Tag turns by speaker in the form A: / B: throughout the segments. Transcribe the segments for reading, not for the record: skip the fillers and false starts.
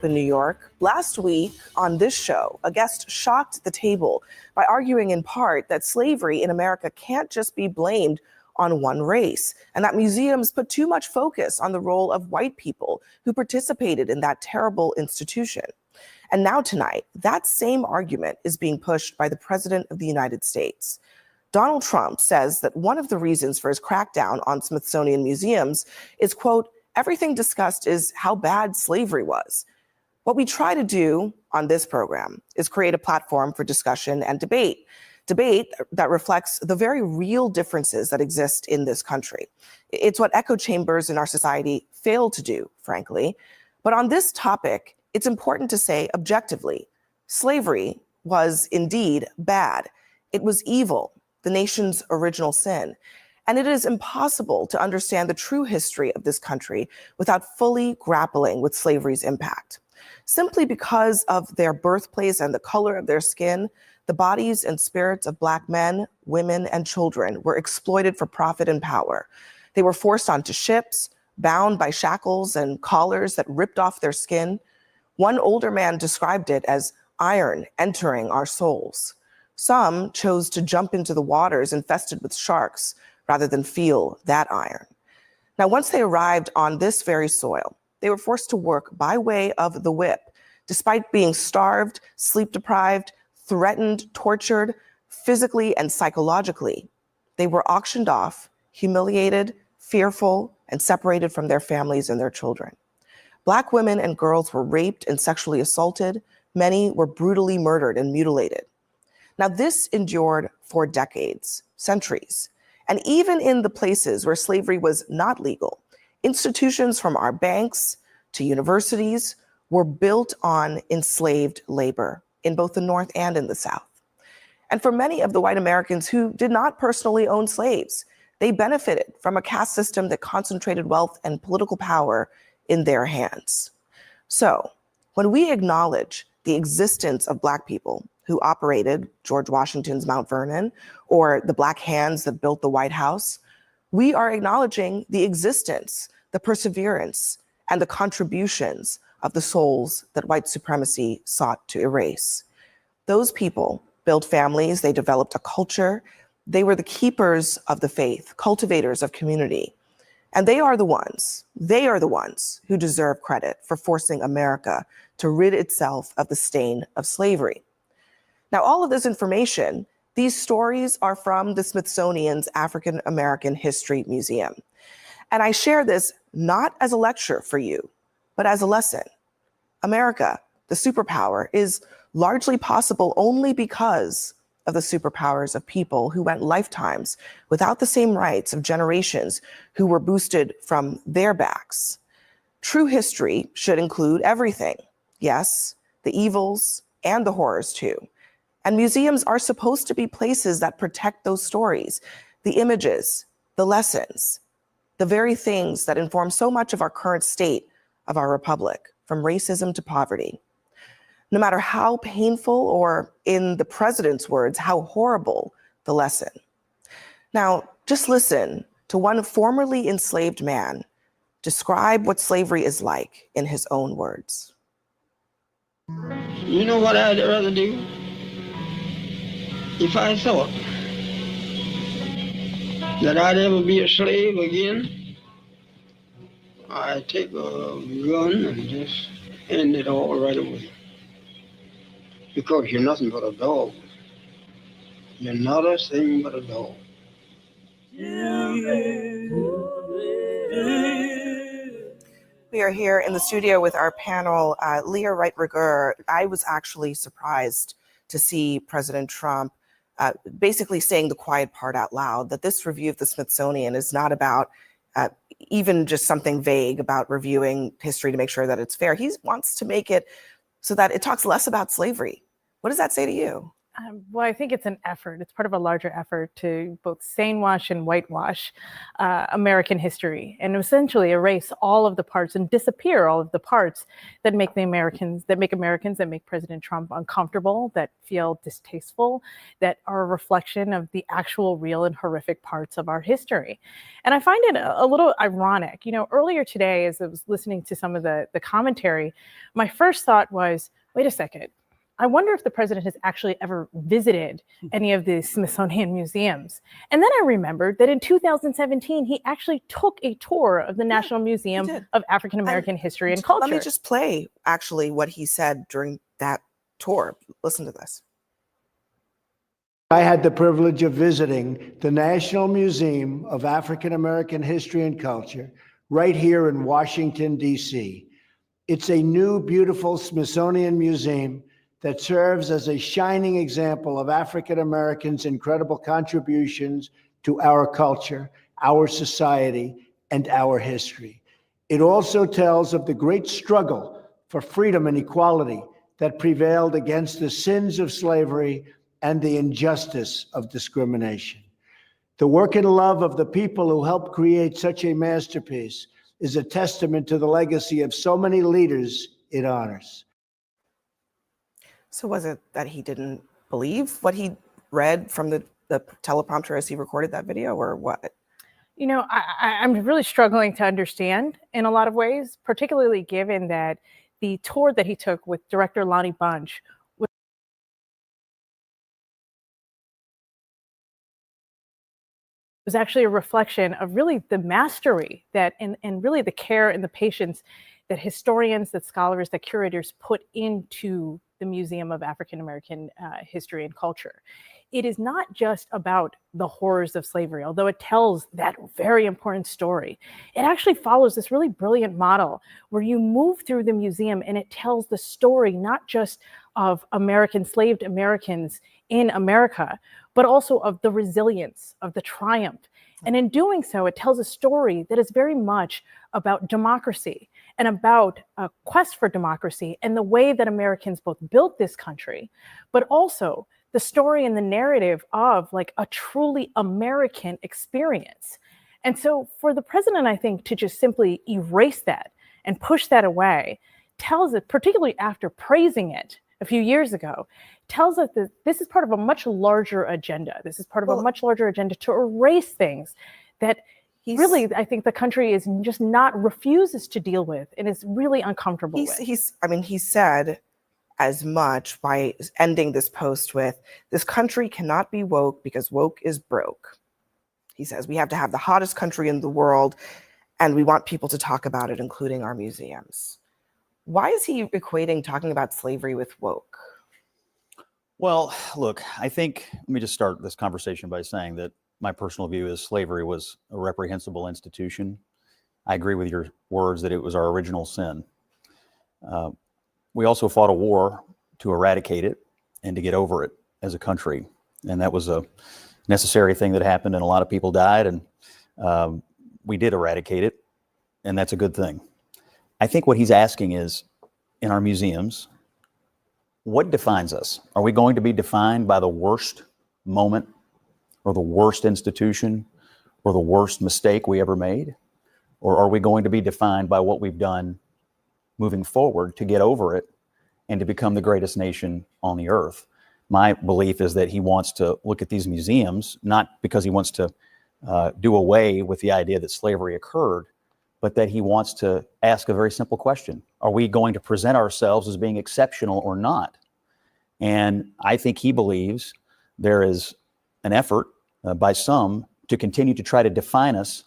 A: in New York. Last week on this show, a guest shocked the table by arguing in part that slavery in America can't just be blamed on one race, and that museums put too much focus on the role of white people who participated in that terrible institution. And now tonight, that same argument is being pushed by the President of the United States. Donald Trump says that one of the reasons for his crackdown on Smithsonian museums is, quote, everything discussed is how bad slavery was. What we try to do on this program is create a platform for discussion and debate that reflects the very real differences that exist in this country. It's what echo chambers in our society fail to do, frankly. But on this topic, it's important to say objectively, slavery was indeed bad. It was evil, the nation's original sin. And it is impossible to understand the true history of this country without fully grappling with slavery's impact. Simply because of their birthplace and the color of their skin, the bodies and spirits of Black men, women, and children were exploited for profit and power. They were forced onto ships, bound by shackles and collars that ripped off their skin. One older man described it as iron entering our souls. Some chose to jump into the waters infested with sharks rather than feel that iron. Now, once they arrived on this very soil, they were forced to work by way of the whip, despite being starved, sleep-deprived, threatened, tortured, physically and psychologically. They were auctioned off, humiliated, fearful, and separated from their families and their children. Black women and girls were raped and sexually assaulted. Many were brutally murdered and mutilated. Now, this endured for decades, centuries. And even in the places where slavery was not legal, institutions from our banks to universities were built on enslaved labor in both the North and in the South. And for many of the white Americans who did not personally own slaves, they benefited from a caste system that concentrated wealth and political power in their hands. So when we acknowledge the existence of Black people who operated George Washington's Mount Vernon or the Black hands that built the White House, we are acknowledging the existence, the perseverance, and the contributions of the souls that white supremacy sought to erase. Those people built families, they developed a culture, they were the keepers of the faith, cultivators of community. And they are the ones who deserve credit for forcing America to rid itself of the stain of slavery. Now, all of this information, these stories are from the Smithsonian's African American History Museum. And I share this not as a lecture for you, but as a lesson. America, the superpower, is largely possible only because of the superpowers of people who went lifetimes without the same rights of generations who were boosted from their backs. True history should include everything. Yes, the evils and the horrors too. And museums are supposed to be places that protect those stories, the images, the lessons, the very things that inform so much of our current state of our republic, from racism to poverty. No matter how painful, or in the president's words, how horrible the lesson. Now, just listen to one formerly enslaved man describe what slavery is like in his own words.
B: You know what I'd rather do? If I thought that I'd ever be a slave again, I'd take a gun and just end it all right away. Because you're nothing but a dog. You're not a thing but a dog.
A: We are here in the studio with our panel, Leah Wright-Rigueur. I was actually surprised to see President Trump basically saying the quiet part out loud, that this review of the Smithsonian is not about even just something vague about reviewing history to make sure that it's fair. He wants to make it so that it talks less about slavery. What does that say to you?
C: Well, I think it's an effort. It's part of a larger effort to both stainwash and whitewash American history, and essentially erase all of the parts and disappear all of the parts that make Americans, that make President Trump uncomfortable, that feel distasteful, that are a reflection of the actual real and horrific parts of our history. And I find it a little ironic. You know, earlier today, as I was listening to some of the commentary, my first thought was, wait a second. I wonder if the president has actually ever visited any of the Smithsonian museums. And then I remembered that in 2017, he actually took a tour of the National Museum of African American History and Culture.
A: Let me just play actually what he said during that tour. Listen to this.
D: I had the privilege of visiting the National Museum of African American History and Culture right here in Washington, D.C. It's a new, beautiful Smithsonian museum that serves as a shining example of African Americans' incredible contributions to our culture, our society, and our history. It also tells of the great struggle for freedom and equality that prevailed against the sins of slavery and the injustice of discrimination. The work and love of the people who helped create such a masterpiece is a testament to the legacy of so many leaders it honors.
A: So was it that he didn't believe what he read from the teleprompter as he recorded that video, or what?
C: You know, I'm really struggling to understand in a lot of ways, particularly given that the tour that he took with director Lonnie Bunch was actually a reflection of really the mastery that and really the care and the patience that historians, that scholars, that curators put into the Museum of African American History and Culture. It is not just about the horrors of slavery, although it tells that very important story. It actually follows this really brilliant model where you move through the museum and it tells the story not just of enslaved Americans in America, but also of the resilience, of the triumph. And in doing so, it tells a story that is very much about democracy and about a quest for democracy and the way that Americans both built this country, but also the story and the narrative of like a truly American experience. And so for the president, I think, to just simply erase that and push that away tells it, particularly after praising it a few years ago, tells us that this is part of a much larger agenda. This is part of a much larger agenda to erase things that really, I think the country is just refuses to deal with and is really uncomfortable with.
A: He said as much by ending this post with, "This country cannot be woke because woke is broke." He says, "We have to have the hottest country in the world and we want people to talk about it, including our museums." Why is he equating talking about slavery with woke?
E: Well, look, I think, let me just start this conversation by saying that my personal view is slavery was a reprehensible institution. I agree with your words that it was our original sin. We also fought a war to eradicate it and to get over it as a country. And that was a necessary thing that happened, and a lot of people died, and we did eradicate it, and that's a good thing. I think what he's asking is, in our museums, what defines us? Are we going to be defined by the worst moment or the worst institution or the worst mistake we ever made? Or are we going to be defined by what we've done moving forward to get over it and to become the greatest nation on the earth? My belief is that he wants to look at these museums, not because he wants to do away with the idea that slavery occurred, but that he wants to ask a very simple question. Are we going to present ourselves as being exceptional or not? And I think he believes there is an effort by some to continue to try to define us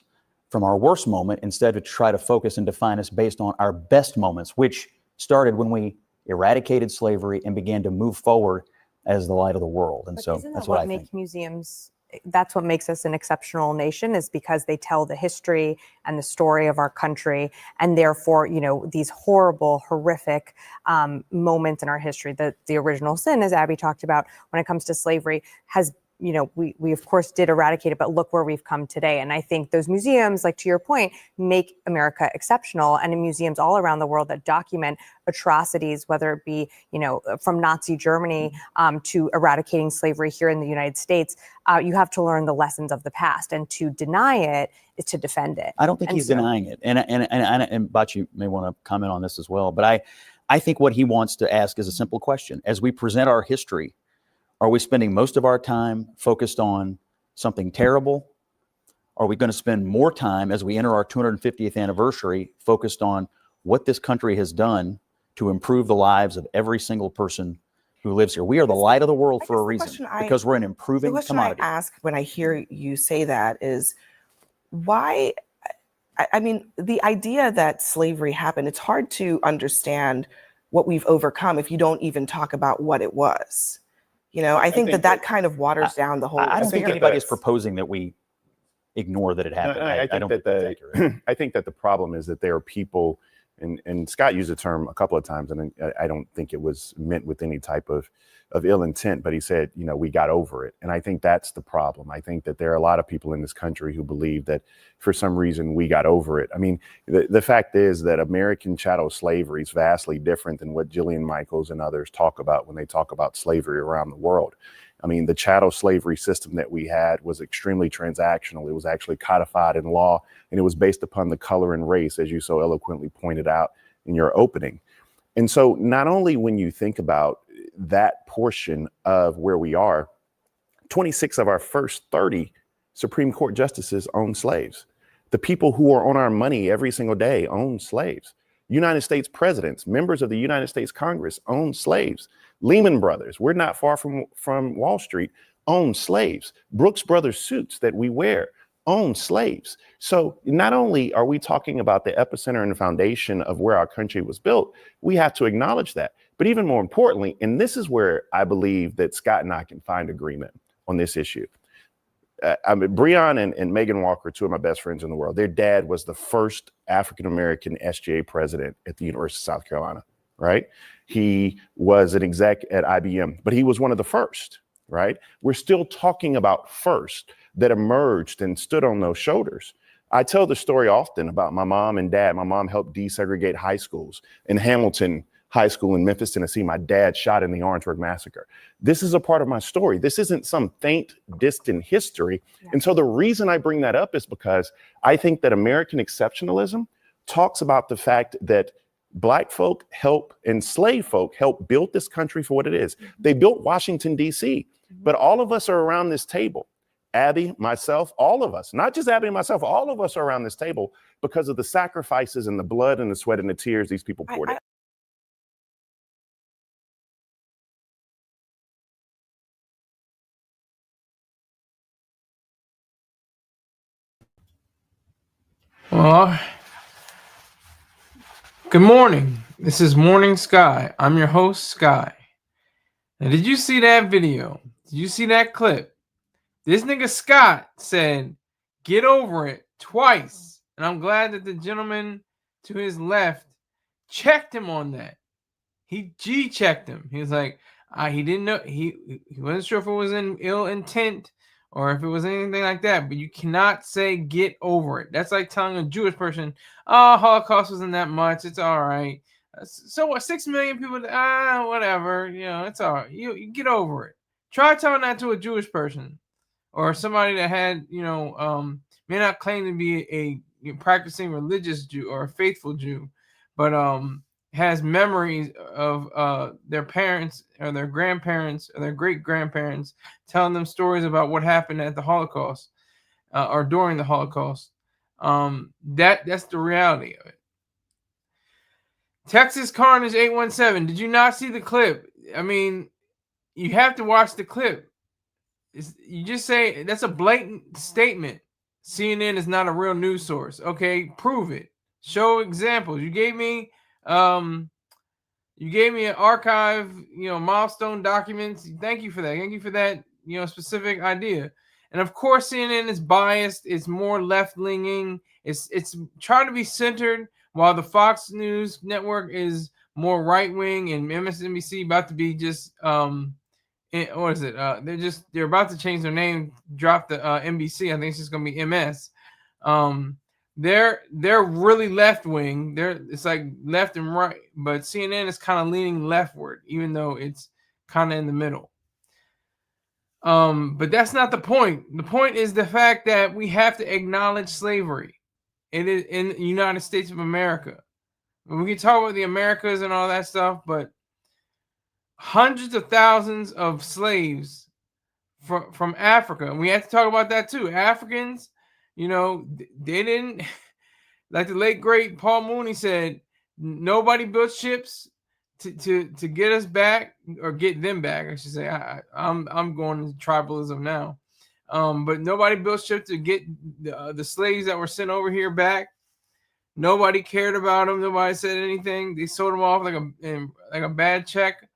E: from our worst moment instead of to try to focus and define us based on our best moments, which started when we eradicated slavery and began to move forward as the light of the world. And so that's what I think.
F: Museums, that's what makes us an exceptional nation, is because they tell the history and the story of our country, and therefore, you know, these horrible, horrific moments in our history, the original sin, as Abby talked about, when it comes to slavery, has we of course did eradicate it, but look where we've come today. And I think those museums, like to your point, make America exceptional, and in museums all around the world that document atrocities, whether it be, from Nazi Germany to eradicating slavery here in the United States, you have to learn the lessons of the past, and to deny it is to defend it.
E: I don't think he's denying it. And Bachi may want to comment on this as well, but I think what he wants to ask is a simple question. As we present our history, are we spending most of our time focused on something terrible? Are we going to spend more time as we enter our 250th anniversary focused on what this country has done to improve the lives of every single person who lives here? We are the light of the world for a reason, because we're an improving commodity.
A: The question I ask when I hear you say that is, why? I mean, the idea that slavery happened, it's hard to understand what we've overcome if you don't even talk about what it was. I think that kind of waters down the whole.
E: I don't think anybody is proposing that we ignore that it happened. I don't think that's accurate.
G: I think that the problem is that there are people, and Scott used the term a couple of times, and I don't think it was meant with any type of ill intent, but he said, we got over it. And I think that's the problem. I think that there are a lot of people in this country who believe that for some reason we got over it. I mean, the fact is that American chattel slavery is vastly different than what Jillian Michaels and others talk about when they talk about slavery around the world. I mean, the chattel slavery system that we had was extremely transactional. It was actually codified in law, and it was based upon the color and race, as you so eloquently pointed out in your opening. And so not only when you think about that portion of where we are, 26 of our first 30 Supreme Court justices own slaves. The people who are on our money every single day own slaves. United States presidents, members of the United States Congress own slaves. Lehman Brothers, we're not far from Wall Street, own slaves. Brooks Brothers suits that we wear own slaves. So not only are we talking about the epicenter and the foundation of where our country was built, we have to acknowledge that. But even more importantly, and this is where I believe that Scott and I can find agreement on this issue. Breon and Megan Walker, two of my best friends in the world, their dad was the first African-American SGA president at the University of South Carolina, right? He was an exec at IBM, but he was one of the first, right? We're still talking about first that emerged and stood on those shoulders. I tell the story often about my mom and dad. My mom helped desegregate high schools. In Hamilton High School in Memphis, Tennessee, my dad shot in the Orangeburg Massacre. This is a part of my story. This isn't some faint, distant history. Yeah. And so the reason I bring that up is because I think that American exceptionalism talks about the fact that Black folk help, enslaved folk help build this country for what it is. Mm-hmm. They built Washington, D.C., but all of us are around this table. Abby, myself, all of us, not just Abby and myself, all of us are around this table because of the sacrifices and the blood and the sweat and the tears these people poured in.
H: Well, good morning. This is Morning Sky. I'm your host, Sky. Now, did you see that video? Did you see that clip? This nigga Scott said, "Get over it," twice. And I'm glad that the gentleman to his left checked him on that. He G-checked him. He was like, he didn't know, he wasn't sure if it was in ill intent or if it was anything like that, but you cannot say get over it. That's like telling a Jewish person, oh, Holocaust wasn't that much, it's all right. So what, 6 million people, whatever, it's all right. You get over it. Try telling that to a Jewish person or somebody that had, may not claim to be a practicing religious Jew or a faithful Jew, but has memories of their parents or their grandparents or their great-grandparents telling them stories about what happened at the Holocaust or during the Holocaust. That's the reality of it. Texas Carnage 817. Did you not see the clip? I mean, you have to watch the clip. You just say that's a blatant statement. CNN is not a real news source. Okay, prove it. Show examples. You gave me an archive, milestone documents. Thank you for that. Thank you for that, specific idea. And of course, CNN is biased. It's more left-leaning. It's trying to be centered, while the Fox News network is more right-wing, and MSNBC about to be just what is it? They're about to change their name, drop the NBC. I think it's just gonna be MS. They're really left wing. It's like left and right, but CNN is kind of leaning leftward, even though it's kind of in the middle. But that's not the point. The point is the fact that we have to acknowledge slavery. It is in the United States of America. We can talk about the Americas and all that stuff, but hundreds of thousands of slaves from Africa, and we have to talk about that too. Africans, they didn't, like the late great Paul Mooney said, nobody built ships to get us back, or get them back, I should say. I'm going into tribalism now. But nobody built ships to get the slaves that were sent over here back. Nobody cared about them. Nobody said anything. They sold them off like a bad check,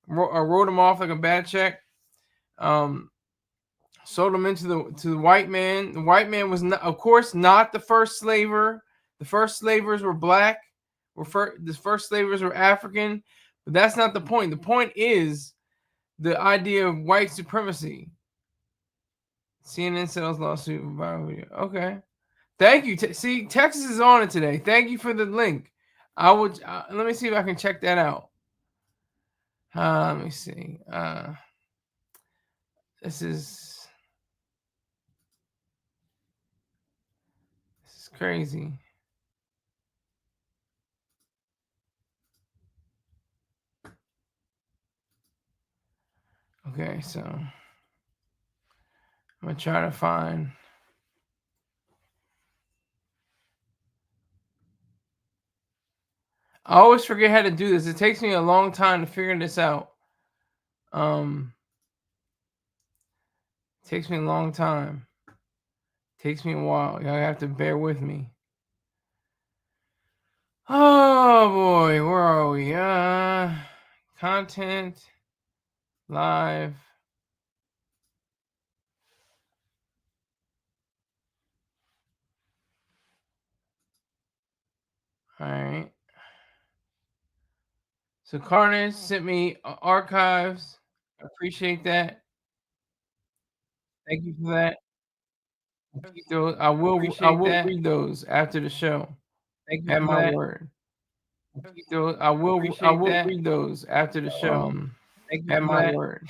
H: or wrote them off like a bad check. Sold them to the white man. The white man was not, of course, not the first slaver. The first slavers were black. The first slavers were African. But that's not the point. The point is the idea of white supremacy. CNN sells lawsuit viral video. Okay. Thank you. See, Texas is on it today. Thank you for the link. Let me see if I can check that out. Let me see. This is crazy. Okay, so I'm gonna try to find. I always forget how to do this. It takes me a long time to figure this out. Takes me a long time. Takes me a while. Y'all have to bear with me. Oh boy, where are we? Content, live. All right. So Carnage sent me archives. I appreciate that. Thank you for that. I will read those after the show. Thank you. Have my word. I will read those after the show. Have my word.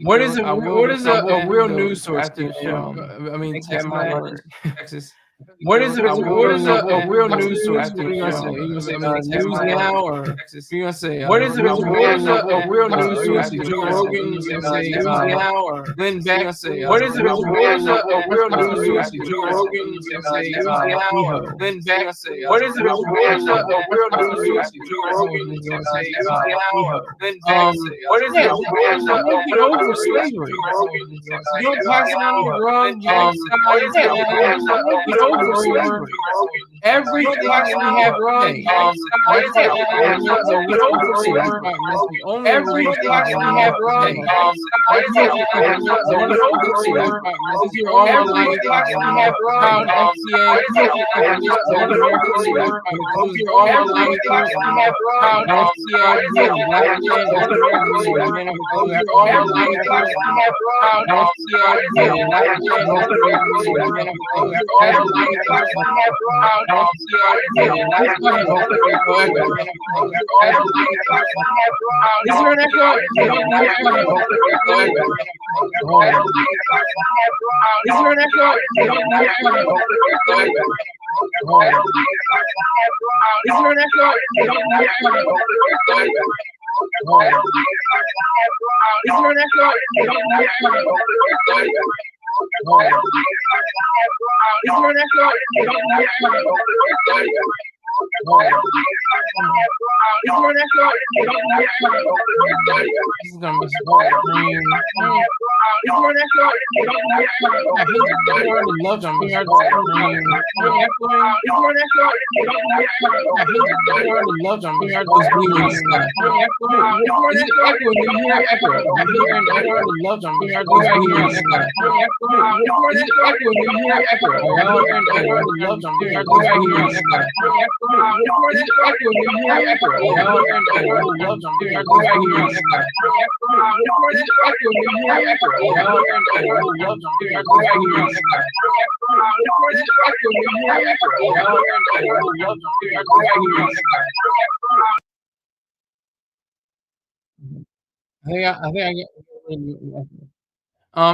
H: What is a real news source after the show? I mean, have my word. Texas. What is a real news source? What are you gonna say? You gonna say News Now, or you gonna say what is a real news source? Joe Rogan. You gonna say News Now, or Glenn Beck? What is a real news source? Joe Rogan. You gonna say News Now, or Glenn Beck? What is a real news source? Joe Rogan. You gonna say News Now, or Glenn Beck? What is it? Get over slavery. You don't pass it on to drugs. Everything we have right. Everything we have right. Is there an echo? Is there an echo? Is there an echo?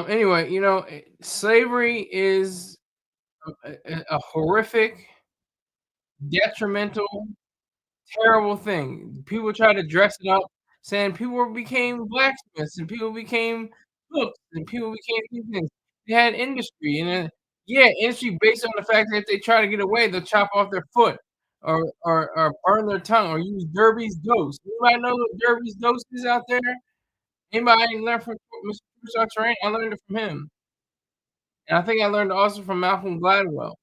H: Anyway, you know, slavery is a horrific, detrimental, terrible thing. People try to dress it up, saying people became blacksmiths and people became cooks and people became these things. They had industry, and industry based on the fact that if they try to get away, they'll chop off their foot or burn their tongue or use Derby's dose. Anybody know what Derby's dose is out there? Anybody learn from Mr. Train? I learned it from him. And I think I learned also from Malcolm Gladwell.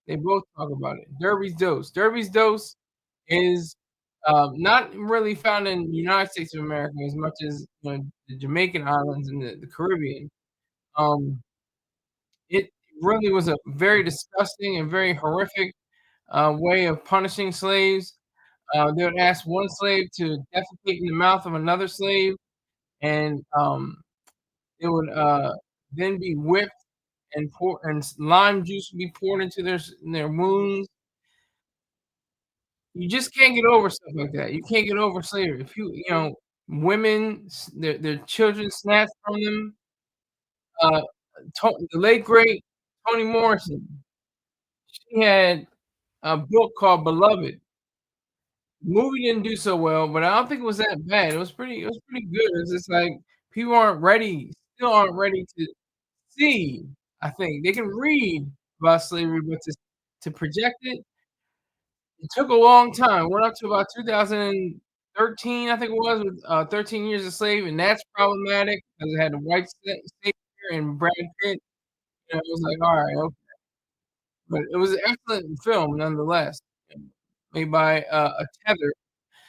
H: They both talk about it. Derby's dose. Derby's dose is not really found in the United States of America as much as the Jamaican islands and the Caribbean. It really was a very disgusting and very horrific way of punishing slaves. They would ask one slave to defecate in the mouth of another slave, and it would then be whipped and lime juice would be poured into their wounds. You just can't get over stuff like that. You can't get over slavery. If you know, women, their children snatched from them. The late great Toni Morrison, she had a book called Beloved. The movie didn't do so well, but I don't think it was that bad. It was pretty good. It's just like people still aren't ready to see. I think they can read about slavery, but to project it took a long time. Went up to about 2013, I think it was, with 13 Years a Slave, and that's problematic because it had the white savior and Brad Pitt. You know, it was like, all right, okay. But it was an excellent film nonetheless, made by a tether,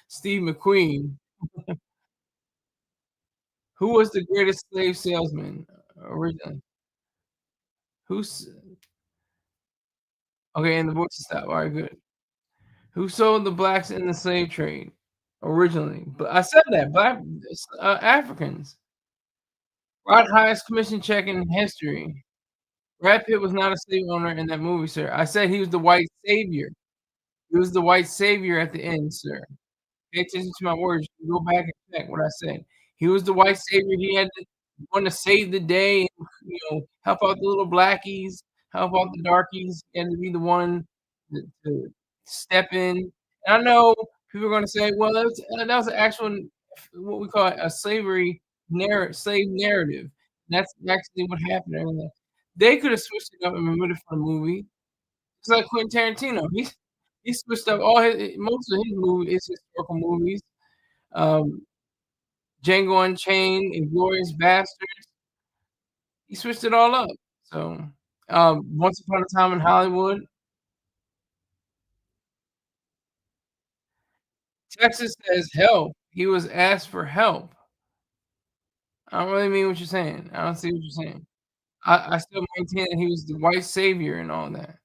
H: Steve McQueen. Who was the greatest slave salesman originally? Okay, and the voice stop. All right, good. Who sold the blacks in the slave trade originally? But I said that black Africans. Brought highest commission check in history. Brad Pitt was not a slave owner in that movie, sir. I said he was the white savior. He was the white savior at the end, sir. Pay attention to my words. Go back and check what I said. He was the white savior. He had to want to save the day, and, help out the little blackies, help out the darkies, and to be the one to step in. And I know people are going to say, well, that was an actual, what we call a slave narrative. That's actually what happened. They could have switched it up and removed it from the movie. It's like Quentin Tarantino. He switched up most of his movies, historical movies. Django Unchained, Inglourious Basterds. He switched it all up. So, Once Upon a Time in Hollywood. Texas says help. He was asked for help. I don't really mean what you're saying. I don't see what you're saying. I still maintain that he was the white savior and all that.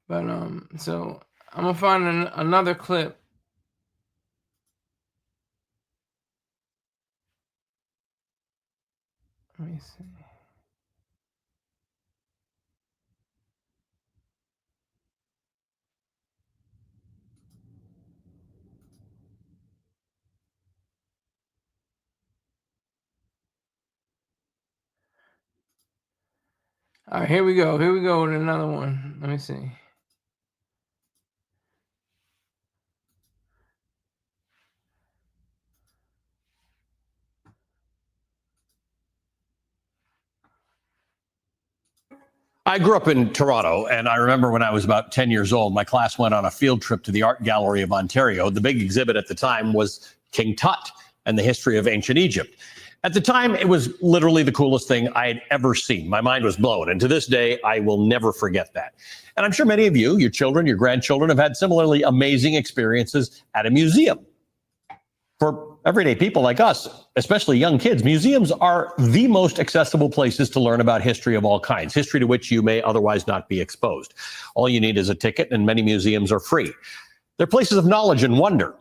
H: But so I'm gonna find another clip. Let me see. All right, here we go. Here we go with another one. Let me see.
I: I grew up in Toronto, and I remember when I was about 10 years old, my class went on a field trip to the Art Gallery of Ontario. The big exhibit at the time was King Tut and the history of ancient Egypt. At the time, it was literally the coolest thing I had ever seen. My mind was blown, and to this day, I will never forget that. And I'm sure many of you, your children, your grandchildren, have had similarly amazing experiences at a museum. For everyday people like us, especially young kids, museums are the most accessible places to learn about history of all kinds, history to which you may otherwise not be exposed. All you need is a ticket, and many museums are free. They're places of knowledge and wonder.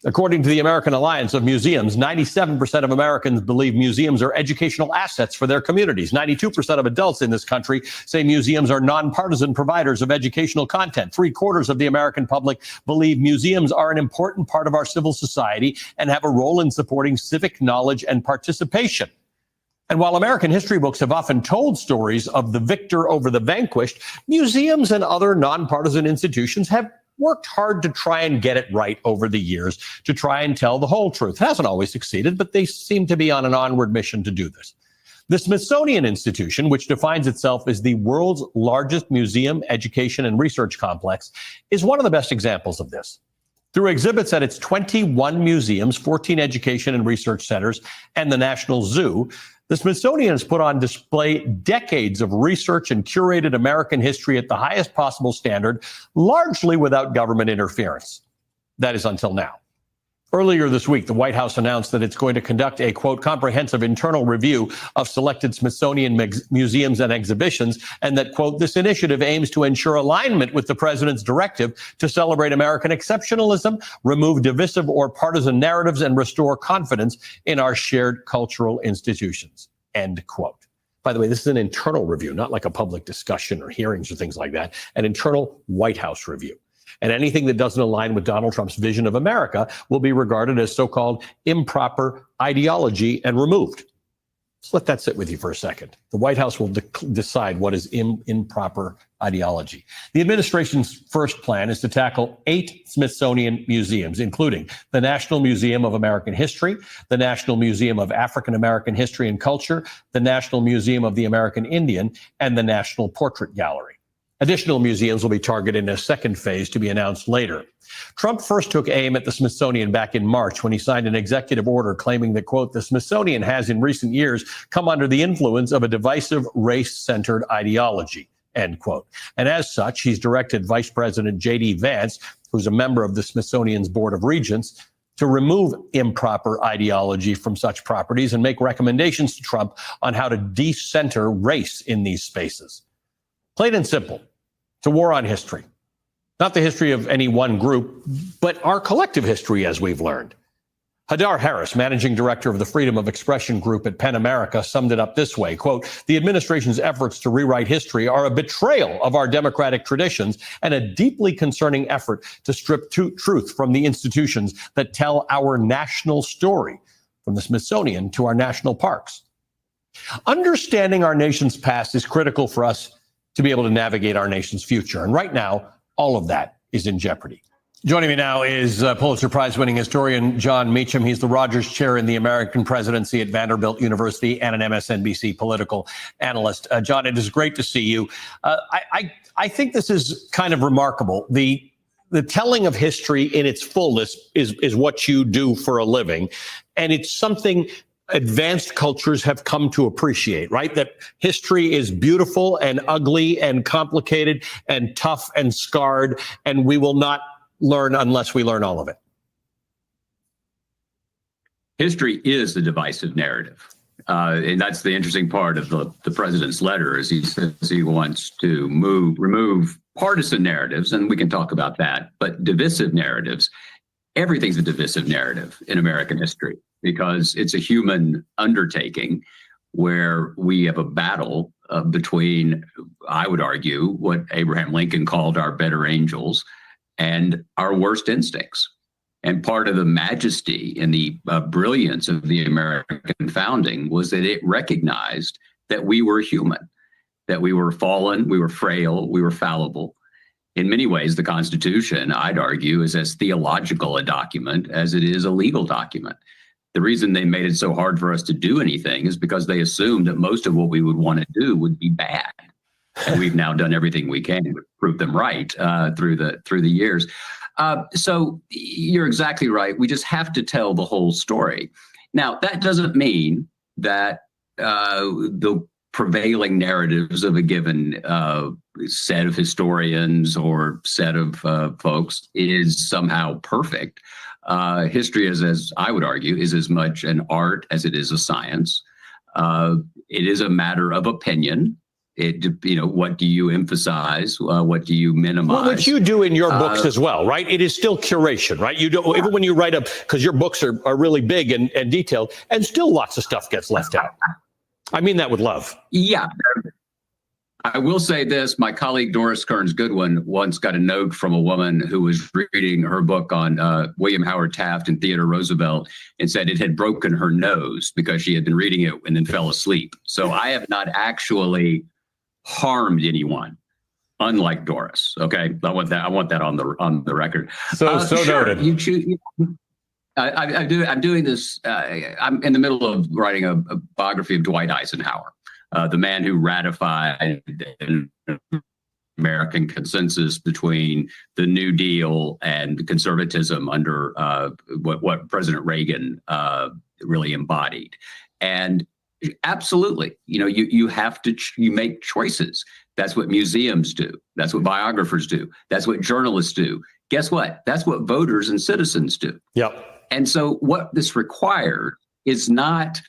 I: According to the American Alliance of Museums, 97% of Americans believe museums are educational assets for their communities. 92% of adults in this country say museums are nonpartisan providers of educational content. 3/4 of the American public believe museums are an important part of our civil society and have a role in supporting civic knowledge and participation. And while American history books have often told stories of the victor over the vanquished, museums and other nonpartisan institutions have worked hard to try and get it right over the years, to try and tell the whole truth. It hasn't always succeeded, but they seem to be on an onward mission to do this. The Smithsonian Institution, which defines itself as the world's largest museum, education, and research complex, is one of the best examples of this. Through exhibits at its 21 museums, 14 education and research centers, and the National Zoo, the Smithsonian has put on display decades of research and curated American history at the highest possible standard, largely without government interference. That is until now. Earlier this week, the White House announced that it's going to conduct a, quote, comprehensive internal review of selected Smithsonian museums and exhibitions, and that, quote, this initiative aims to ensure alignment with the president's directive to celebrate American exceptionalism, remove divisive or partisan narratives, and restore confidence in our shared cultural institutions, end quote. By the way, this is an internal review, not like a public discussion or hearings or things like that, an internal White House review. And anything that doesn't align with Donald Trump's vision of America will be regarded as so-called improper ideology and removed. Let's let that sit with you for a second. The White House will decide what is improper ideology. The administration's first plan is to tackle 8 Smithsonian museums, including the National Museum of American History, the National Museum of African American History and Culture, the National Museum of the American Indian, and the National Portrait Gallery. Additional museums will be targeted in a second phase to be announced later. Trump first took aim at the Smithsonian back in March when he signed an executive order claiming that, quote, the Smithsonian has in recent years come under the influence of a divisive race-centered ideology, end quote. And as such, he's directed Vice President J.D. Vance, who's a member of the Smithsonian's Board of Regents, to remove improper ideology from such properties and make recommendations to Trump on how to decenter race in these spaces. Plain and simple, it's a war on history. Not the history of any one group, but our collective history, as we've learned. Hadar Harris, managing director of the Freedom of Expression Group at PEN America, summed it up this way, quote, the administration's efforts to rewrite history are a betrayal of our democratic traditions and a deeply concerning effort to strip truth from the institutions that tell our national story, from the Smithsonian to our national parks. Understanding our nation's past is critical for us to be able to navigate our nation's future. And right now, all of that is in jeopardy. Joining me now is Pulitzer Prize-winning historian John Meacham. He's the Rogers Chair in the American Presidency at Vanderbilt University and an MSNBC political analyst. John, it is great to see you. I think this is kind of remarkable. The telling of history in its fullness is what you do for a living. And it's something advanced cultures have come to appreciate, right? That history is beautiful and ugly and complicated and tough and scarred, and we will not learn unless we learn all of it.
J: History is the divisive narrative. And that's the interesting part of the president's letter, is he says he wants to remove partisan narratives, and we can talk about that, but divisive narratives. Everything's a divisive narrative in American history, because it's a human undertaking where we have a battle between, I would argue, what Abraham Lincoln called our better angels and our worst instincts. And part of the majesty and the brilliance of the American founding was that it recognized that we were human, that we were fallen, we were frail, we were fallible. In many ways, the Constitution, I'd argue, is as theological a document as it is a legal document. The reason they made it so hard for us to do anything is because they assumed that most of what we would want to do would be bad. And we've now done everything we can to prove them right through the years. So you're exactly right. We just have to tell the whole story. Now, that doesn't mean that the prevailing narratives of a given set of historians or set of folks is somehow perfect. History is, as I would argue, is as much an art as it is a science. It is a matter of opinion. What do you emphasize? What do you minimize?
I: Well, which you do in your books as well, right? It is still curation, right? You do, even when you write because your books are really big and detailed, and still lots of stuff gets left out. I mean that with love.
J: Yeah. I will say this, my colleague Doris Kearns Goodwin once got a note from a woman who was reading her book on William Howard Taft and Theodore Roosevelt and said it had broken her nose because she had been reading it and then fell asleep. So I have not actually harmed anyone, unlike Doris. Okay, I want that on the record.
I: So
J: sure,
I: noted.
J: I'm doing this. I'm in the middle of writing a biography of Dwight Eisenhower, the man who ratified an American consensus between the New Deal and conservatism under what President Reagan really embodied. And absolutely, you have to you make choices. That's what museums do. That's what biographers do. That's what journalists do. Guess what? That's what voters and citizens do.
I: Yep.
J: And so what this required is not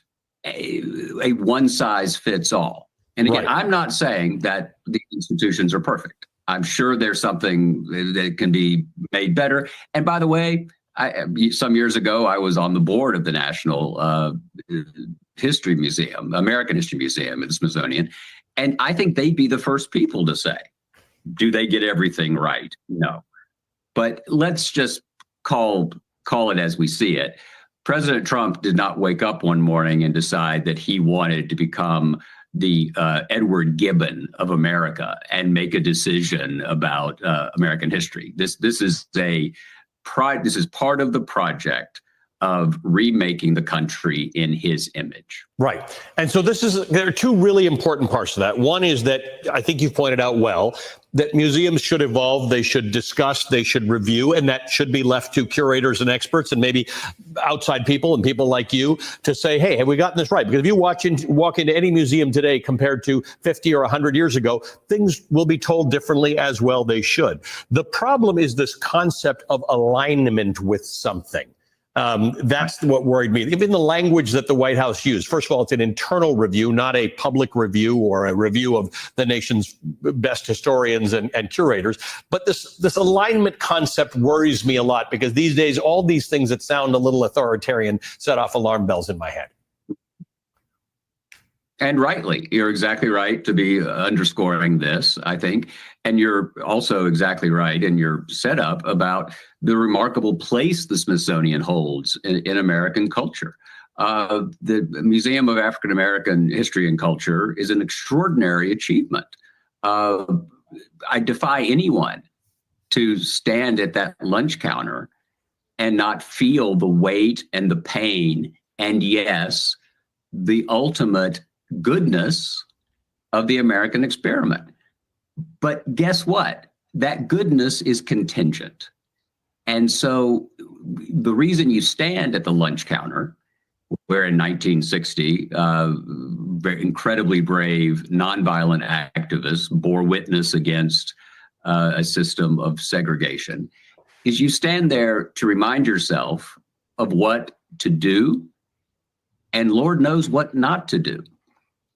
J: a one size fits all. And again,
I: Right.
J: I'm not saying that the institutions are perfect. I'm sure there's something that can be made better. And by the way, some years ago, I was on the board of the National History Museum, American History Museum at the Smithsonian. And I think they'd be the first people to say, do they get everything right? No. But let's just call it as we see it. President Trump did not wake up one morning and decide that he wanted to become the Edward Gibbon of America and make a decision about American history. This is part of the project of remaking the country in his image.
I: Right. And so there are two really important parts to that. One is that I think you've pointed out well that museums should evolve, they should discuss, they should review, and that should be left to curators and experts and maybe outside people and people like you to say, hey, have we gotten this right? Because if you walk into any museum today compared to 50 or 100 years ago, things will be told differently, as well they should. The problem is this concept of alignment with something. That's what worried me. Even the language that the White House used. First of all, it's an internal review, not a public review or a review of the nation's best historians and curators. But this alignment concept worries me a lot because these days, all these things that sound a little authoritarian set off alarm bells in my head.
J: And rightly, you're exactly right to be underscoring this, I think. And you're also exactly right in your setup about the remarkable place the Smithsonian holds in American culture. The Museum of African American History and Culture is an extraordinary achievement. I defy anyone to stand at that lunch counter and not feel the weight and the pain and, yes, the ultimate goodness of the American experiment. But guess what? That goodness is contingent. And so the reason you stand at the lunch counter, where in 1960, very incredibly brave, nonviolent activists bore witness against a system of segregation, is you stand there to remind yourself of what to do, and Lord knows what not to do.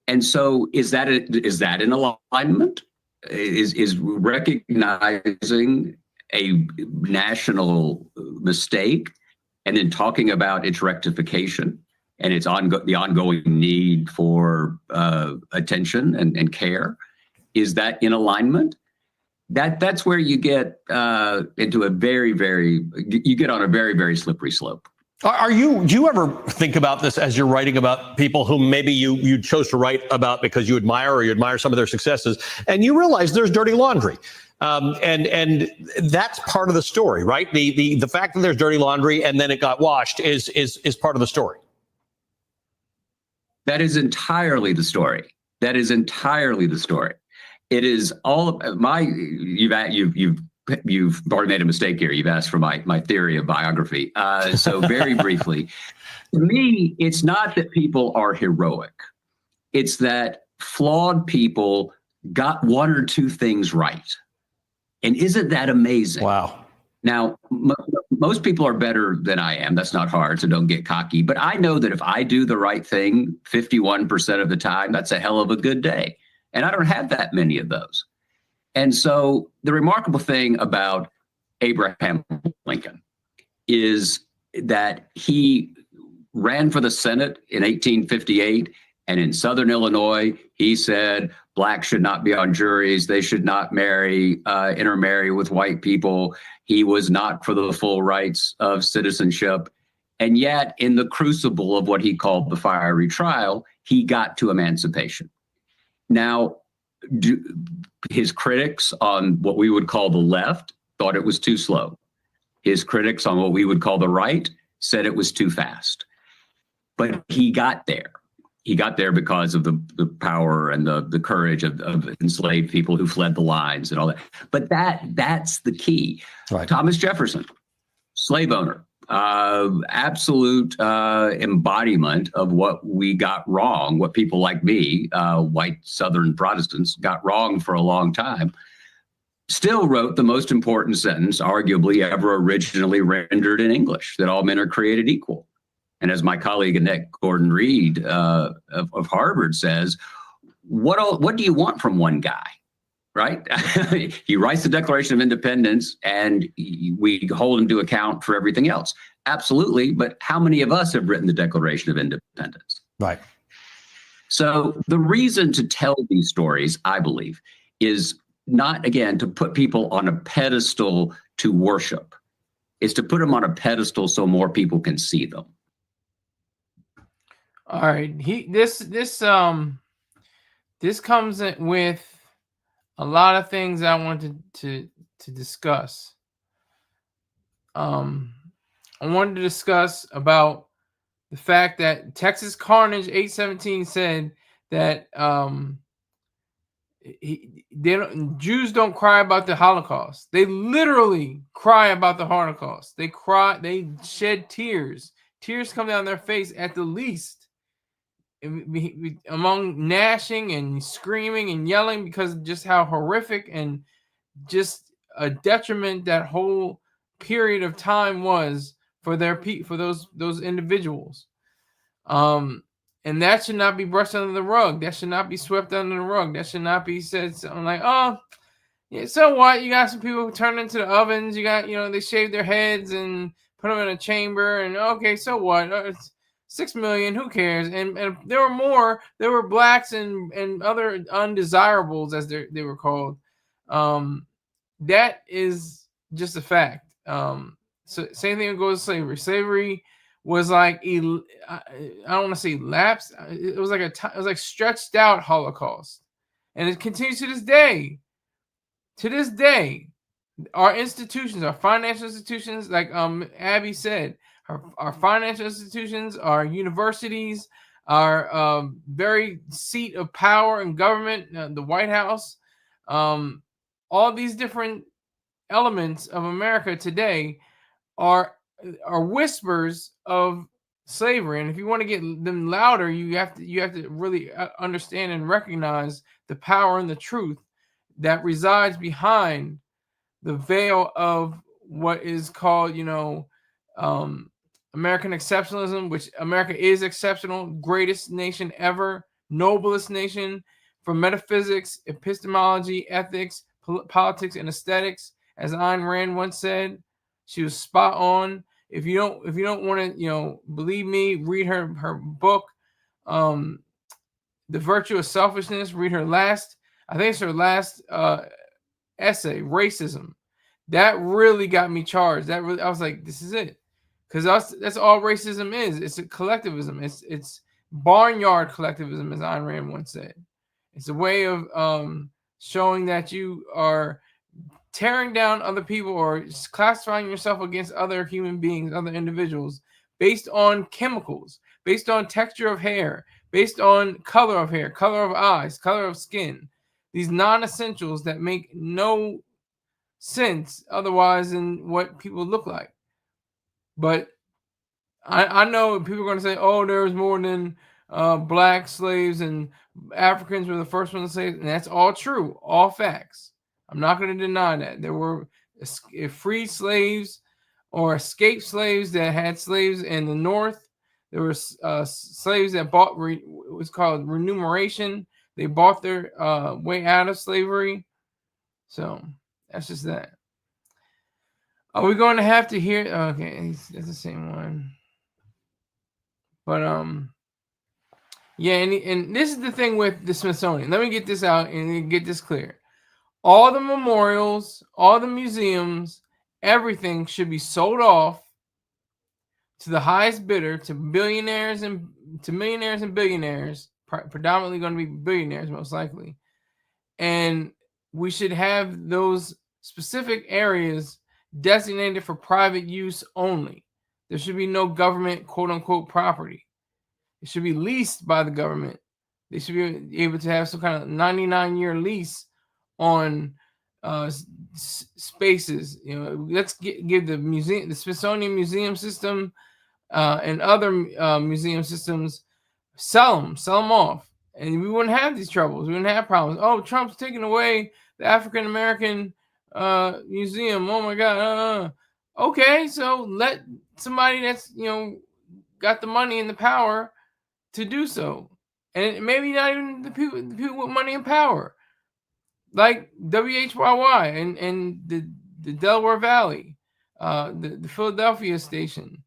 J: And so is that an alignment? Is recognizing a national mistake and then talking about its rectification and its the ongoing need for attention and care, is that in alignment? That's where you get into a very slippery slope.
I: Do you ever think about this as you're writing about people whom maybe you chose to write about because you admire some of their successes, and you realize there's dirty laundry, and that's part of the story, right? The fact that there's dirty laundry and then it got washed is part of the story.
J: That is entirely the story. It is all of my. You've already made a mistake here. You've asked for my theory of biography. So very briefly, to me, it's not that people are heroic. It's that flawed people got one or two things right. And isn't that amazing?
I: Wow.
J: Now, most people are better than I am. That's not hard, so don't get cocky. But I know that if I do the right thing 51% of the time, that's a hell of a good day. And I don't have that many of those. And so the remarkable thing about Abraham Lincoln is that he ran for the Senate in 1858. And in Southern Illinois, he said blacks should not be on juries. They should not intermarry with white people. He was not for the full rights of citizenship. And yet, in the crucible of what he called the fiery trial, he got to emancipation. Now, his critics on what we would call the left thought it was too slow. His critics on what we would call the right said it was too fast. But he got there. He got there because of the power and the courage of enslaved people who fled the lines and all that. But that's the key. Right. Thomas Jefferson, slave owner, absolute embodiment of what we got wrong, what people like me, white Southern Protestants, got wrong for a long time. Still wrote the most important sentence, arguably ever originally rendered in English, that all men are created equal. And as my colleague Annette Gordon-Reed of Harvard says, what do you want from one guy, right? He writes the Declaration of Independence and we hold him to account for everything else. Absolutely, but how many of us have written the Declaration of Independence?
I: Right.
J: So the reason to tell these stories, I believe, is not, again, to put people on a pedestal to worship. It's to put them on a pedestal so more people can see them.
H: All right, this comes in with a lot of things I wanted to discuss. I wanted to discuss about the fact that Texas Carnage 817 said that Jews don't cry about the Holocaust. They literally cry about the Holocaust. They cry, they shed tears. Tears come down their face at the least. Among gnashing and screaming and yelling because of just how horrific and just a detriment that whole period of time was for those individuals. And that should not be brushed under the rug. That should not be swept under the rug. That should not be said something like, oh, yeah, so what? You got some people who turn into the ovens. You got, they shave their heads and put them in a chamber. And okay, so what? It's 6 million, who cares? And there were more. There were blacks and other undesirables, as they were called. That is just a fact. So same thing goes with slavery. Slavery was like, I don't want to say lapsed. It was like stretched out Holocaust, and it continues to this day. To this day, our institutions, our financial institutions, like Abby said, our financial institutions, our universities, our very seat of power and government, the White House, all these different elements of America today are whispers of slavery. And if you want to get them louder, you have to really understand and recognize the power and the truth that resides behind the veil of what is called, American exceptionalism, which America is exceptional, greatest nation ever, noblest nation, from metaphysics, epistemology, ethics, politics, and aesthetics. As Ayn Rand once said, she was spot on. If you don't want to, believe me, read her book, The Virtue of Selfishness. Read her last, I think it's her last essay, Racism. That really got me charged. I was like, this is it. Because that's all racism is. It's a collectivism. It's barnyard collectivism, as Ayn Rand once said. It's a way of showing that you are tearing down other people or classifying yourself against other human beings, other individuals, based on chemicals, based on texture of hair, based on color of hair, color of eyes, color of skin. These non-essentials that make no sense otherwise than what people look like. But I know people are going to say, oh, there's more than black slaves and Africans were the first ones to say, and that's all true, all facts. I'm not going to deny that. There were freed slaves or escaped slaves that had slaves in the North. There were slaves that bought it was called remuneration. They bought their way out of slavery. So that's just that. Are we going to have to hear? Okay, that's the same one. But yeah, and this is the thing with the Smithsonian. Let me get this out and get this clear. All the memorials, all the museums, everything should be sold off to the highest bidder, to millionaires and billionaires, predominantly going to be billionaires most likely. And we should have those specific areas designated for private use only. There should be no government quote unquote property. It should be leased by the government. They should be able to have some kind of 99-year lease on spaces. You know, let's give the Smithsonian museum system and other museum systems, sell them off, and we wouldn't have these troubles. We wouldn't have problems. Oh, Trump's taking away the African American museum. Oh my God. Okay, so let somebody that's got the money and the power to do so, and maybe not even the people with money and power, like WHYY and the Delaware Valley, the Philadelphia station,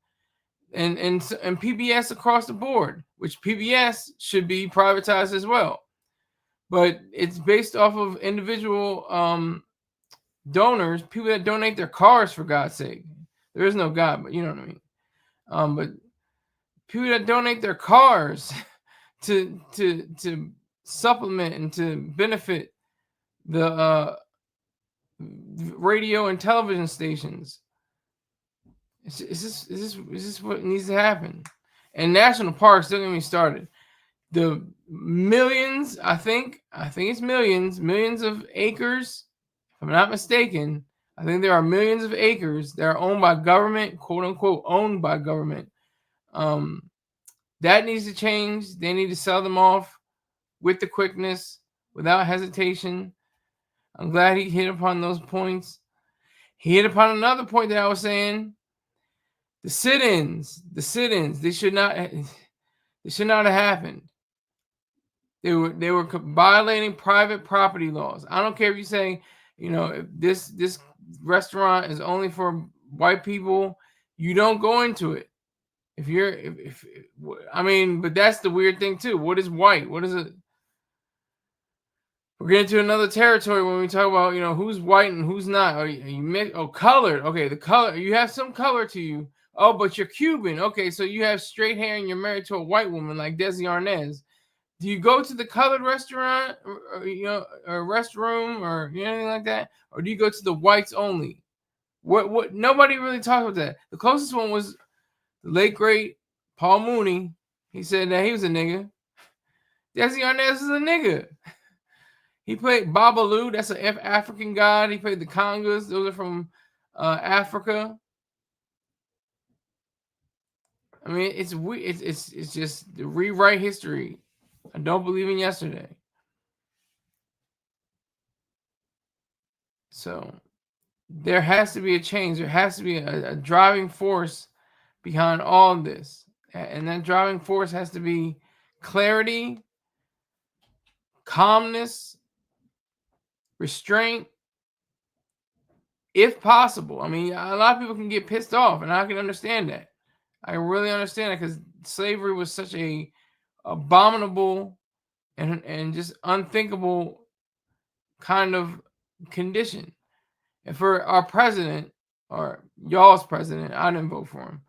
H: and PBS across the board, which PBS should be privatized as well, but it's based off of individual donors, people that donate their cars, for God's sake. There is no God, but you know what I mean. But people that donate their cars to supplement and to benefit the radio and television stations. Is this what needs to happen? And national parks, don't get me started. The millions, I think it's millions of acres. If I'm not mistaken, I think there are millions of acres that are owned by government, quote unquote, owned by government. That needs to change. They need to sell them off with the quickness, without hesitation. I'm glad he hit upon those points. He hit upon another point that I was saying. The sit-ins, they should not have happened. They were violating private property laws. I don't care if you say, if this restaurant is only for white people, you don't go into it. But that's the weird thing too. What is white? What is it? We're getting to another territory when we talk about, who's white and who's not. Are you colored? Okay, the color, you have some color to you. Oh, but you're Cuban. Okay, so you have straight hair and you're married to a white woman like Desi Arnaz. Do you go to the colored restaurant or restroom or anything like that? Or do you go to the whites only? What nobody really talked about that. The closest one was the late great Paul Mooney. He said that he was a nigga. Desi Arnaz is a nigga. He played Babalu. That's an African god. He played the congas. Those are from Africa. I mean, it's weird. It's just to rewrite history. I don't believe in yesterday. So there has to be a change. There has to be a driving force behind all of this. And that driving force has to be clarity, calmness, restraint, if possible. I mean, a lot of people can get pissed off, and I can understand that. I really understand it, because slavery was such a abominable and just unthinkable kind of condition. And for our president, or y'all's president, I didn't vote for him.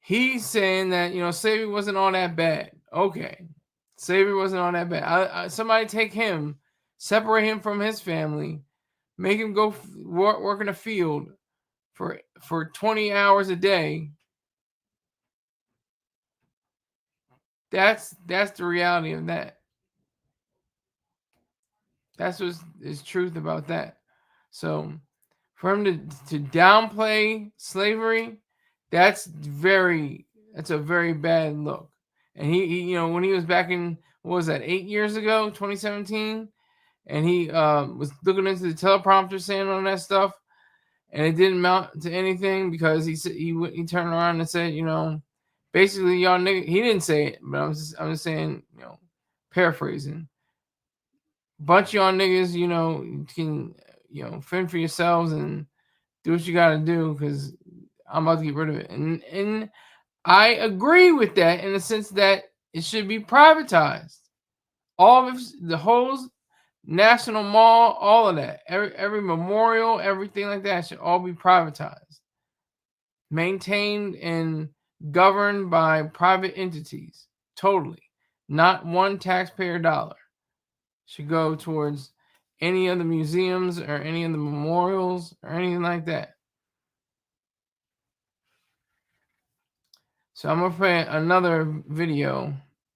H: He's saying that, slavery wasn't all that bad. Okay. Slavery wasn't all that bad. Somebody take him, separate him from his family, make him go work in a field for 20 hours a day. That's the reality of that. That's what is truth about that. So for him to downplay slavery, that's a very bad look. And he when he was back in, what was that, 8 years ago, 2017, and he was looking into the teleprompter saying all that stuff, and it didn't amount to anything because he said he turned around and said, basically, y'all niggas. He didn't say it, but I'm just saying, paraphrasing. Bunch of y'all niggas, can fend for yourselves and do what you got to do because I'm about to get rid of it. And I agree with that in the sense that it should be privatized. All of the whole National Mall, all of that, every memorial, everything like that should all be privatized, maintained and governed by private entities. Totally, not one taxpayer dollar should go towards any of the museums or any of the memorials or anything like that. So I'm gonna play another video.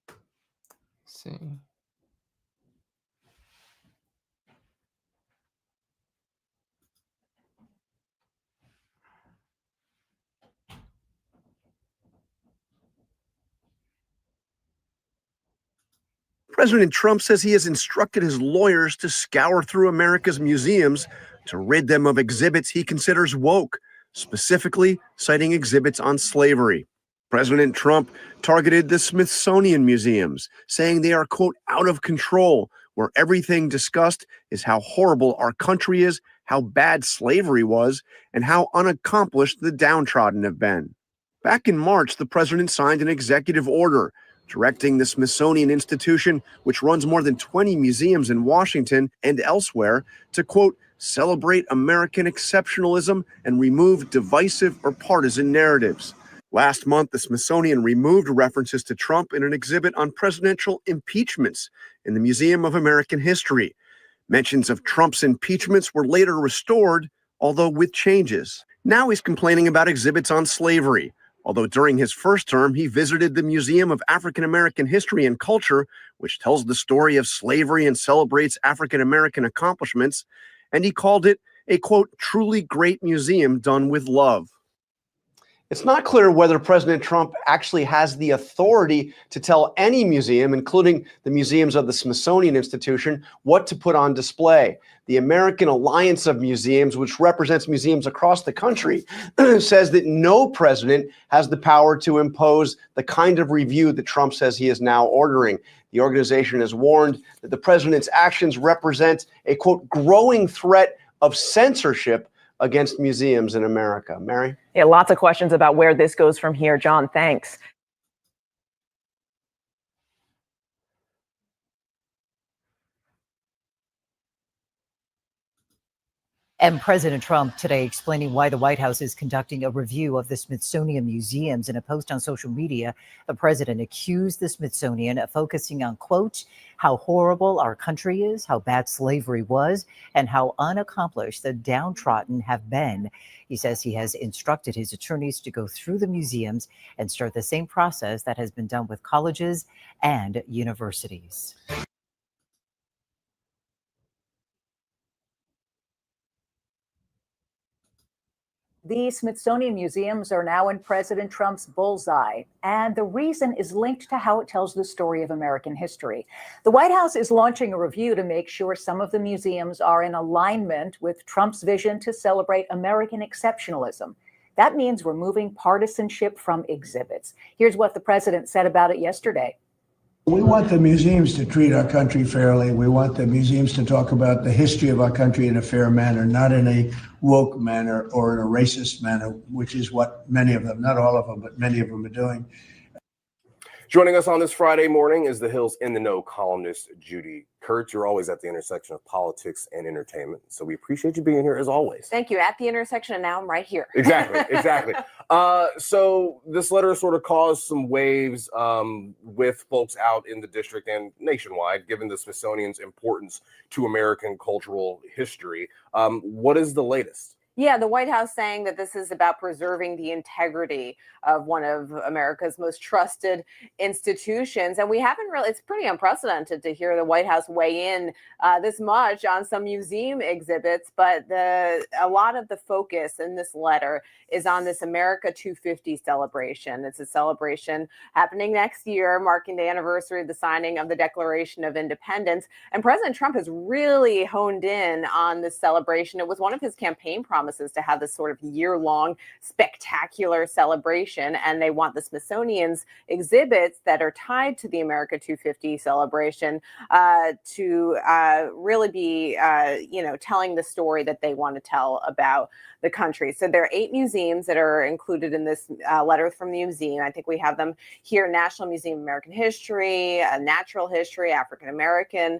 H: Let's see.
K: President Trump says he has instructed his lawyers to scour through America's museums to rid them of exhibits he considers woke, specifically citing exhibits on slavery. President Trump targeted the Smithsonian museums, saying they are, quote, out of control, where everything discussed is how horrible our country is, how bad slavery was, and how unaccomplished the downtrodden have been. Back in March, the president signed an executive order directing the Smithsonian Institution, which runs more than 20 museums in Washington and elsewhere, to, quote, celebrate American exceptionalism and remove divisive or partisan narratives. Last month, the Smithsonian removed references to Trump in an exhibit on presidential impeachments in the Museum of American History. Mentions of Trump's impeachments were later restored, although with changes. Now he's complaining about exhibits on slavery, although during his first term, he visited the Museum of African American History and Culture, which tells the story of slavery and celebrates African American accomplishments, and he called it a, quote, truly great museum done with love. It's not clear whether President Trump actually has the authority to tell any museum, including the museums of the Smithsonian Institution, what to put on display. The American Alliance of Museums, which represents museums across the country, says that no president has the power to impose the kind of review that Trump says he is now ordering. The organization has warned that the president's actions represent a, quote, growing threat of censorship against museums in America. Mary?
L: Yeah, lots of questions about where this goes from here. John, thanks.
M: And President Trump today explaining why the White House is conducting a review of the Smithsonian museums. In a post on social media, the president accused the Smithsonian of focusing on, quote, how horrible our country is, how bad slavery was, and how unaccomplished the downtrodden have been. He says he has instructed his attorneys to go through the museums and start the same process that has been done with colleges and universities.
N: The Smithsonian museums are now in President Trump's bullseye, and the reason is linked to how it tells the story of American history. The White House is launching a review to make sure some of the museums are in alignment with Trump's vision to celebrate American exceptionalism. That means removing partisanship from exhibits. Here's what the president said about it yesterday.
D: We want the museums to treat our country fairly. We want the museums to talk about the history of our country in a fair manner, not in a woke manner or in a racist manner, which is what many of them, not all of them, but many of them are doing.
O: Joining us on this Friday morning is the Hill's In the Know columnist, Judy Kurtz. You're always at the intersection of politics and entertainment, so we appreciate you being here as always.
P: Thank you. At the intersection, and now I'm right here.
O: Exactly, exactly. So this letter sort of caused some waves with folks out in the district and nationwide, given the Smithsonian's importance to American cultural history. What is the latest?
P: Yeah, the White House saying that this is about preserving the integrity of one of America's most trusted institutions. And we haven't really, it's pretty unprecedented to hear the White House weigh in this much on some museum exhibits. But a lot of the focus in this letter is on this America 250 celebration. It's a celebration happening next year, marking the anniversary of the signing of the Declaration of Independence. And President Trump has really honed in on this celebration. It was one of his campaign promises promises to have this sort of year-long spectacular celebration, and they want the Smithsonian's exhibits that are tied to the America 250 celebration to really be, telling the story that they want to tell about the country. So there are 8 museums that are included in this letter from the museum. I think we have them here: National Museum of American History, Natural History, African American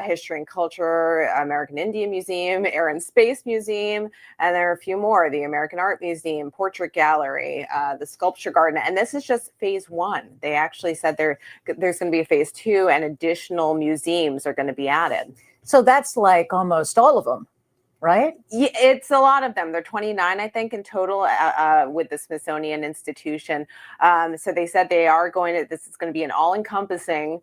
P: History and Culture, American Indian Museum, Air and Space Museum, and there are a few more: the American Art Museum, Portrait Gallery, the Sculpture Garden. And this is just phase 1. They actually said there's going to be a phase 2, and additional museums are going to be added.
N: So that's like almost all of them, right?
P: Yeah, it's a lot of them. There are 29, I think, in total with the Smithsonian Institution. So they said this is going to be an all-encompassing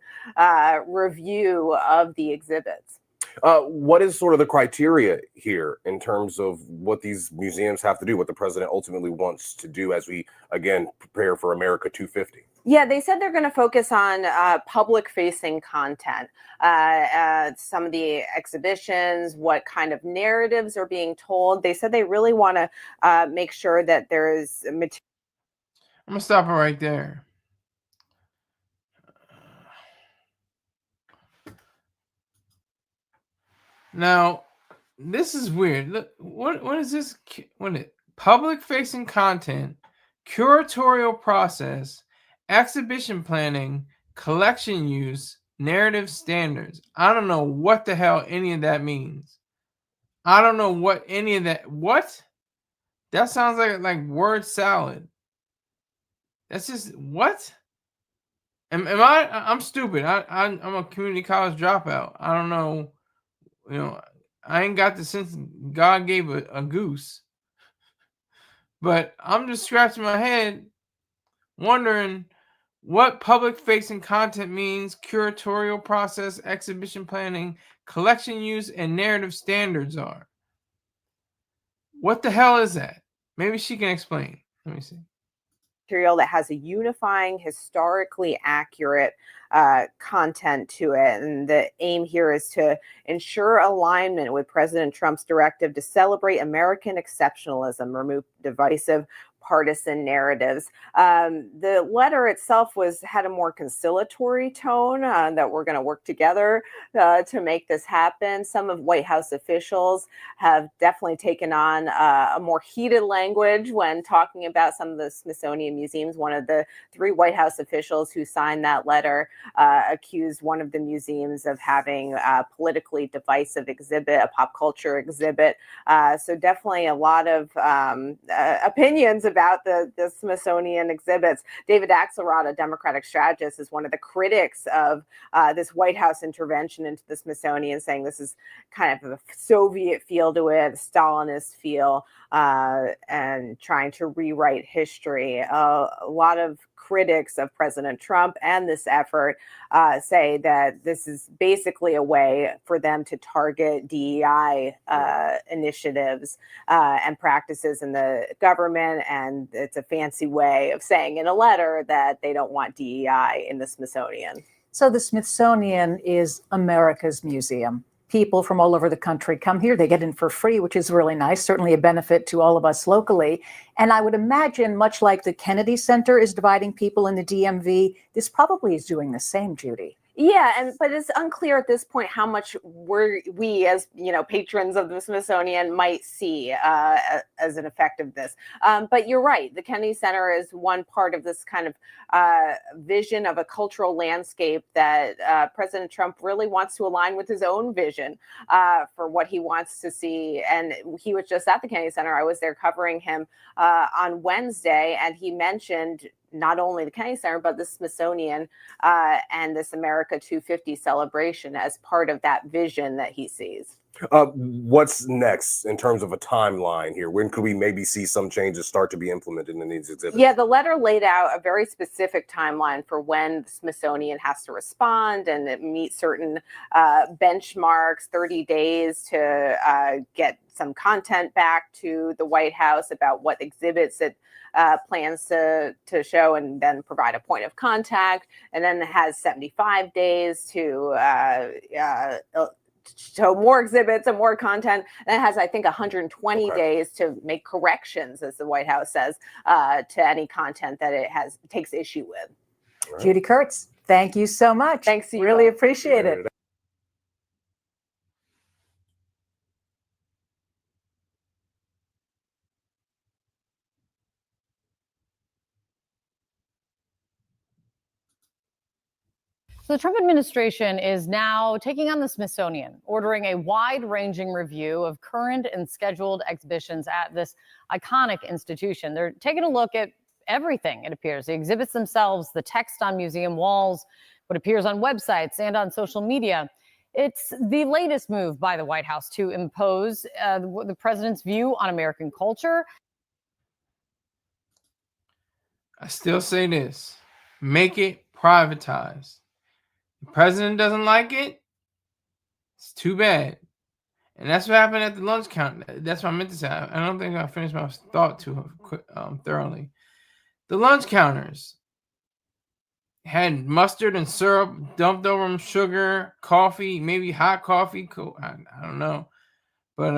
P: review of the exhibits.
O: What is sort of the criteria here in terms of what these museums have to do, what the president ultimately wants to do as we, again, prepare for America 250?
P: Yeah, they said they're going to focus on public-facing content, some of the exhibitions, what kind of narratives are being told. They said they really want to make sure that there is material.
H: I'm going to stop it right there. Now, this is weird. Look, what is this? Public-facing content, curatorial process, exhibition planning, collection use, narrative standards. I don't know what the hell any of that means. I don't know what any of that. What? That sounds like word salad. That's just what? I'm stupid. I'm a community college dropout. I don't know. I ain't got the sense God gave a goose. But I'm just scratching my head, wondering what public-facing content means, curatorial process, exhibition planning, collection use, and narrative standards are. What the hell is that? Maybe she can explain. Let me see.
P: Material that has a unifying, historically accurate content to it. And the aim here is to ensure alignment with President Trump's directive to celebrate American exceptionalism, remove divisive partisan narratives. The letter itself had a more conciliatory tone that we're going to work together to make this happen. Some of White House officials have definitely taken on a more heated language when talking about some of the Smithsonian museums. One of the 3 White House officials who signed that letter accused one of the museums of having a politically divisive exhibit, a pop culture exhibit. So definitely a lot of opinions about the Smithsonian exhibits. David Axelrod, a Democratic strategist, is one of the critics of this White House intervention into the Smithsonian, saying this is kind of a Soviet feel to it, a Stalinist feel, and trying to rewrite history. A lot of critics of President Trump and this effort say that this is basically a way for them to target DEI initiatives and practices in the government. And it's a fancy way of saying in a letter that they don't want DEI in the Smithsonian.
N: So the Smithsonian is America's museum. People from all over the country come here. They get in for free, which is really nice, certainly a benefit to all of us locally. And I would imagine, much like the Kennedy Center is dividing people in the DMV, this probably is doing the same, Judy.
P: Yeah, but it's unclear at this point how much we as patrons of the Smithsonian might see as an effect of this. But you're right. The Kennedy Center is one part of this kind of vision of a cultural landscape that President Trump really wants to align with his own vision for what he wants to see. And he was just at the Kennedy Center. I was there covering him on Wednesday, and he mentioned not only the Kennedy Center, but the Smithsonian and this America 250 celebration as part of that vision that he sees.
O: What's next in terms of a timeline here? When could we maybe see some changes start to be implemented in these exhibits?
P: Yeah, the letter laid out a very specific timeline for when the Smithsonian has to respond and meet certain benchmarks, 30 days to get some content back to the White House about what exhibits it plans to show, and then provide a point of contact, and then it has 75 days to so more exhibits and more content. And it has, I think, 120 days to make corrections, as the White House says, to any content that it takes issue with.
N: Right. Judy Kurtz, thank you so much.
P: Thanks, you
N: really appreciate it.
Q: So the Trump administration is now taking on the Smithsonian, ordering a wide-ranging review of current and scheduled exhibitions at this iconic institution. They're taking a look at everything, it appears. The exhibits themselves, the text on museum walls, what appears on websites and on social media. It's the latest move by the White House to impose the president's view on American culture.
H: I still say this, make it privatized. The president doesn't like it, it's too bad. And that's what happened at the lunch counter. That's what I meant to say. I don't think I finished my thought too thoroughly. The lunch counters had mustard and syrup dumped over them, sugar, coffee, maybe hot coffee. I don't know. But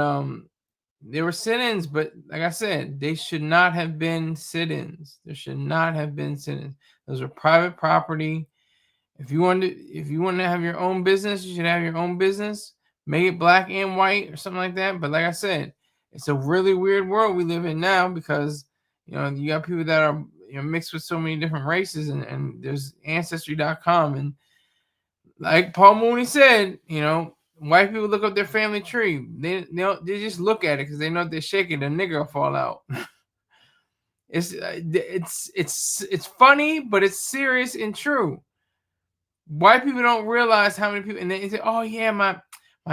H: there were sit-ins, but like I said, they should not have been sit-ins. There should not have been sit-ins. Those are private property. If you want to have your own business, you should have your own business. Make it black and white or something like that. But like I said, it's a really weird world we live in now because you got people that are mixed with so many different races, and there's Ancestry.com, and like Paul Mooney said, white people look up their family tree. They just look at it because they know if they shake it, a nigger will fall out. It's funny, but it's serious and true. White people don't realize how many people, and they say, "Oh yeah, my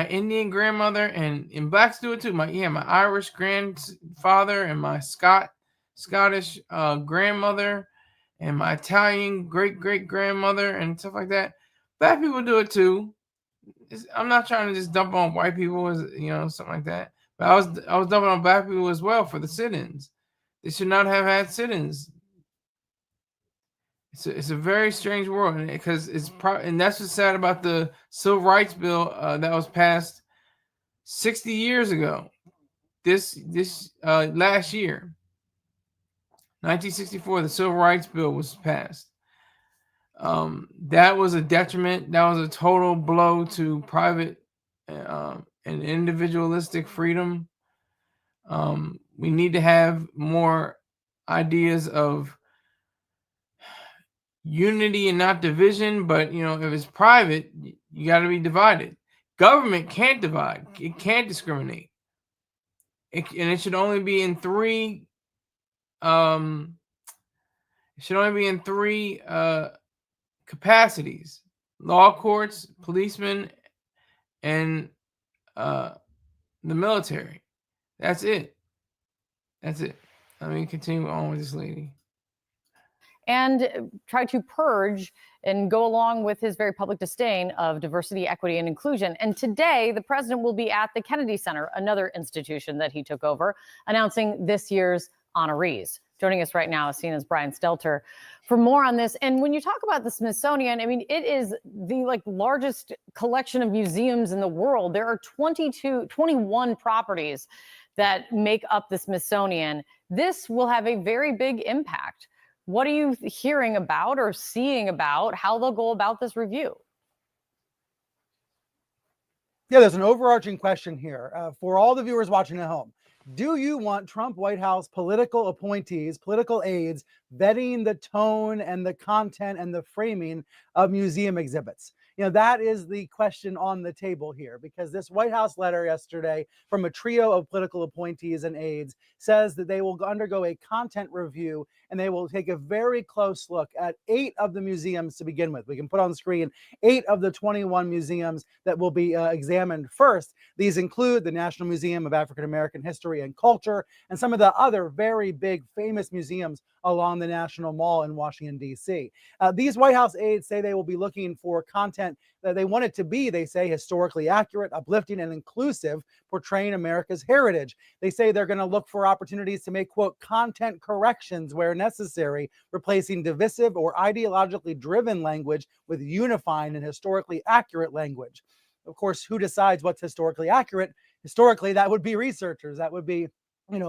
H: Indian grandmother," and blacks do it too. My Irish grandfather and my Scottish grandmother and my Italian great grandmother and stuff like that. Black people do it too. I'm not trying to just dump on white people as something like that, but I was dumping on black people as well for the sit-ins. They should not have had sit-ins. It's a very strange world because and that's what's sad about the Civil Rights Bill that was passed 60 years ago. This last year, 1964, the Civil Rights Bill was passed. That was a detriment. That was a total blow to private and individualistic freedom. We need to have more ideas of unity and not division, but if it's private, you got to be divided. Government can't divide. It can't discriminate. And it should only be in three. It should only be in three capacities: law courts, policemen, and the military. That's it. Let me continue on with this lady.
Q: And try to purge and go along with his very public disdain of diversity, equity, and inclusion. And today, the president will be at the Kennedy Center, another institution that he took over, announcing this year's honorees. Joining us right now is CNN's Brian Stelter for more on this. And when you talk about the Smithsonian, I mean, it is the largest collection of museums in the world. There are 21 properties that make up the Smithsonian. This will have a very big impact. What are you hearing about or seeing about how they'll go about this review?
R: Yeah, there's an overarching question here for all the viewers watching at home. Do you want Trump White House political appointees, political aides, vetting the tone and the content and the framing of museum exhibits? That is the question on the table here, because this White House letter yesterday from a trio of political appointees and aides says that they will undergo a content review and they will take a very close look at 8 of the museums to begin with. We can put on the screen 8 of the 21 museums that will be examined first. These include the National Museum of African American History and Culture and some of the other very big famous museums along the National Mall in Washington, D.C. These White House aides say they will be looking for content that they want it to be, they say, historically accurate, uplifting, and inclusive, portraying America's heritage. They say they're going to look for opportunities to make, quote, content corrections where necessary, replacing divisive or ideologically driven language with unifying and historically accurate language. Of course, who decides what's historically accurate? Historically, that would be researchers. That would be,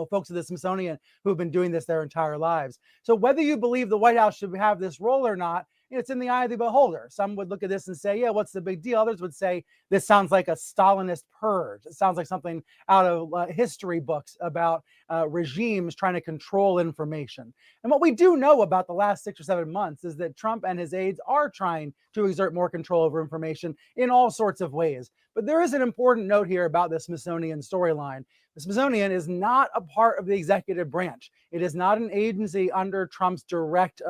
R: folks at the Smithsonian who have been doing this their entire lives. So whether you believe the White House should have this role or not, it's in the eye of the beholder. Some would look at this and say, yeah, what's the big deal? Others would say, this sounds like a Stalinist purge. It sounds like something out of history books about regimes trying to control information. And what we do know about the last 6 or 7 months is that Trump and his aides are trying to exert more control over information in all sorts of ways. But there is an important note here about the Smithsonian storyline. The Smithsonian is not a part of the executive branch. It is not an agency under Trump's direct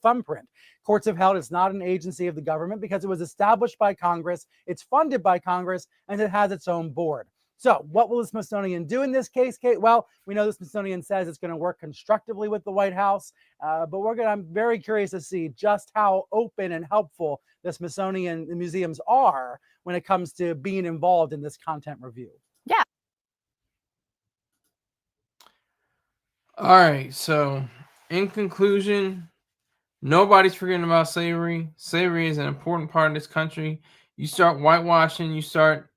R: thumbprint. Courts have held it's not an agency of the government because it was established by Congress, it's funded by Congress, and it has its own board. So what will the Smithsonian do in this case, Kate? Well, we know the Smithsonian says it's going to work constructively with the White House, but I'm very curious to see just how open and helpful the Smithsonian museums are when it comes to being involved in this content review.
Q: Yeah.
H: All right. So in conclusion, nobody's forgetting about slavery. Slavery is an important part of this country. You start whitewashing, you start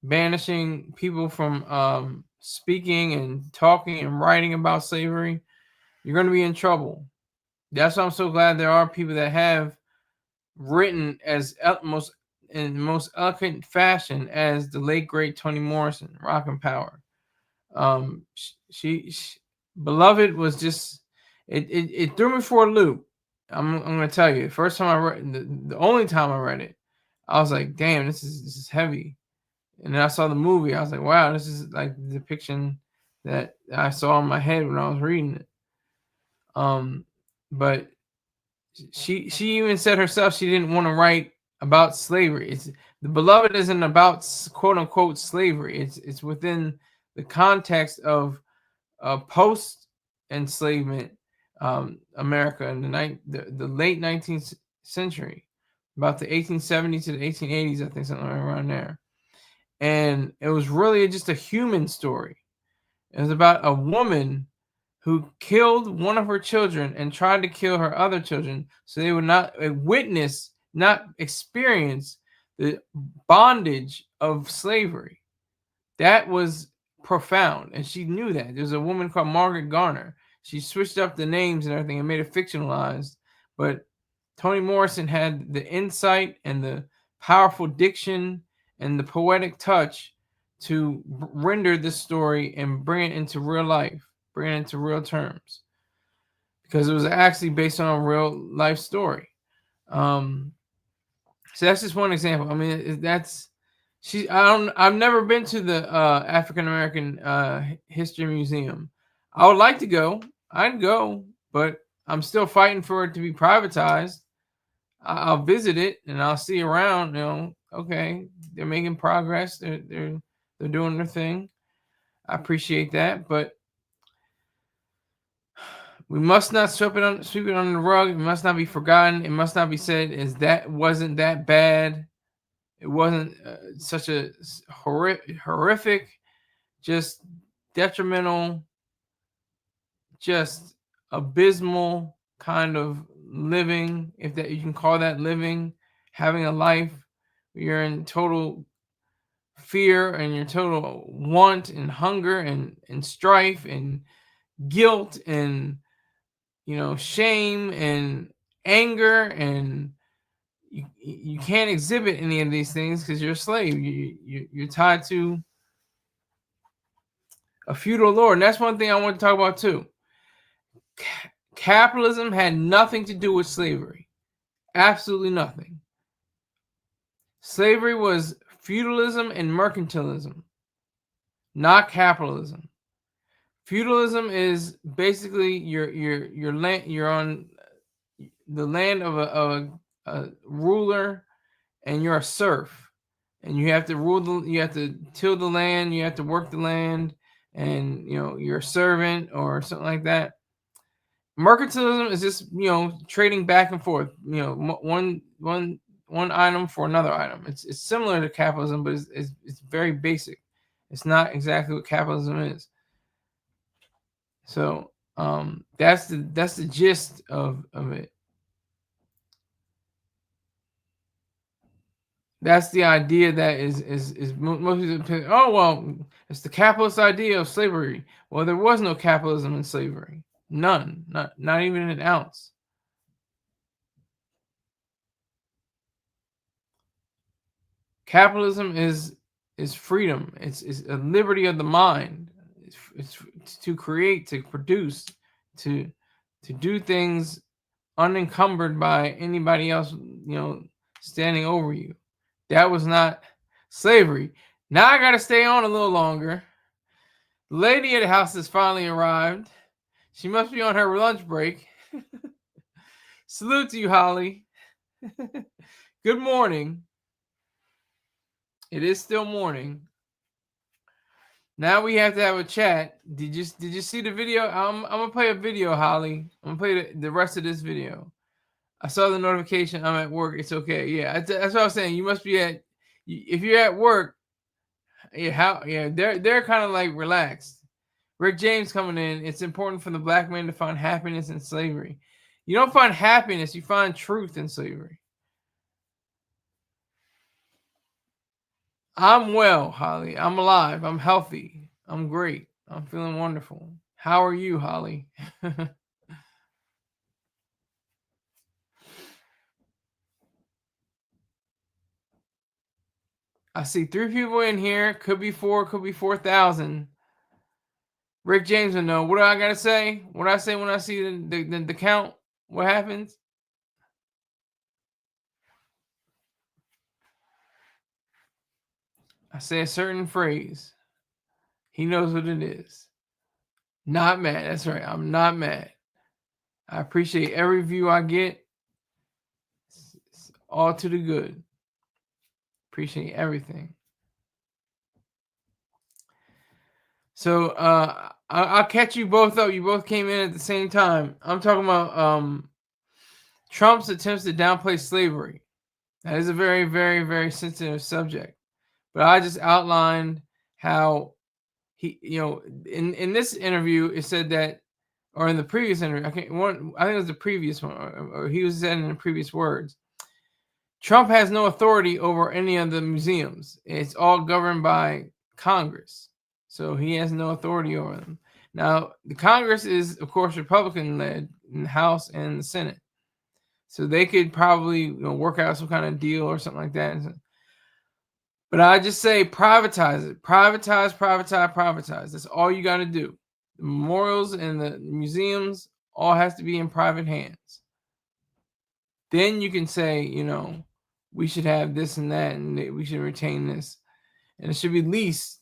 H: banishing people from speaking and talking and writing about slavery, you're going to be in trouble. That's why I'm so glad there are people that have written in most eloquent fashion as the late great Toni Morrison, Rock and Power. She Beloved was just it threw me for a loop. I'm going to tell you, the first time I read, the only time I read it, I was like, damn, this is heavy. And then I saw the movie. I was like, wow, this is like the depiction that I saw in my head when I was reading it. But she even said herself she didn't want to write about slavery. The Beloved isn't about quote unquote slavery. It's within the context of post enslavement America in the late 19th century, about the 1870s to the 1880s, I think, something around there. And it was really just a human story. It was about a woman who killed one of her children and tried to kill her other children so they would not witness, not experience the bondage of slavery. That was profound. And she knew that. There's a woman called Margaret Garner. She switched up the names and everything and made it fictionalized. But Toni Morrison had the insight and the powerful diction and the poetic touch to render this story and bring it into real life, bring it into real terms, because it was actually based on a real life story. So that's just one example. I mean, I've never been to the African American History Museum. I would like to go. I'd go, but I'm still fighting for it to be privatized. I'll visit it and I'll see around. Okay, they're making progress. They're doing their thing. I appreciate that, but we must not sweep it under the rug. It must not be forgotten. It must not be said as that wasn't that bad. It wasn't such a horrific, just detrimental, just abysmal kind of living, if that you can call that living, having a life where you're in total fear and your total want and hunger and strife and guilt and shame and anger, and you can't exhibit any of these things because you're a slave. You're tied to a feudal lord. And that's one thing I want to talk about too. Capitalism had nothing to do with slavery. Absolutely nothing. Slavery was feudalism and mercantilism, not capitalism. Feudalism is basically your land. You're on the land of a ruler, and you're a serf, and you have to rule. You have to till the land. You have to work the land, and you're a servant or something like that. Mercantilism is just trading back and forth. One item for another item. It's similar to capitalism, but it's very basic. It's not exactly what capitalism is. So that's the gist of it. That's the idea that is most people think, oh, well, it's the capitalist idea of slavery. Well, there was no capitalism in slavery. None. Not even an ounce. Capitalism is freedom. It's a liberty of the mind. It's to create, to produce, to do things unencumbered by anybody else, standing over you. That was not slavery. Now I got to stay on a little longer. The lady at the house has finally arrived. She must be on her lunch break. Salute to you, Holly. Good morning. It is still morning. Now we have to have a chat. Did you see the video? I'm gonna play a video, Holly. I'm gonna play the rest of this video. I saw the notification. I'm at work. It's okay. Yeah, that's what I was saying. You must be if you're at work. Yeah, they're kind of like relaxed. Rick James coming in. It's important for the black man to find happiness in slavery. You don't find happiness. You find truth in slavery. I'm well, Holly. I'm alive. I'm healthy. I'm great. I'm feeling wonderful. How are you, Holly? I see 3 people in here. Could be 4. Could be 4,000. Rick James will know. What do I gotta say? What do I say when I see the count? What happens? I say a certain phrase. He knows what it is. Not mad. That's right. I'm not mad. I appreciate every view I get. It's all to the good. Appreciate everything. So I'll catch you both up. You both came in at the same time. I'm talking about Trump's attempts to downplay slavery. That is a very, very, very sensitive subject. But I just outlined how he, in this interview, it said that, or in the previous interview, I think it was the previous one, or he was saying in the previous words, Trump has no authority over any of the museums. It's all governed by Congress. So he has no authority over them. Now, the Congress is, of course, Republican-led in the House and the Senate. So they could probably work out some kind of deal or something like that. But I just say privatize it. Privatize. That's all you got to do. The memorials and the museums all has to be in private hands. Then you can say, we should have this and that, and we should retain this. And it should be leased.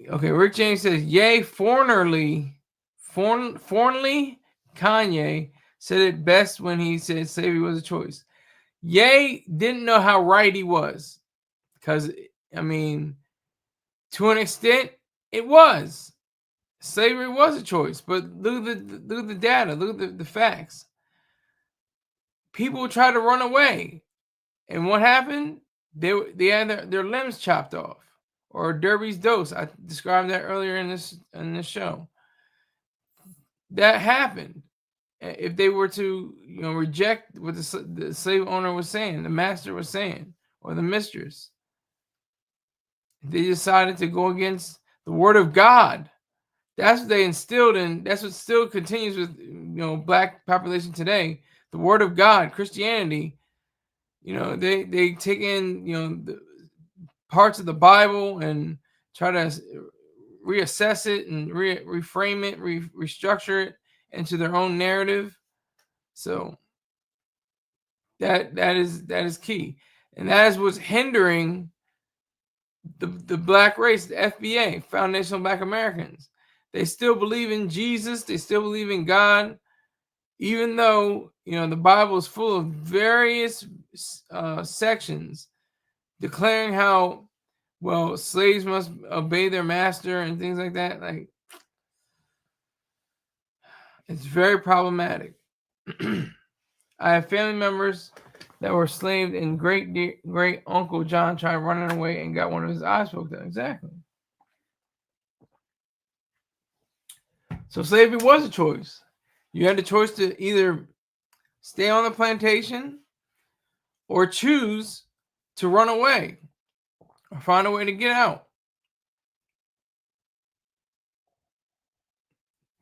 H: Okay, Rick James says, yay, foreignly, Kanye said it best when he said slavery was a choice. Ye didn't know how right he was. Because, to an extent, it was. Slavery was a choice. But look at the data. Look at the facts. People tried to run away. And what happened? They had their limbs chopped off. Or Derby's dose. I described that earlier in this show. That happened. If they were to reject what the slave owner was saying, the master was saying, or the mistress, they decided to go against the word of God. That's what they instilled in. That's what still continues with black population today. The word of God, Christianity. They take in the parts of the Bible and try to reassess it and reframe it, restructure it into their own narrative. So that is key, and that is what's hindering the black race, the FBA, Foundation of Black Americans. They still believe in Jesus. They still believe in God, even though the Bible is full of various sections declaring how slaves must obey their master and things like that. Like, it's very problematic. I have family members that were enslaved, and great uncle John tried running away and got one of his eyes poked out. Exactly. So slavery was a choice. You had the choice to either stay on the plantation or choose to run away or find a way to get out.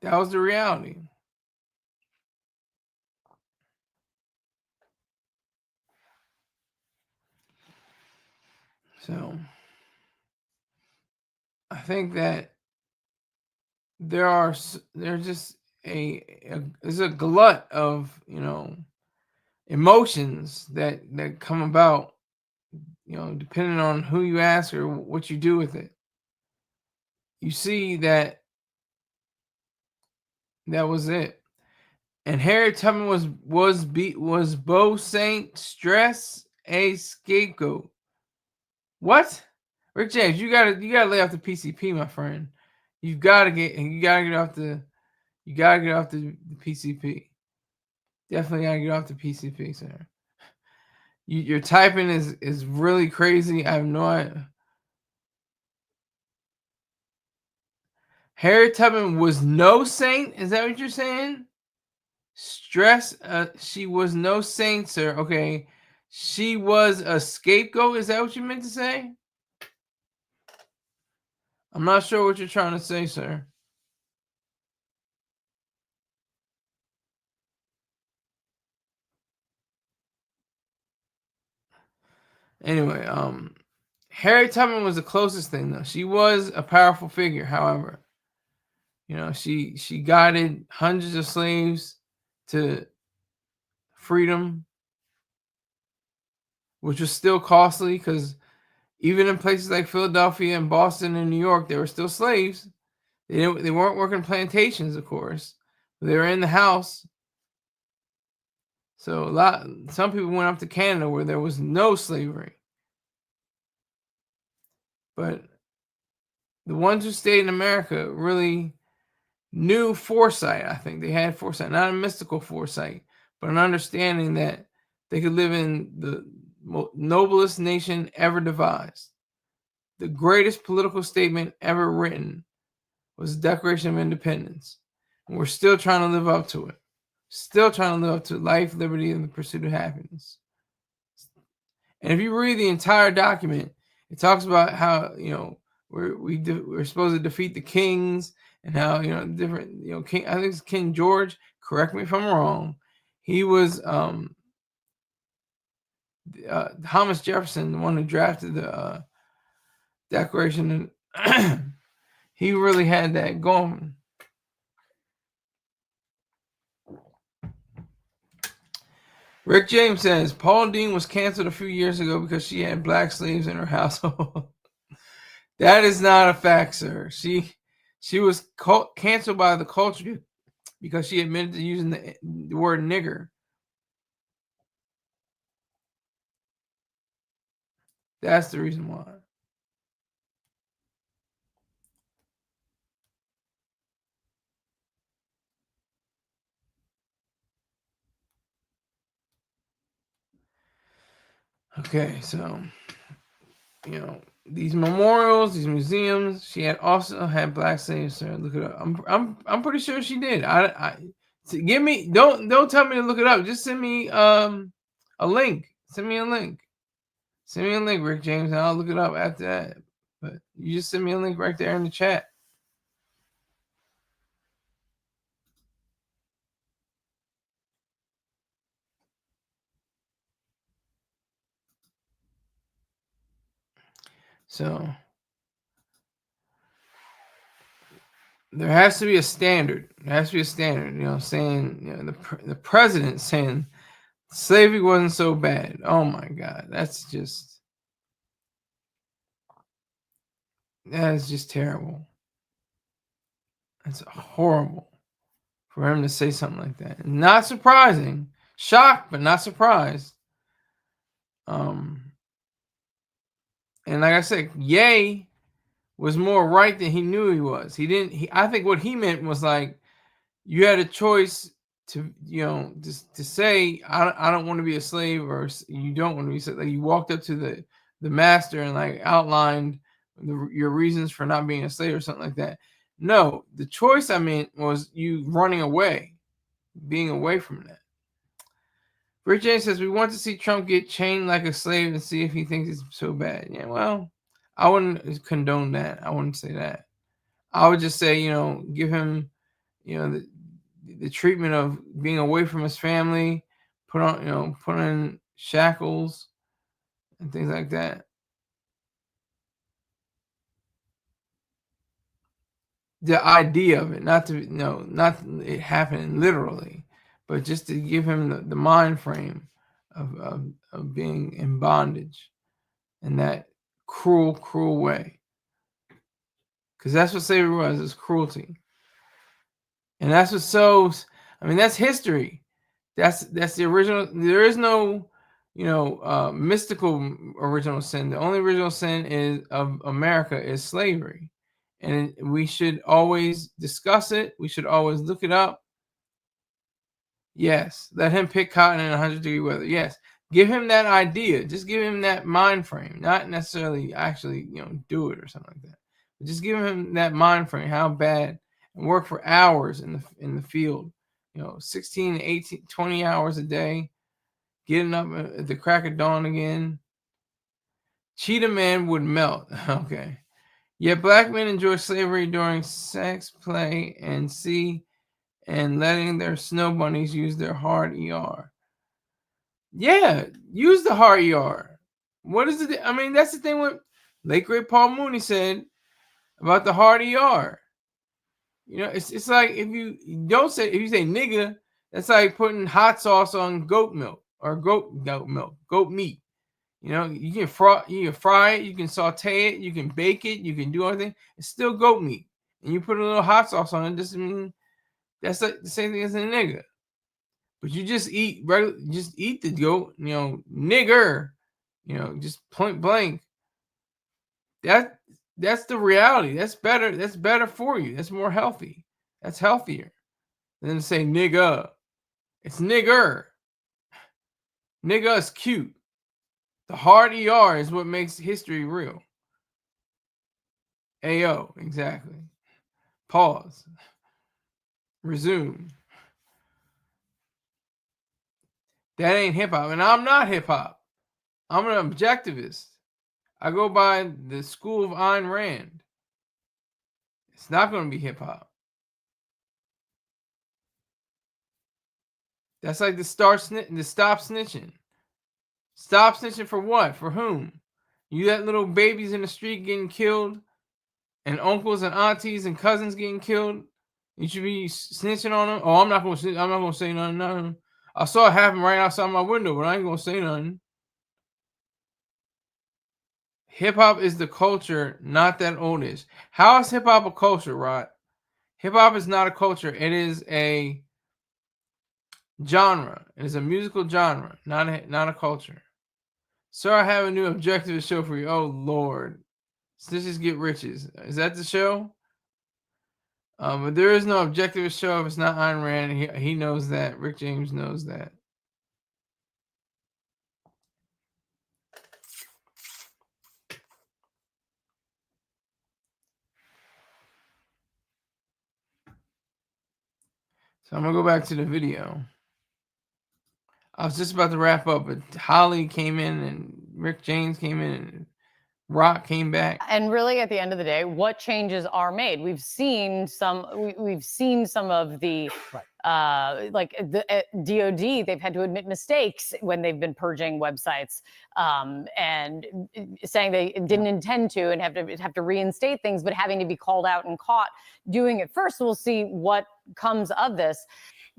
H: That was the reality. So I think that there's just there's a glut of, you know, emotions that come about, you know, depending on who you ask or what you do with it. You see that was it. And Harriet Tubman was Beau Saint stress a scapegoat. What? Rick James, you gotta lay off the PCP, my friend. You gotta get off the PCP. Definitely gotta get off the PCP, sir. Your typing is really crazy. I have no idea. Harriet Tubman was no saint. Is that what you're saying? Stress. She was no saint, sir. Okay. She was a scapegoat. Is that what you meant to say? I'm not sure what you're trying to say, sir. Anyway, Harriet Tubman was the closest thing, though. She was a powerful figure, however. You know, she guided hundreds of slaves to freedom, which was still costly because even in places like Philadelphia and Boston and New York, there were still slaves. They weren't working plantations, of course. They were in the house. So some people went up to Canada where there was no slavery. But the ones who stayed in America really knew foresight. I think they had foresight, not a mystical foresight, but an understanding that they could live in the noblest nation ever devised. The greatest political statement ever written was the Declaration of Independence. And we're still trying to live up to it. Still trying to live up to life, liberty, and the pursuit of happiness. And if you read the entire document, it talks about how, you know, we're supposed to defeat the kings and how, you know, different, you know, King, I think it's King George, correct me if I'm wrong. He was Thomas Jefferson, the one who drafted the Declaration, and he really had that going. Rick James says Paul Dean was canceled a few years ago because she had black slaves in her household. That is not a fact, sir. She was canceled by the culture because she admitted to using the word nigger. That's the reason why. Okay, so, you know, these memorials, these museums, she also had black slaves, sir. Look it up. I'm pretty sure she did. Give me, don't tell me to look it up. Just send me a link. Send me a link. Send me a link, Rick James, and I'll look it up after that. But you just send me a link right there in the chat. So there has to be a standard. There has to be a standard, you know, saying, you know, the president saying slavery wasn't so bad. Oh my God, that is just terrible. That's horrible for him to say something like that. Not surprising. Shocked, but not surprised. And like I said, Ye was more right than he knew he was. I think what he meant was like, you had a choice to, you know, to say, I don't want to be a slave, or you don't want to be a slave. Like, you walked up to the master and like outlined your reasons for not being a slave or something like that. No, the choice I meant was you running away, being away from that. Rick James says, we want to see Trump get chained like a slave and see if he thinks it's so bad. Yeah, well, I wouldn't condone that. I wouldn't say that. I would just say, give him, the treatment of being away from his family, put in shackles and things like that. The idea of it, not it happening literally, but just to give him the mind frame of being in bondage in that cruel way. Because that's what slavery was, is cruelty. And that's that's history. That's the original. There is no, mystical original sin. The only original sin of America is slavery. And we should always discuss it. We should always look it up. Yes, let him pick cotton in 100-degree weather. Yes, give him that idea. Just give him that mind frame, not necessarily actually, do it or something like that. But just give him that mind frame, how bad, and work for hours in the field, 16, 18, 20 hours a day, getting up at the crack of dawn again. Cheetah Man would melt. Okay. Yet black men enjoy slavery during sex, play, and letting their snow bunnies use their hard ER. Yeah, use the hard ER. What is it? That's the thing what late great Paul Mooney said about the hard ER. It's like if you say nigga, that's like putting hot sauce on goat milk or goat meat. You can fry it, you can saute it, you can bake it, you can do everything. It's still goat meat, and you put a little hot sauce on it. Doesn't mean that's like the same thing as a nigga. But you just eat the goat, nigger, just point blank. That's the reality. That's better. That's better for you. That's more healthy. That's healthier than to say nigga. It's nigger. Nigga is cute. The hard ER is what makes history real. AO, exactly. Pause. Resume. That ain't hip hop. And I'm not hip hop. I'm an objectivist. I go by the school of Ayn Rand. It's not going to be hip hop. That's like the stop snitching. Stop snitching for what? For whom? You let little babies in the street getting killed, and uncles and aunties and cousins getting killed. You should be snitching on them. Oh, I'm not going to say nothing. I saw it happen right outside my window, but I ain't going to say nothing. Hip hop is the culture, not that oldest. How is hip hop a culture, Rod? Hip hop is not a culture. It is a genre. It is a musical genre, not a culture. Sir, I have a new objective show for you. Oh Lord, Snitches Get Riches. Is that the show? But there is no objective show if it's not Ayn Rand. He knows that. Rick James knows that. So I'm gonna go back to the video. I was just about to wrap up, but Holly came in and Rick James came in and Rock came back.
Q: And really, at the end of the day, what changes are made? We've seen some of the like the DOD. They've had to admit mistakes when they've been purging websites and saying they didn't intend to, and have to reinstate things, but having to be called out and caught doing it first. We'll see what comes of this.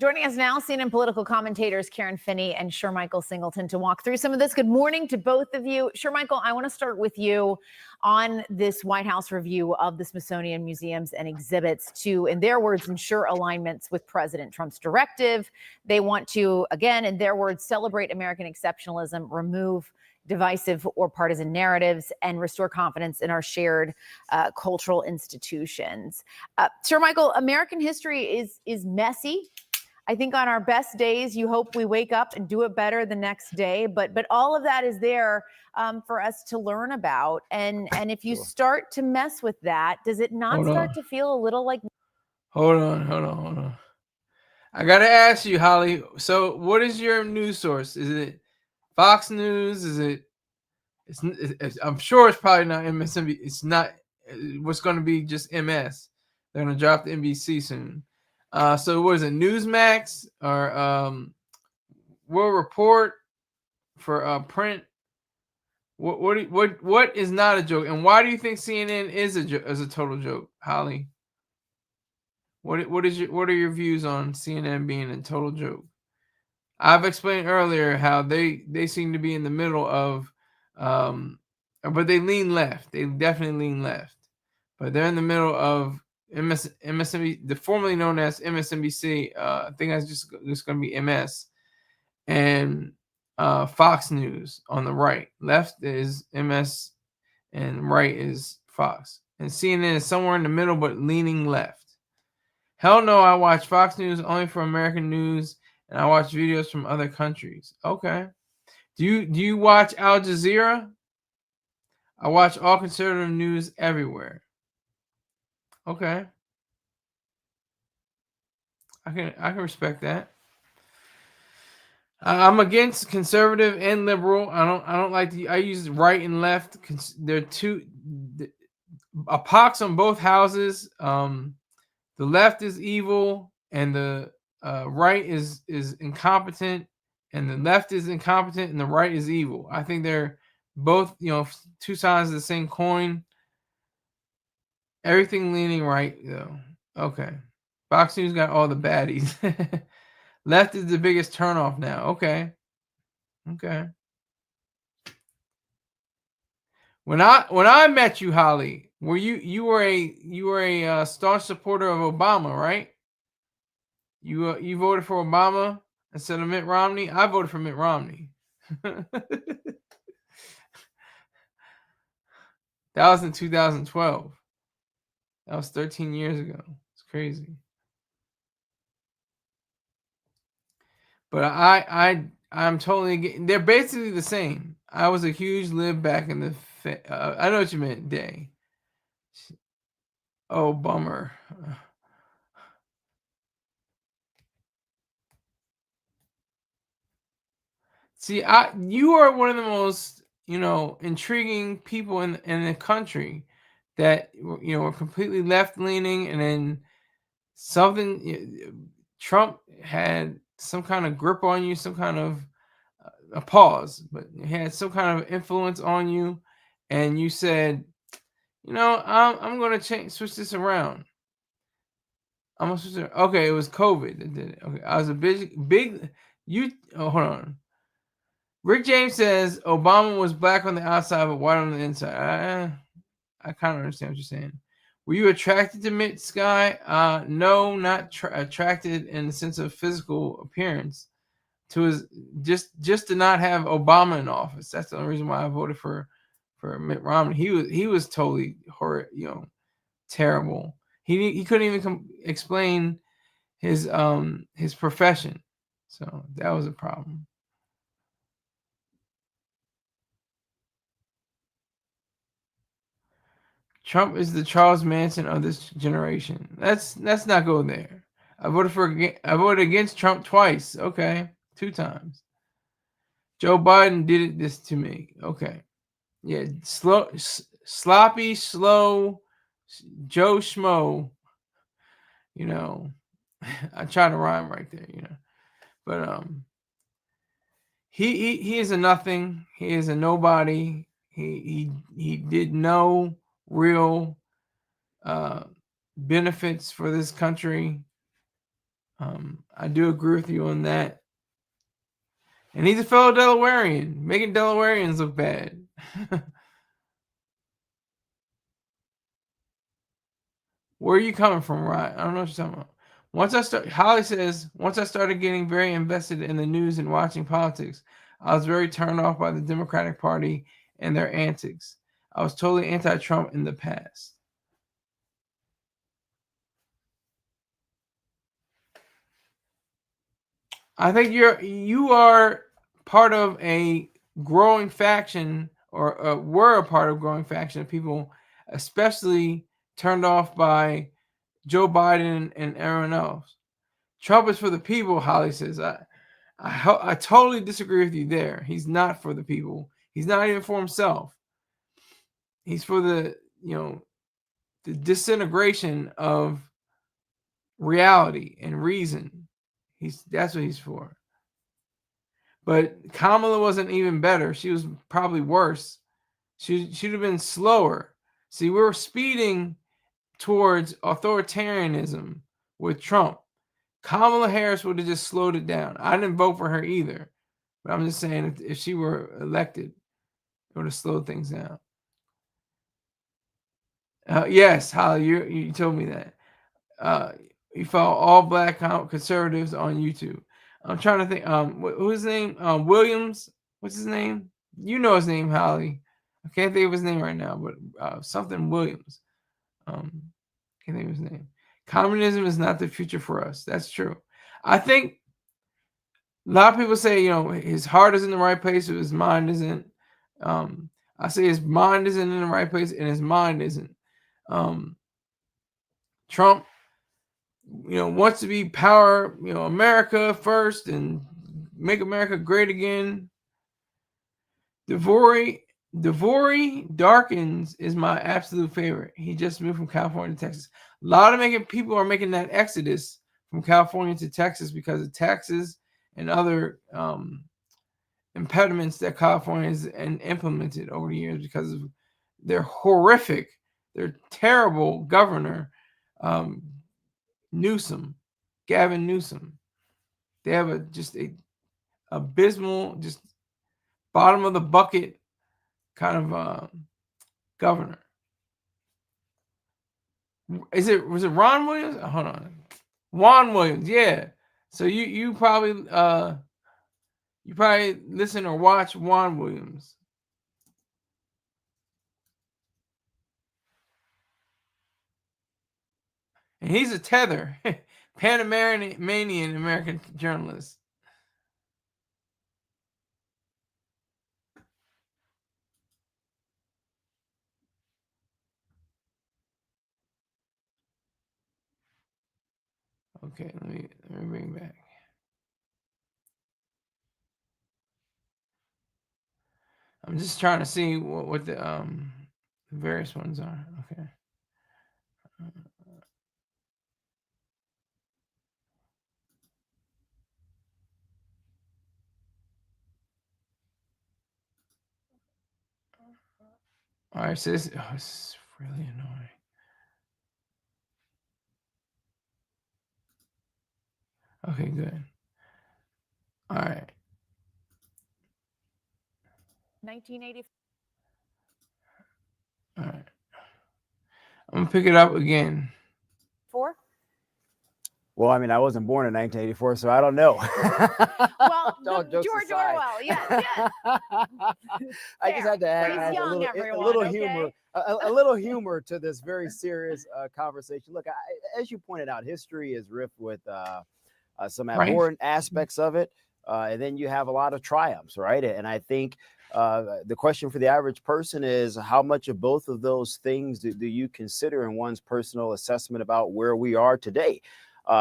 S: Joining us now, CNN political commentators Karen Finney and Shermichael Singleton to walk through some of this. Good morning to both of you. Shermichael, I want to start with you on this White House review of the Smithsonian museums and exhibits to, in their words, ensure alignments with President Trump's directive. They want to, again, in their words, celebrate American exceptionalism, remove divisive or partisan narratives, and restore confidence in our shared cultural institutions. Shermichael, American history is messy. I think on our best days, you hope we wake up and do it better the next day. But all of that is there for us to learn about. And if you start to mess with that, does it not start to feel a little like?
H: Hold on. I gotta ask you, Holly. So, what is your news source? Is it Fox News? Is it? I'm sure it's probably not MSNBC. It's not. What's going to be just MS? They're going to drop the NBC soon. So, what is it? Newsmax or World Report for print? What is not a joke, and why do you think CNN is a total joke, Holly? What are your views on CNN being a total joke? I've explained earlier how they seem to be in the middle of, but they lean left. They definitely lean left, but they're in the middle of MSNBC, the formerly known as MSNBC. I think that's just going to be MS, and Fox News on the right. Left is MS, and right is Fox. And CNN is somewhere in the middle, but leaning left. Hell no, I watch Fox News only for American news, and I watch videos from other countries. Okay. Do you watch Al Jazeera? I watch all conservative news everywhere. Okay. I can respect that. I'm against conservative and liberal. I don't like I use right and left. They're two a pox on both houses. The left is evil, and the right is incompetent, and the left is incompetent, and the right is evil. I think they're both, two sides of the same coin. Everything leaning right, though. Okay. Fox News got all the baddies. Left is the biggest turnoff now. Okay. Okay. When I met you, Holly, were you were a staunch supporter of Obama, right? You voted for Obama instead of Mitt Romney. I voted for Mitt Romney. That was in 2012. That was 13 years ago. It's crazy. But I'm totally. They're basically the same. I was a huge lib back in the. I know what you meant, day. Oh, bummer. See, you are one of the most, intriguing people in the country that, were completely left leaning, and then Trump had some kind of grip on you, some kind of a pause, but he had some kind of influence on you, and you said, I'm going to switch this around. I'm gonna switch it. Okay, it was COVID that did it. Okay, I was a big. Hold on. Rick James says Obama was black on the outside but white on the inside. I kind of understand what you're saying. Were you attracted to Mitt, Sky? No, not attracted in the sense of physical appearance. To his just to not have Obama in office. That's the only reason why I voted for Mitt Romney. He was totally horrid, terrible. He couldn't even explain his profession, so that was a problem. Trump is the Charles Manson of this generation. Let's not go there. I voted against Trump twice. Okay, 2 times. Joe Biden did this to me. Okay, yeah, sloppy, slow, Joe Schmo. I try to rhyme right there. But he is a nothing. He is a nobody. He did no real benefits for this country. I do agree with you on that. And he's a fellow Delawarean, making Delawareans look bad. Where are you coming from, Ryan? I don't know what you're talking about. Holly says, once I started getting very invested in the news and watching politics, I was very turned off by the Democratic Party and their antics. I was totally anti-Trump in the past. I think you are part of a growing faction, or were a part of a growing faction of people, especially turned off by Joe Biden and everyone else. Trump is for the people, Holly says. I totally disagree with you there. He's not for the people. He's not even for himself. He's for the disintegration of reality and reason. That's what he's for. But Kamala wasn't even better. She was probably worse. She'd have been slower. See, we were speeding towards authoritarianism with Trump. Kamala Harris would have just slowed it down. I didn't vote for her either. But I'm just saying, if she were elected, it would have slowed things down. Yes, Holly, you told me that. You follow all black conservatives on YouTube. I'm trying to think. Who's his name? Williams. What's his name? You know his name, Holly. I can't think of his name right now, but something Williams. Can't think of his name. Communism is not the future for us. That's true. I think a lot of people say, his heart is in the right place, but his mind isn't. I say his mind isn't in the right place, and his mind isn't. Trump, wants to be power, America first and make America great again. DeVory Darkins is my absolute favorite. He just moved from California to Texas. A lot of people are making that exodus from California to Texas because of taxes and other impediments that California has implemented over the years because of their horrific, their terrible governor, Gavin Newsom. They have just a abysmal, just bottom of the bucket kind of governor. Was it Ron Williams? Hold on. Juan Williams, yeah. So you probably listen or watch Juan Williams. And he's a tether, Panamanian American journalist. Okay, let me bring back. I'm just trying to see what the various ones are. Okay. All right, so this is really annoying. Okay, good. All right.
S: 1980.
H: All right. I'm gonna pick it up again.
S: 4?
T: Well, I mean, I wasn't born in 1984, so I don't know.
S: Well,
T: George
S: Orwell, yes.
T: I just had to add
S: He's young,
T: a little humor, a little humor to this very serious conversation. Look, as you pointed out, history is rife with some abhorrent aspects of it, and then you have a lot of triumphs, right? And I think the question for the average person is, how much of both of those things do you consider in one's personal assessment about where we are today?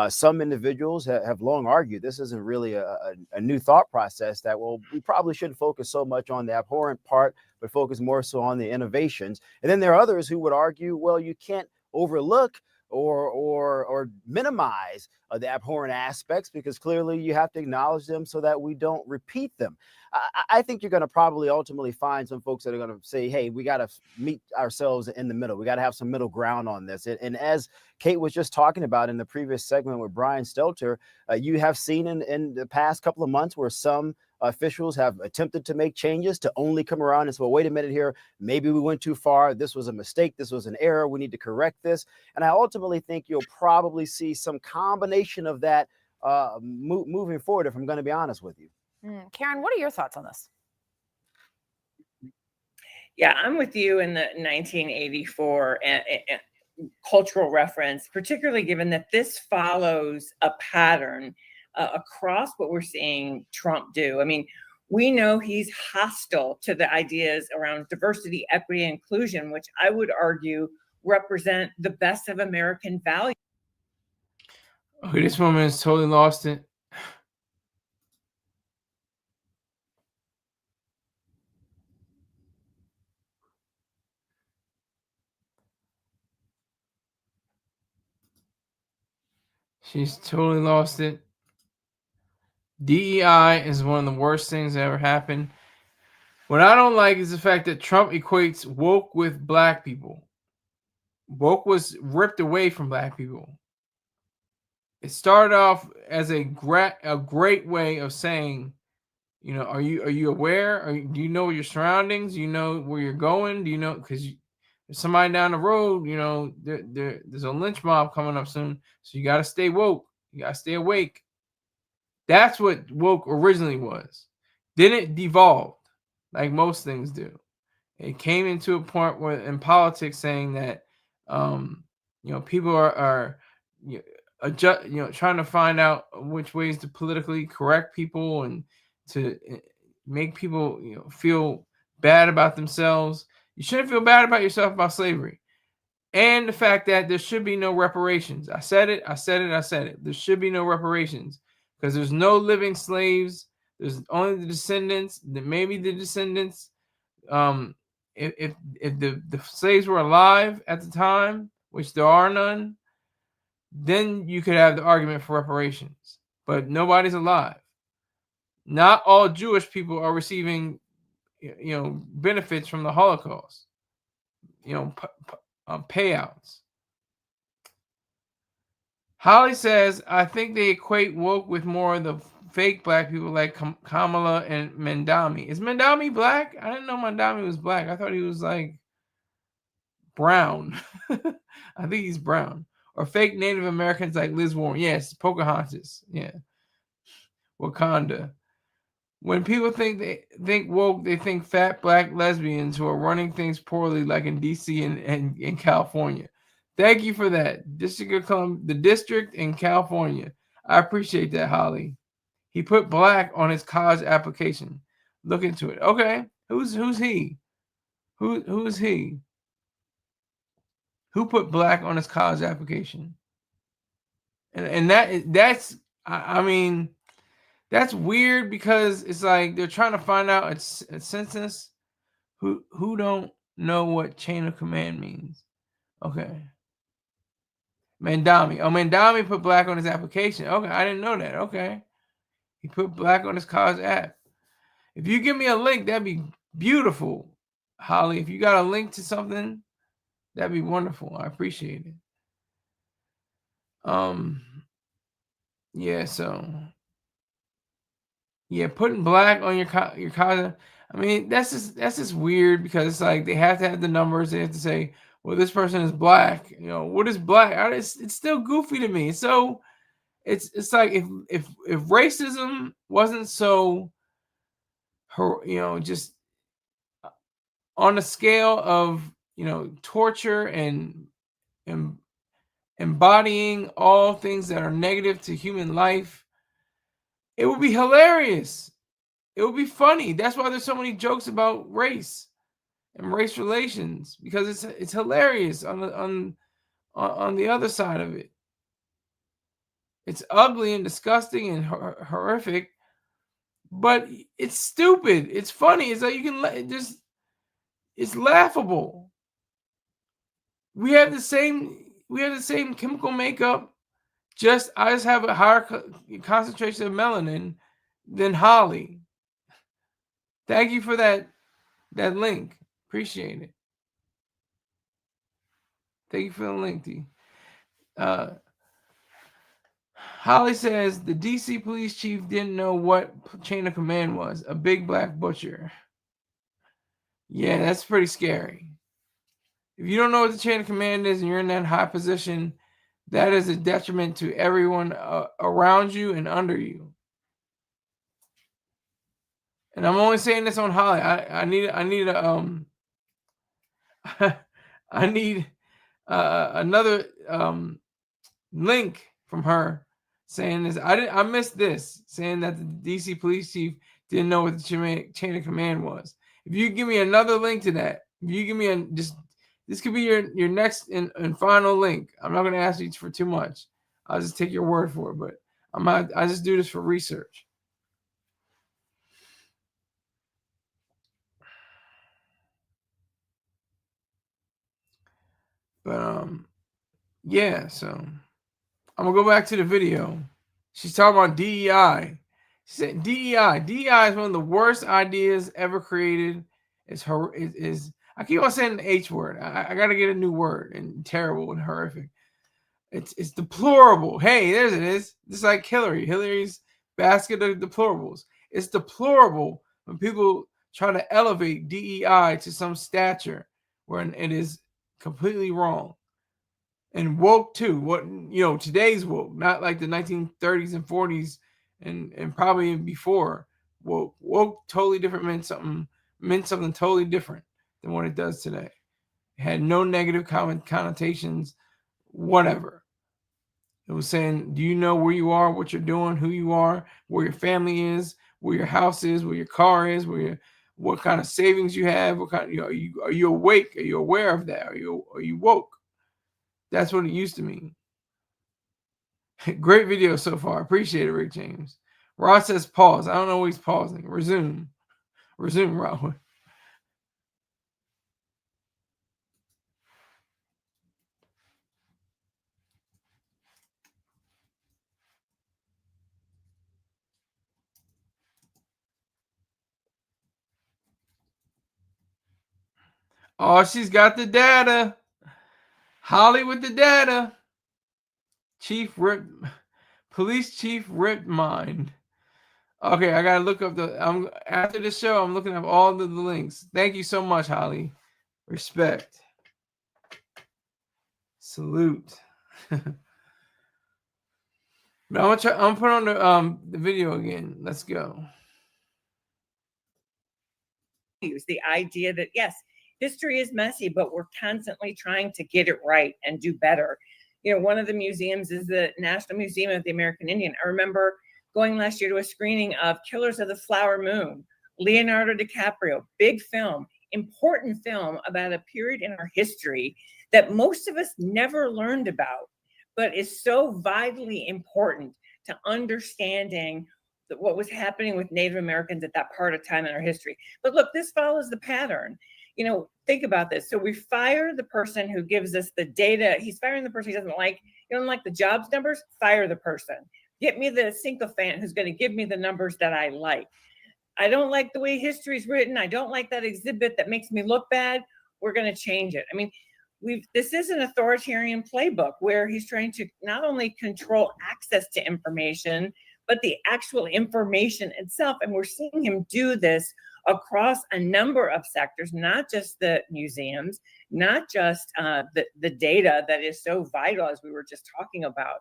T: Some individuals have long argued this isn't really a new thought process, that, well, we probably shouldn't focus so much on the abhorrent part, but focus more so on the innovations. And then there are others who would argue, well, you can't overlook or minimize the abhorrent aspects, because clearly you have to acknowledge them so that we don't repeat them. I think you're going to probably ultimately find some folks that are going to say, hey, we got to meet ourselves in the middle. We got to have some middle ground on this. And as Kate was just talking about in the previous segment with Brian Stelter, you have seen in the past couple of months where some officials have attempted to make changes to only come around and say, well, wait a minute here, maybe we went too far. This was a mistake. This was an error. We need to correct this. And I ultimately think you'll probably see some combination of that moving forward, if I'm going to be honest with you.
S: Karen, what are your thoughts on this?
U: Yeah, I'm with you in the 1984 cultural reference, particularly given that this follows a pattern across what we're seeing Trump do. I mean, we know he's hostile to the ideas around diversity, equity, and inclusion, which I would argue represent the best of American values.
H: Okay, this woman has totally lost it. She's totally lost it. DEI is one of the worst things that ever happened. What I don't like is the fact that Trump equates woke with black people. Woke was ripped away from black people. It started off as a great way of saying, you know, are you aware? Do you know your surroundings? Do you know where you're going? Do you know, because there's somebody down the road, you know, there's a lynch mob coming up soon, so you got to stay woke. You got to stay awake. That's what woke originally was. Then it devolved, like most things do. It came into a point where in politics saying that, you know, people are trying to find out which ways to politically correct people and to make people, you know, feel bad about themselves. You shouldn't feel bad about yourself about slavery. And the fact that there should be no reparations. I said it. There should be no reparations because there's no living slaves. There's only the descendants, maybe the descendants. If the slaves were alive at the time, which there are none, then you could have the argument for reparations. But nobody's alive. Not all Jewish people are receiving, you know, benefits from the Holocaust. You know, payouts. Holly says, I think they equate woke with more of the fake black people like Kamala and Mandami. Is Mandami black? I didn't know Mandami was black. I thought he was like brown. I think he's brown. Or fake Native Americans like Liz Warren. Yes, Pocahontas. Yeah. Wakanda. When people think woke, they think fat black lesbians who are running things poorly, like in DC and in California. Thank you for that. The district in California. I appreciate that, Holly. He put black on his college application. Look into it. Okay. Who's he? Who's he? Who put black on his college application? And that's I mean, that's weird because it's like they're trying to find out a census who don't know what chain of command means. Okay. Mandami. Oh, Mandami put black on his application. Okay, I didn't know that. Okay. He put black on his college app. If you give me a link, that'd be beautiful. Holly, if you got a link to something, that'd be wonderful. I appreciate it. Yeah, so yeah, putting black on your college. I mean, that's just weird because it's like they have to have the numbers. They have to say, well, this person is black. You know, what is black? It's still goofy to me. So it's like if racism wasn't so, you know, just on the scale of, you know, torture and embodying all things that are negative to human life, it would be hilarious. It would be funny. That's why there's so many jokes about race and race relations, because it's hilarious on the other side of it. It's ugly and disgusting and horrific, but it's stupid. It's funny. It's like you can just, it's laughable. We have the same chemical makeup. I just have a higher concentration of melanin than Holly. Thank you for that link. Appreciate it. Thank you for the link, D. Holly says the DC police chief didn't know what chain of command was. A big black butcher. Yeah, that's pretty scary. If you don't know what the chain of command is and you're in that high position, that is a detriment to everyone around you and under you. And I'm only saying this on Holly. I need another link from her saying this. I missed this, saying that the DC police chief didn't know what the chain of command was. If you give me another link to that, if you give me this could be your next and final link. I'm not going to ask you for too much. I'll just take your word for it. But I just do this for research. But yeah, so I'm gonna go back to the video. She's talking about DEI. She said DEI is one of the worst ideas ever created. I keep on saying the H word. I gotta get a new word, and terrible and horrific. It's deplorable. Hey, there's it is. Just like Hillary's basket of deplorables. It's deplorable when people try to elevate DEI to some stature when it is completely wrong. And woke too. What today's woke, not like the 1930s and 40s and probably before. Woke totally different, meant something totally different than what it does today. It had no negative connotations, whatever. It was saying, do you know where you are, what you're doing, who you are, where your family is, where your house is, where your car is, what kind of savings you have, what kind of, are you awake? Are you aware of that? Are you woke? That's what it used to mean. Great video so far. Appreciate it, Rick James. Rod says pause. I don't know why he's pausing. Resume, Rod. Oh, she's got the data. Holly with the data. Police Chief Rip Mind. Okay, I gotta look up after the show. I'm looking up all the links. Thank you so much, Holly. Respect. Salute. But I'm gonna put on the video again. Let's go.
U: The idea that yes, history is messy, but we're constantly trying to get it right and do better. One of the museums is the National Museum of the American Indian. I remember going last year to a screening of Killers of the Flower Moon, Leonardo DiCaprio, big film, important film about a period in our history that most of us never learned about, but is so vitally important to understanding what was happening with Native Americans at that part of time in our history. But look, this follows the pattern. Think about this. So we fire the person who gives us the data. He's firing the person he doesn't like. You don't like the jobs numbers? Fire the person. Get me the sycophant who's going to give me the numbers that I like. I don't like the way history is written. I don't like that exhibit that makes me look bad. We're going to change it. I mean, this is an authoritarian playbook where he's trying to not only control access to information, but the actual information itself. And we're seeing him do this across a number of sectors, not just the museums, not just the data that is so vital, as we were just talking about.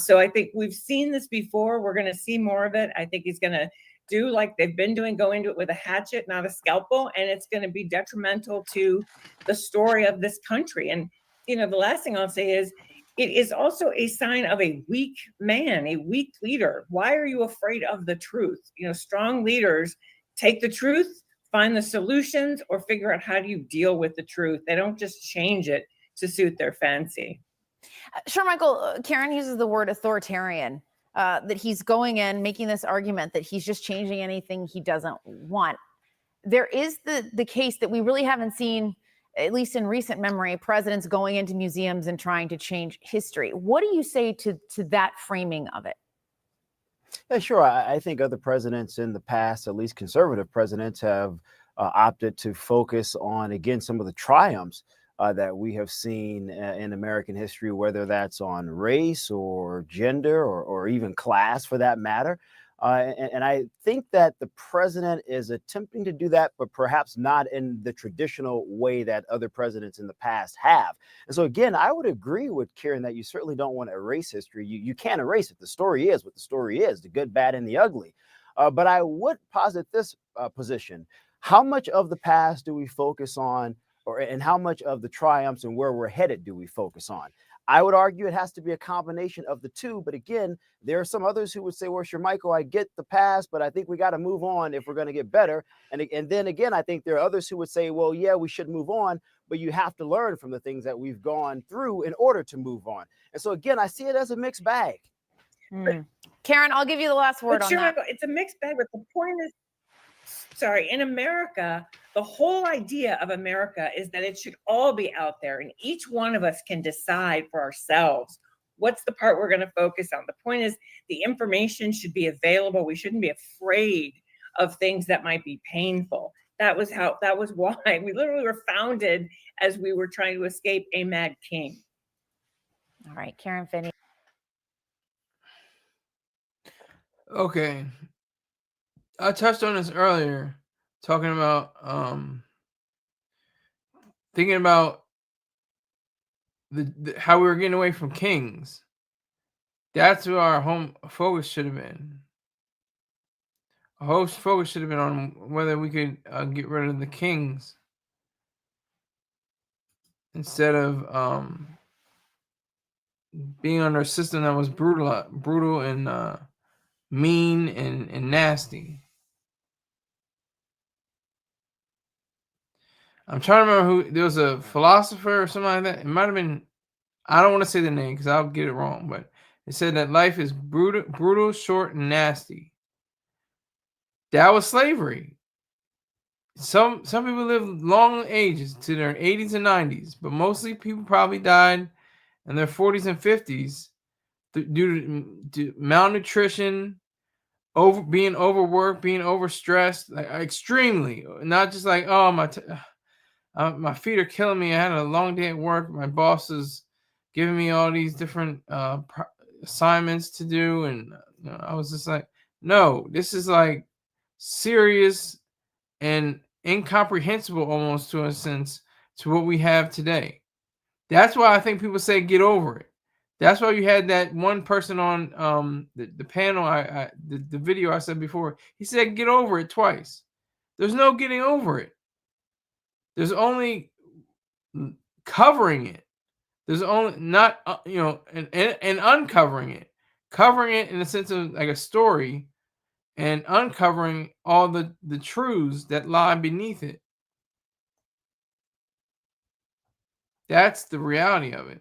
U: So I think we've seen this before. We're going to see more of it. I think he's going to do like they've been doing, go into it with a hatchet, not a scalpel, and it's going to be detrimental to the story of this country. And, the last thing I'll say is, it is also a sign of a weak man, a weak leader. Why are you afraid of the truth? Strong leaders take the truth, find the solutions, or figure out how do you deal with the truth. They don't just change it to suit their fancy.
S: Sure, Michael, Karen uses the word authoritarian, that he's going in, making this argument that he's just changing anything he doesn't want. There is the case that we really haven't seen, at least in recent memory, presidents going into museums and trying to change history. What do you say to that framing of it?
T: Yeah, sure. I think other presidents in the past, at least conservative presidents, have opted to focus on, again, some of the triumphs that we have seen in American history, whether that's on race or gender or even class for that matter. And I think that the president is attempting to do that, but perhaps not in the traditional way that other presidents in the past have. And so, again, I would agree with Karen that you certainly don't want to erase history. You can't erase it. The story is what the story is, the good, bad, and the ugly. But I would posit this position. How much of the past do we focus on, and how much of the triumphs and where we're headed do we focus on? I would argue it has to be a combination of the two. But again, there are some others who would say, well, sure, Michael, I get the past, but I think we got to move on if we're going to get better. And then again, I think there are others who would say, well, yeah, we should move on, but you have to learn from the things that we've gone through in order to move on. And so again, I see it as a mixed bag.
S: Karen, I'll give you the last word on that.
U: It's a mixed bag, but the point is, sorry, in America, the whole idea of America is that it should all be out there, and each one of us can decide for ourselves what's the part we're going to focus on. The point is, the information should be available. We shouldn't be afraid of things that might be painful. That was why we literally were founded as we were trying to escape a mad king.
S: All right, Karen Finney.
H: Okay. I touched on this earlier, talking about thinking about the how we were getting away from kings. That's where our home focus should have been. Our whole focus should have been on whether we could get rid of the kings instead of being under a system that was brutal and mean and nasty. I'm trying to remember who. There was a philosopher or something like that. It might have been. I don't want to say the name because I'll get it wrong. But it said that life is brutal, short, and nasty. That was slavery. Some people live long ages to their 80s and 90s, but mostly people probably died in their 40s and 50s due to malnutrition, being overworked, being overstressed, like extremely. Not just like, oh, my feet are killing me. I had a long day at work. My boss is giving me all these different assignments to do, and I was just like, no, this is like serious and incomprehensible almost to a sense to what we have today. That's why I think people say get over it. That's why you had that one person on the panel, the video I said before. He said get over it twice. There's no getting over it. There's only covering it. There's only not and uncovering it. Covering it in the sense of like a story, and uncovering all the truths that lie beneath it. That's the reality of it.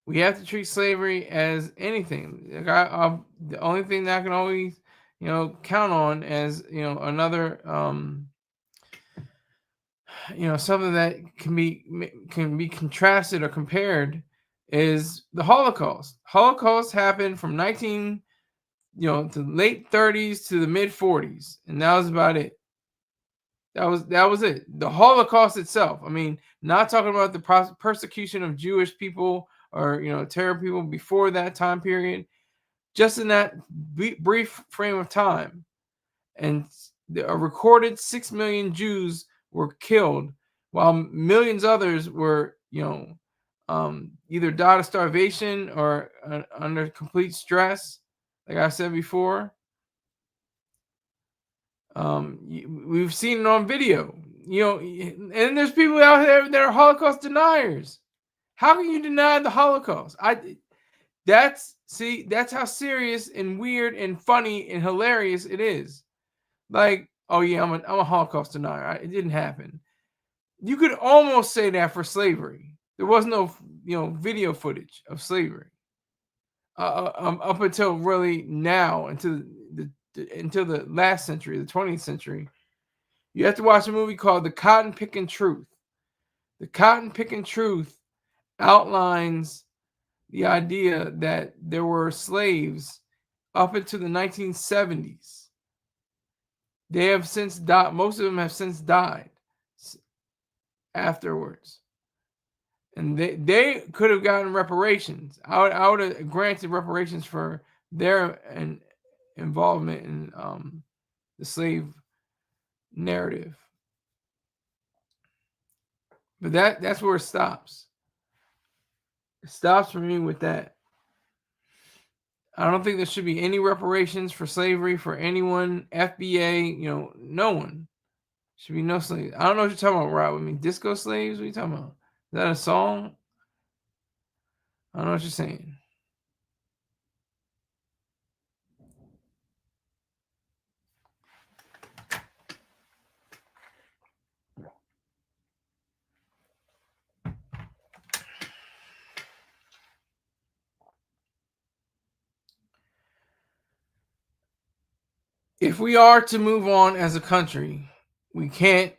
H: We have to treat slavery as anything. Like the only thing that I can always, count on as, another, something that can be contrasted or compared is the Holocaust. Holocaust happened from to the late 30s to the mid 40s, and that was about it. That was it. The Holocaust itself. I mean, not talking about the persecution of Jewish people or terror people before that time period, just in that brief frame of time, and a recorded 6 million Jews were killed, while millions others were either died of starvation or under complete stress. Like I said before, we've seen it on video, and there's people out there that are Holocaust deniers. How can you deny the Holocaust? That's how serious and weird and funny and hilarious it is. Like, oh yeah, I'm a Holocaust denier. It didn't happen. You could almost say that for slavery. There was no video footage of slavery up until really now, until the last century, the 20th century. You have to watch a movie called The Cotton Picking Truth. The Cotton Picking Truth outlines the idea that there were slaves up into the 1970s. They have since died. Most of them have since died afterwards. And they could have gotten reparations. I would have granted reparations for their involvement in the slave narrative. But that's where it stops. It stops for me with that. I don't think there should be any reparations for slavery for anyone. FBA, no one. Should be no slaves. I don't know what you're talking about, Rob. I mean, disco slaves? What are you talking about? Is that a song? I don't know what you're saying. if we are to move on as a country, we can't,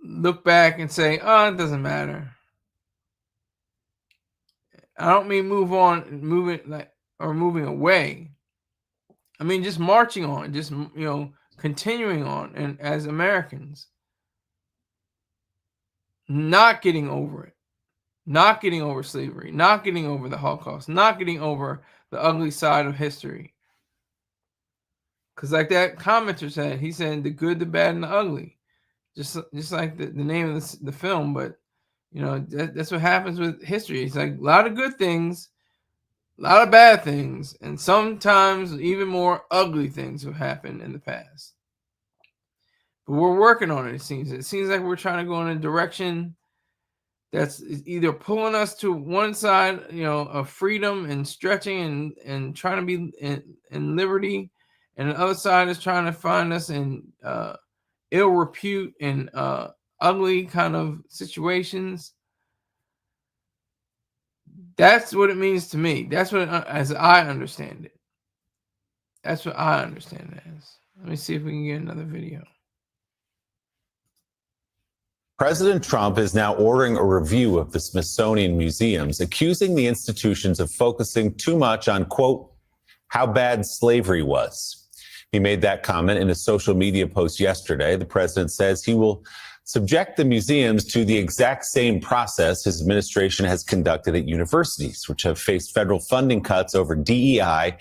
H: look back and say, oh, it doesn't matter. I don't mean move on, moving away. I mean just marching on, just continuing on, and as Americans, not getting over it, not getting over slavery, not getting over the Holocaust, not getting over the ugly side of history. Because like that commenter said, he said the good, the bad, and the ugly, just like the name of the film. But that's what happens with history. It's like a lot of good things, a lot of bad things, and sometimes even more ugly things have happened in the past. But we're working on it. It seems like we're trying to go in a direction that's either pulling us to one side, of freedom and stretching and trying to be in liberty, and the other side is trying to find us in ill repute and ugly kind of situations. That's what it means to me. That's what, as I understand it. That's what I understand it as. Let me see if we can get another video.
B: President Trump is now ordering a review of the Smithsonian museums, accusing the institutions of focusing too much on, quote, how bad slavery was. He made that comment in a social media post yesterday. The president says he will subject the museums to the exact same process his administration has conducted at universities, which have faced federal funding cuts over DEI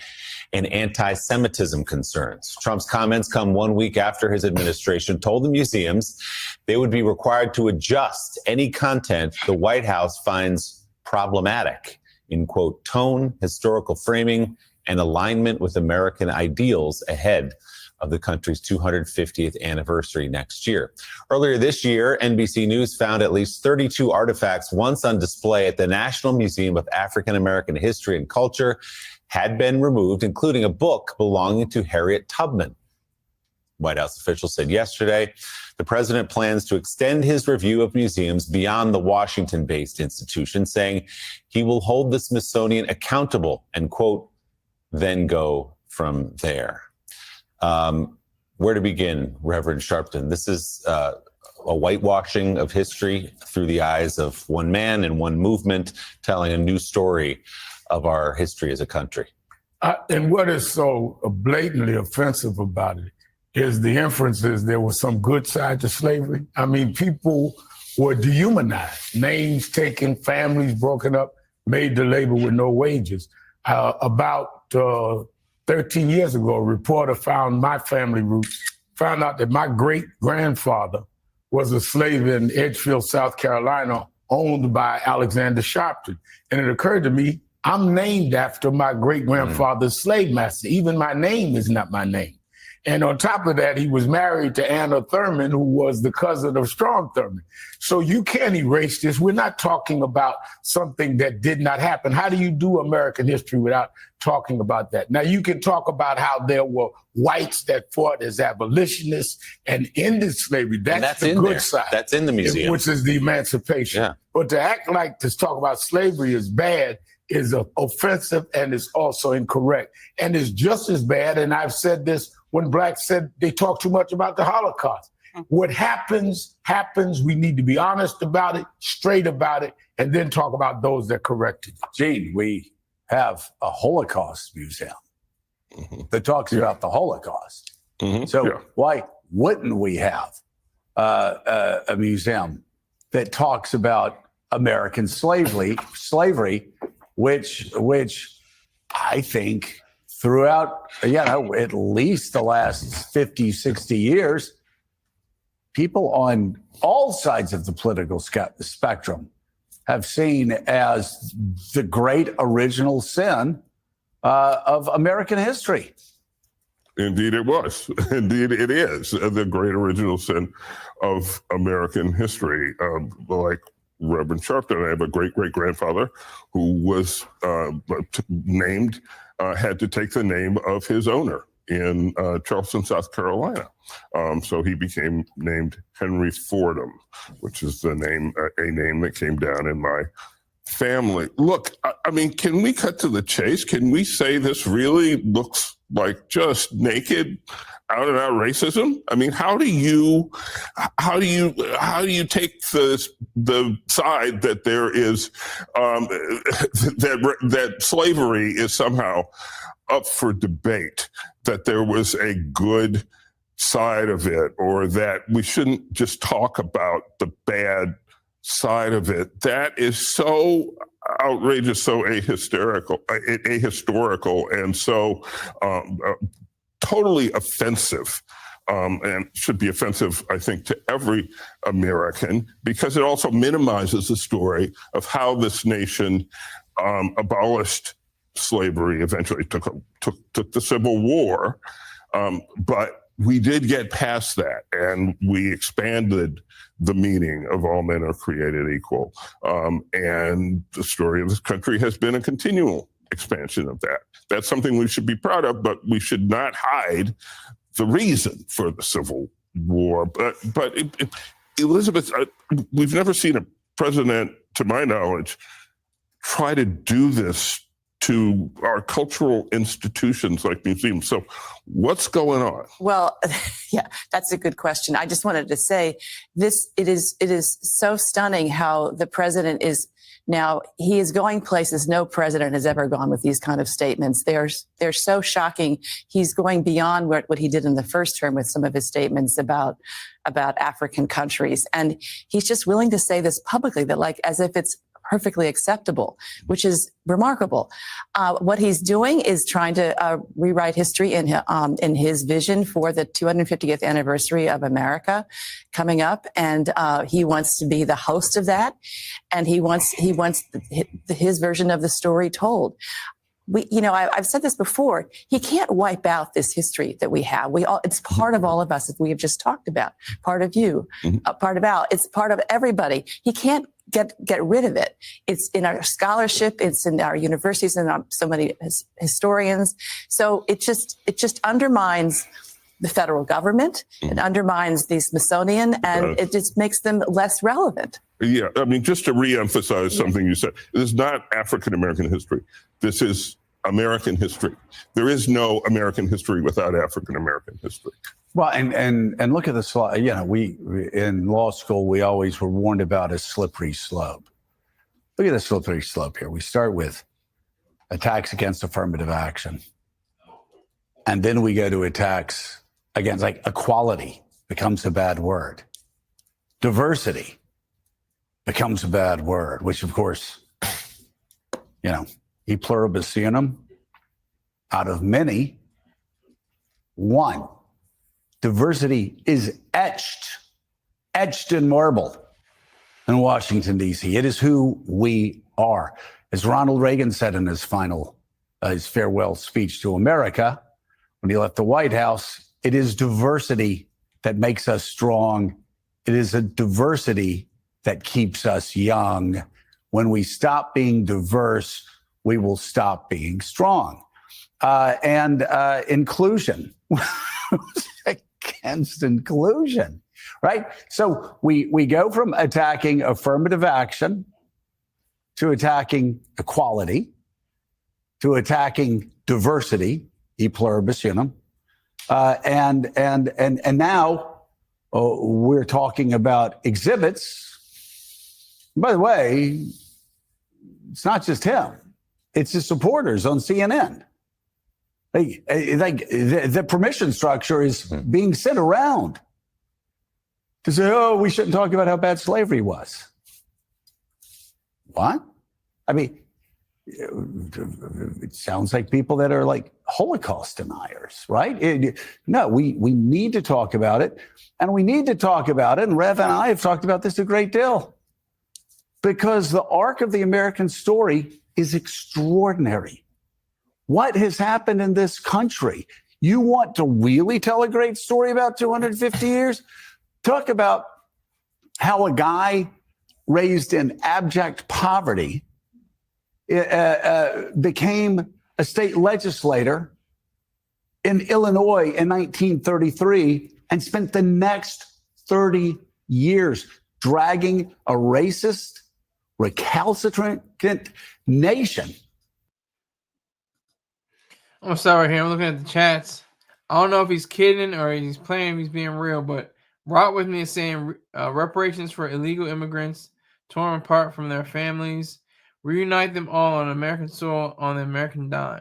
B: and anti-Semitism concerns. Trump's comments come 1 week after his administration told the museums they would be required to adjust any content the White House finds problematic in, quote, tone, historical framing, and alignment with American ideals ahead of the country's 250th anniversary next year. Earlier this year, NBC News found at least 32 artifacts once on display at the National Museum of African American History and Culture had been removed, including a book belonging to Harriet Tubman. White House officials said yesterday the president plans to extend his review of museums beyond the Washington-based institution, saying he will hold the Smithsonian accountable and, quote, then go from there. Where to begin, Reverend Sharpton? This is a whitewashing of history through the eyes of one man and one movement, telling a new story of our history as a country.
V: And what is so blatantly offensive about it is the inferences there was some good side to slavery. I mean, people were dehumanized, names taken, families broken up, made to labor with no wages. About 13 years ago, a reporter found my family roots, found out that my great-grandfather was a slave in Edgefield, South Carolina, owned by Alexander Sharpton. And it occurred to me, I'm named after my great-grandfather's slave master. Even my name is not my name. And on top of that, he was married to Anna Thurman, who was the cousin of Strom Thurmond. So you can't erase this. We're not talking about something that did not happen. How do you do American history without talking about that? Now, you can talk about how there were whites that fought as abolitionists and ended slavery. That's the good side.
B: That's in the museum.
V: Which is the emancipation. Yeah. But to act like to talk about slavery is bad is offensive and is also incorrect. And it's just as bad, and I've said this when blacks said they talk too much about the Holocaust. What happens, happens. We need to be honest about it, straight about it, and then talk about those that corrected it.
W: Gene, we have a Holocaust museum that talks about the Holocaust. So why wouldn't we have a museum that talks about American slavery, which I think throughout, at least the last 50, 60 years, people on all sides of the political spectrum have seen as the great original sin of American history.
X: Indeed it was. Indeed it is the great original sin of American history. Like Reverend Sharpton, I have a great-great-grandfather who was named, had to take the name of his owner in Charleston, South Carolina. So he became named Henry Fordham, which is the name, a name that came down in my family. Look, I mean, can we cut to the chase? Can we say this really looks like just naked, out and out racism? I mean, how do you take the side that there is that slavery is somehow up for debate, that there was a good side of it, or that we shouldn't just talk about the bad side of it? That is so outrageous, so ahistorical, and so totally offensive, and should be offensive, I think, to every American, because it also minimizes the story of how this nation abolished slavery, eventually took the Civil War, but we did get past that, and we expanded the meaning of all men are created equal. And the story of this country has been a continual expansion of that. That's something we should be proud of, but we should not hide the reason for the Civil War. But Elizabeth, we've never seen a president, to my knowledge, try to do this to our cultural institutions like museums. So what's going on?
A: Well, yeah, that's a good question. I just wanted to say this, it is so stunning how the president is now, he is going places no president has ever gone with these kind of statements. They're so shocking. He's going beyond what he did in the first term with some of his statements about African countries. And he's just willing to say this publicly, that like as if it's perfectly acceptable, which is remarkable. What he's doing is trying to rewrite history in his vision for the 250th anniversary of America coming up, and he wants to be the host of that, and he wants his version of the story told. I've said this before. He can't wipe out this history that we have. It's part of all of us, as we have just talked about. Part of you, part of Al. It's part of everybody. He can't get rid of it. It's in our scholarship. It's in our universities and so many historians. So it just undermines the federal government. It undermines the Smithsonian, and it just makes them less relevant.
X: Yeah, I mean, just to reemphasize something you said, this is not African American history. This is American history. There is no American history without African American history.
W: Well, and look at the slide. We in law school, we always were warned about a slippery slope. Look at the slippery slope here. We start with attacks against affirmative action, and then we go to attacks against, like, equality becomes a bad word. Diversity becomes a bad word, which of course, e pluribus unum, out of many, one. Diversity is etched in marble in Washington, D.C. It is who we are. As Ronald Reagan said in his farewell speech to America when he left the White House, it is diversity that makes us strong. It is a diversity that keeps us young. When we stop being diverse, we will stop being strong. And inclusion. Against inclusion, right? So we go from attacking affirmative action to attacking equality to attacking diversity, e pluribus unum, and now we're talking about exhibits. By the way, it's not just him; it's his supporters on CNN. The permission structure is being sent around to say, oh, we shouldn't talk about how bad slavery was. What? I mean, it sounds like people that are like Holocaust deniers, right? No, we need to talk about it, and we need to talk about it. And Rev and I have talked about this a great deal because the arc of the American story is extraordinary. What has happened in this country? You want to really tell a great story about 250 years? Talk about how a guy raised in abject poverty became a state legislator in Illinois in 1933 and spent the next 30 years dragging a racist, recalcitrant nation.
H: I'm sorry here. I'm looking at the chats. I don't know if he's kidding or he's playing, if he's being real, but Rock With Me is saying reparations for illegal immigrants torn apart from their families, reunite them all on American soil on the American dime.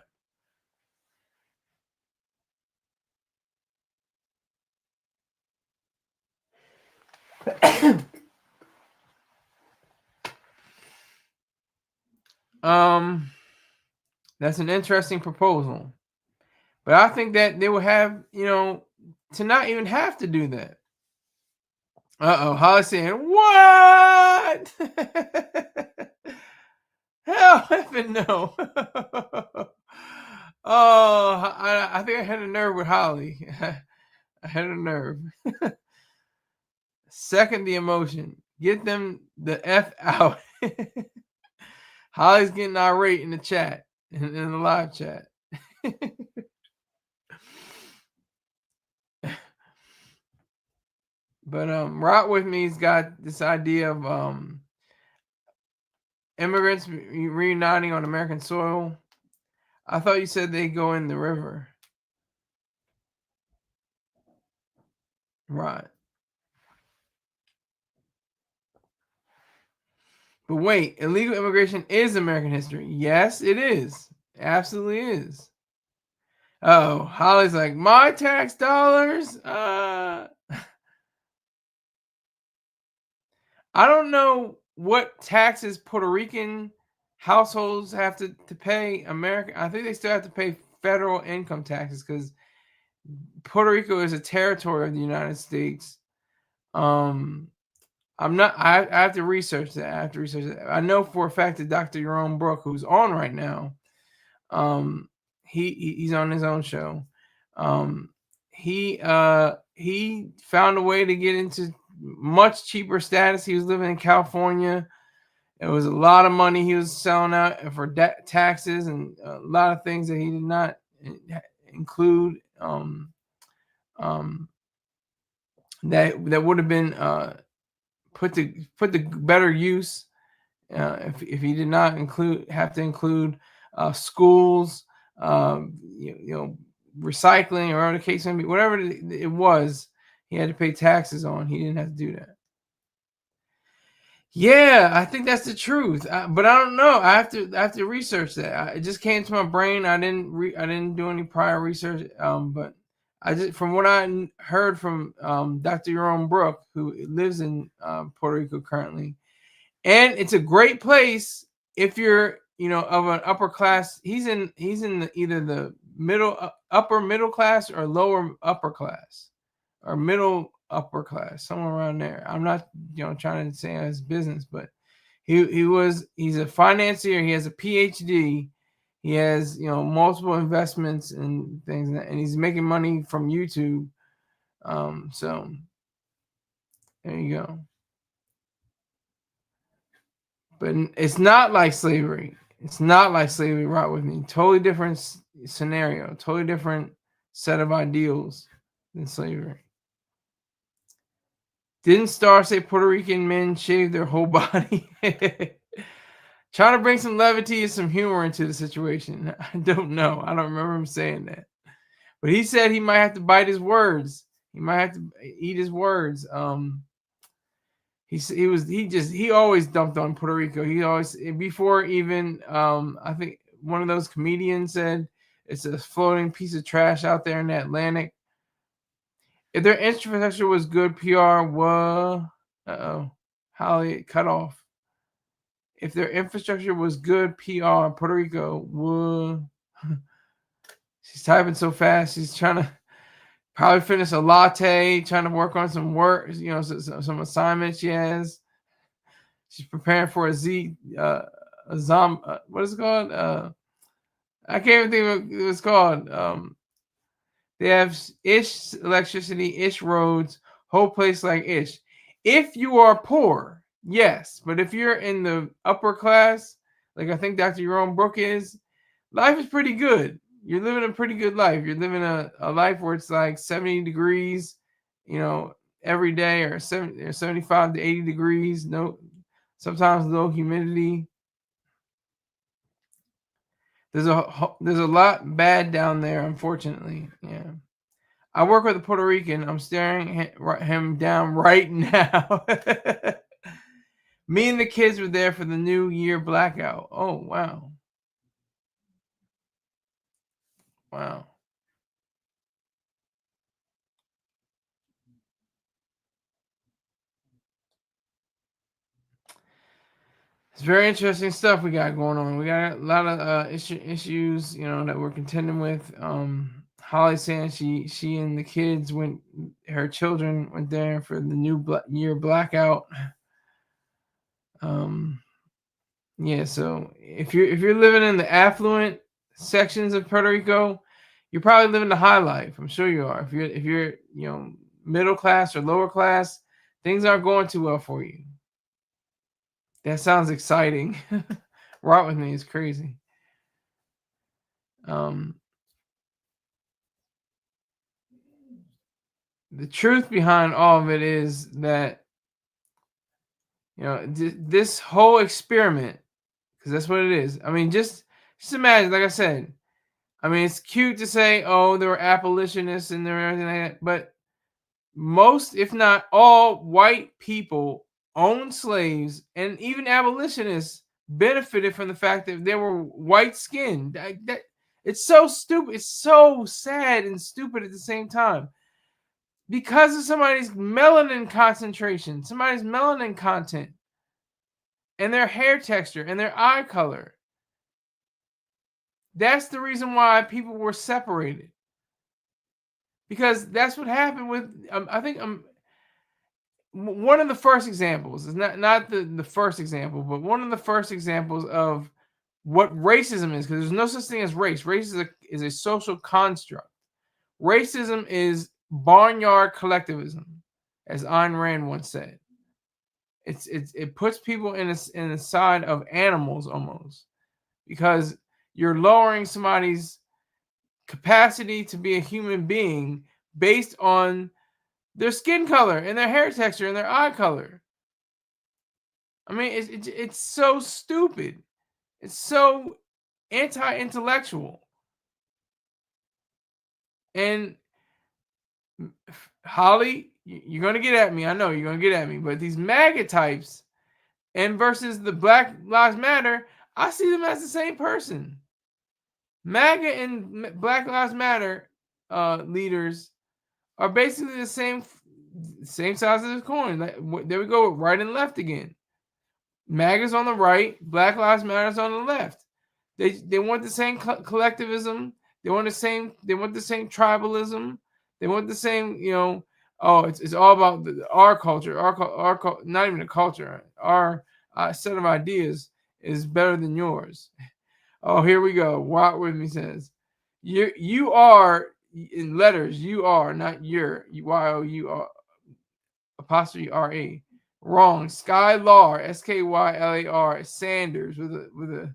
H: That's an interesting proposal. But I think that they will have, to not even have to do that. Holly's saying, what? Hell effing no. I think I had a nerve with Holly. I had a nerve. Second the emotion. Get them the F out. Holly's getting irate in the chat, in the live chat. But Rock With Me's got this idea of immigrants reuniting on American soil. I thought you said they go in the river. Right. But wait, illegal immigration is American history. Yes, it is. Absolutely is. Oh, Holly's like, my tax dollars? I don't know what taxes Puerto Rican households have to pay. I think they still have to pay federal income taxes because Puerto Rico is a territory of the United States. I have to research that. I know for a fact that Dr. Jerome Brook, who's on right now, he's on his own show. He found a way to get into much cheaper status. He was living in California. It was a lot of money he was selling out for taxes and a lot of things that he did not include. That would have been put to better use if he did not have to include schools, recycling, or whatever the case may be, whatever it was, he had to pay taxes on. He didn't have to do that. Yeah, I think that's the truth, but I don't know. I have to research that. It just came to my brain. I didn't do any prior research, but from what I heard from Dr. Jerome Brook, who lives in Puerto Rico currently, and it's a great place if you're of an upper class. He's in either the upper middle class or lower upper class or middle upper class, somewhere around there. I'm not trying to say his business, but he's a financier. He has a PhD. He has multiple investments and things, and he's making money from YouTube. So there you go. But it's not like slavery. It's not like slavery. Right with me. Totally different scenario. Totally different set of ideals than slavery. Didn't Star say Puerto Rican men shave their whole body? Trying to bring some levity and some humor into the situation. I don't know. I don't remember him saying that. But he said he might have to bite his words. He might have to eat his words. He always dumped on Puerto Rico. He always, before even I think one of those comedians said it's a floating piece of trash out there in the Atlantic. If their infrastructure was good, PR was Holly cut off. If their infrastructure was good, PR, Puerto Rico would. She's typing so fast. She's trying to probably finish a latte, trying to work on some work, some assignments she has. She's preparing for what is it called? I can't even think what it's called. They have ish electricity, ish roads, whole place like ish. If you are poor, yes. But if you're in the upper class, like I think Dr. Jerome Brook is, life is pretty good. You're living a pretty good life. You're living a life where it's like 70 degrees, every day, or 75 to 80 degrees. Sometimes low humidity. There's a lot bad down there, unfortunately. Yeah. I work with a Puerto Rican. I'm staring him down right now. Me and the kids were there for the New Year blackout. Oh, wow. Wow. It's very interesting stuff we got going on. We got a lot of issues, you know, that we're contending with. Holly saying she and the kids her children went there for the New Year blackout. Yeah, so if you're living in the affluent sections of Puerto Rico, you're probably living the high life. I'm sure you are. If you're you know, middle class or lower class, things aren't going too well for you. That sounds exciting. Rot with me is crazy. The truth behind all of it is that, you know, this whole experiment, because that's what it is. I mean, just imagine, like I said, I mean, it's cute to say, oh, there were abolitionists and there were everything like that, but most, if not all, white people owned slaves, and even abolitionists benefited from the fact that they were white skinned. That it's so stupid. It's so sad and stupid at the same time. Because of somebody's melanin concentration, somebody's melanin content, and their hair texture and their eye color. That's the reason why people were separated. Because that's what happened with, I think one of the first examples is not the first example, but one of the first examples of what racism is, because there's no such thing as race. Race is a social construct. Racism is barnyard collectivism, as Ayn Rand once said. It puts people in the side of animals almost, because you're lowering somebody's capacity to be a human being based on their skin color and their hair texture and their eye color. I mean, it's so stupid. It's so anti-intellectual. And Holly, you're going to get at me. I know you're going to get at me. But these MAGA types and versus the Black Lives Matter, I see them as the same person. MAGA and Black Lives Matter leaders are basically the same size of the coin. There we go, right and left again. MAGA's on the right, Black Lives Matter's on the left. They want the same collectivism. They want the same tribalism. They want the same, you know. Oh, it's all about our culture. Our not even a culture. Our set of ideas is better than yours. Oh, here we go. Walk with me says, you are in letters. You are not your. Y-O-U-R apostrophe R-A. Wrong. Skylar, S-K-Y-L-A-R, Sanders with a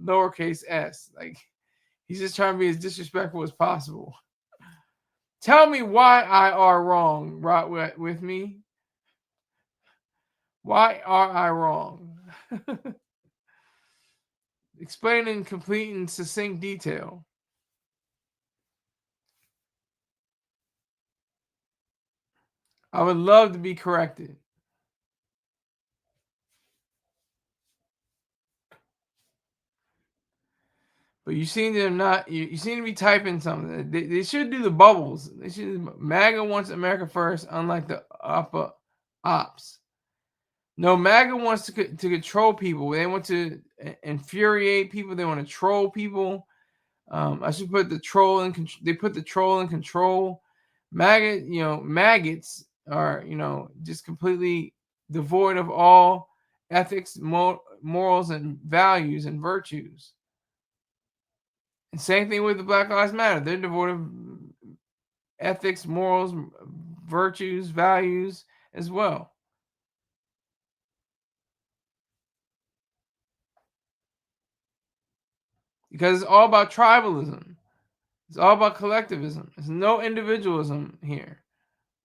H: lowercase s. Like, he's just trying to be as disrespectful as possible. Tell me why I are wrong, right with me. Why are I wrong? Explain in complete and succinct detail. I would love to be corrected. But you seem to not. You seem to be typing something. They should do the bubbles. They should. MAGA wants America first, unlike the ops. No, MAGA wants to control people. They want to infuriate people. They want to troll people. I should put the troll in. They put the troll in control. MAGA, you know, maggots are, you know, just completely devoid of all ethics, morals, and values and virtues. And same thing with the Black Lives Matter. They're devoid of ethics, morals, virtues, values as well. Because it's all about tribalism. It's all about collectivism. There's no individualism here.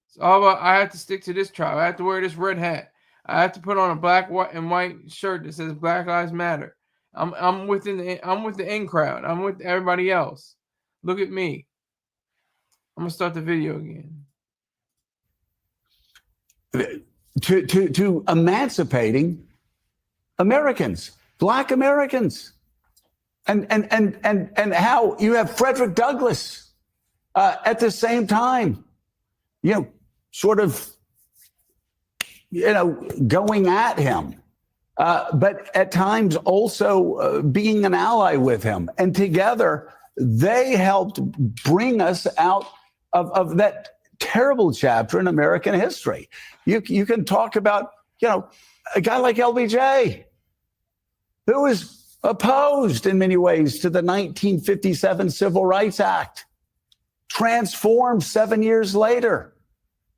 H: It's all about, I have to stick to this tribe. I have to wear this red hat. I have to put on a black and white shirt that says Black Lives Matter. I'm with the in crowd. I'm with everybody else. Look at me. I'm gonna start the video again.
W: To emancipating Americans, Black Americans, and how you have Frederick Douglass at the same time, sort of, going at him, but at times also being an ally with him, and together they helped bring us out of that terrible chapter in American history. You can talk about, a guy like LBJ, who was opposed in many ways to the 1957 Civil Rights Act, transformed 7 years later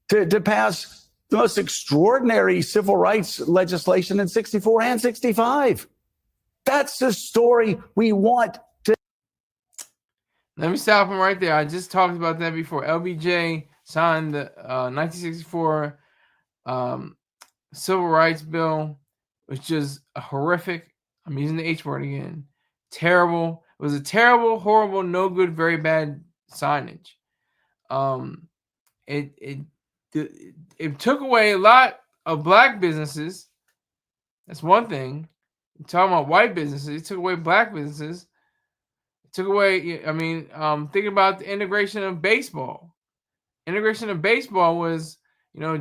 W: to pass the most extraordinary civil rights legislation in 64 and 65. That's the story we want to.
H: Let me stop him right there. I just talked about that before. LBJ signed the 1964 Civil Rights Bill, which is a horrific, I'm using the H word again, terrible. It was a terrible, horrible, no good, very bad signage. It took away a lot of Black businesses. That's one thing. You're talking about white businesses. It took away Black businesses. It took away, thinking about the integration of baseball. Integration of baseball was,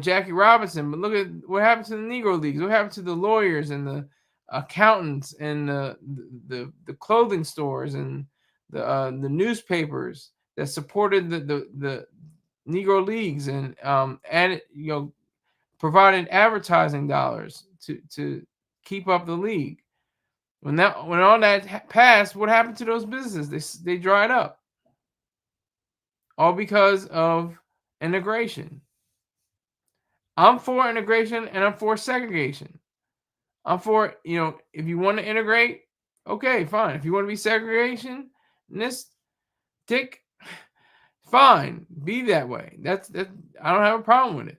H: Jackie Robinson. But look at what happened to the Negro Leagues. What happened to the lawyers and the accountants and the clothing stores and the newspapers that supported the Negro Leagues and provided advertising dollars to keep up the league. When all that passed, what happened to those businesses? They dried up. All because of integration. I'm for integration and I'm for segregation. I'm for, if you want to integrate, okay, fine. If you want to be segregationist, fine, be that way. That's I don't have a problem with it.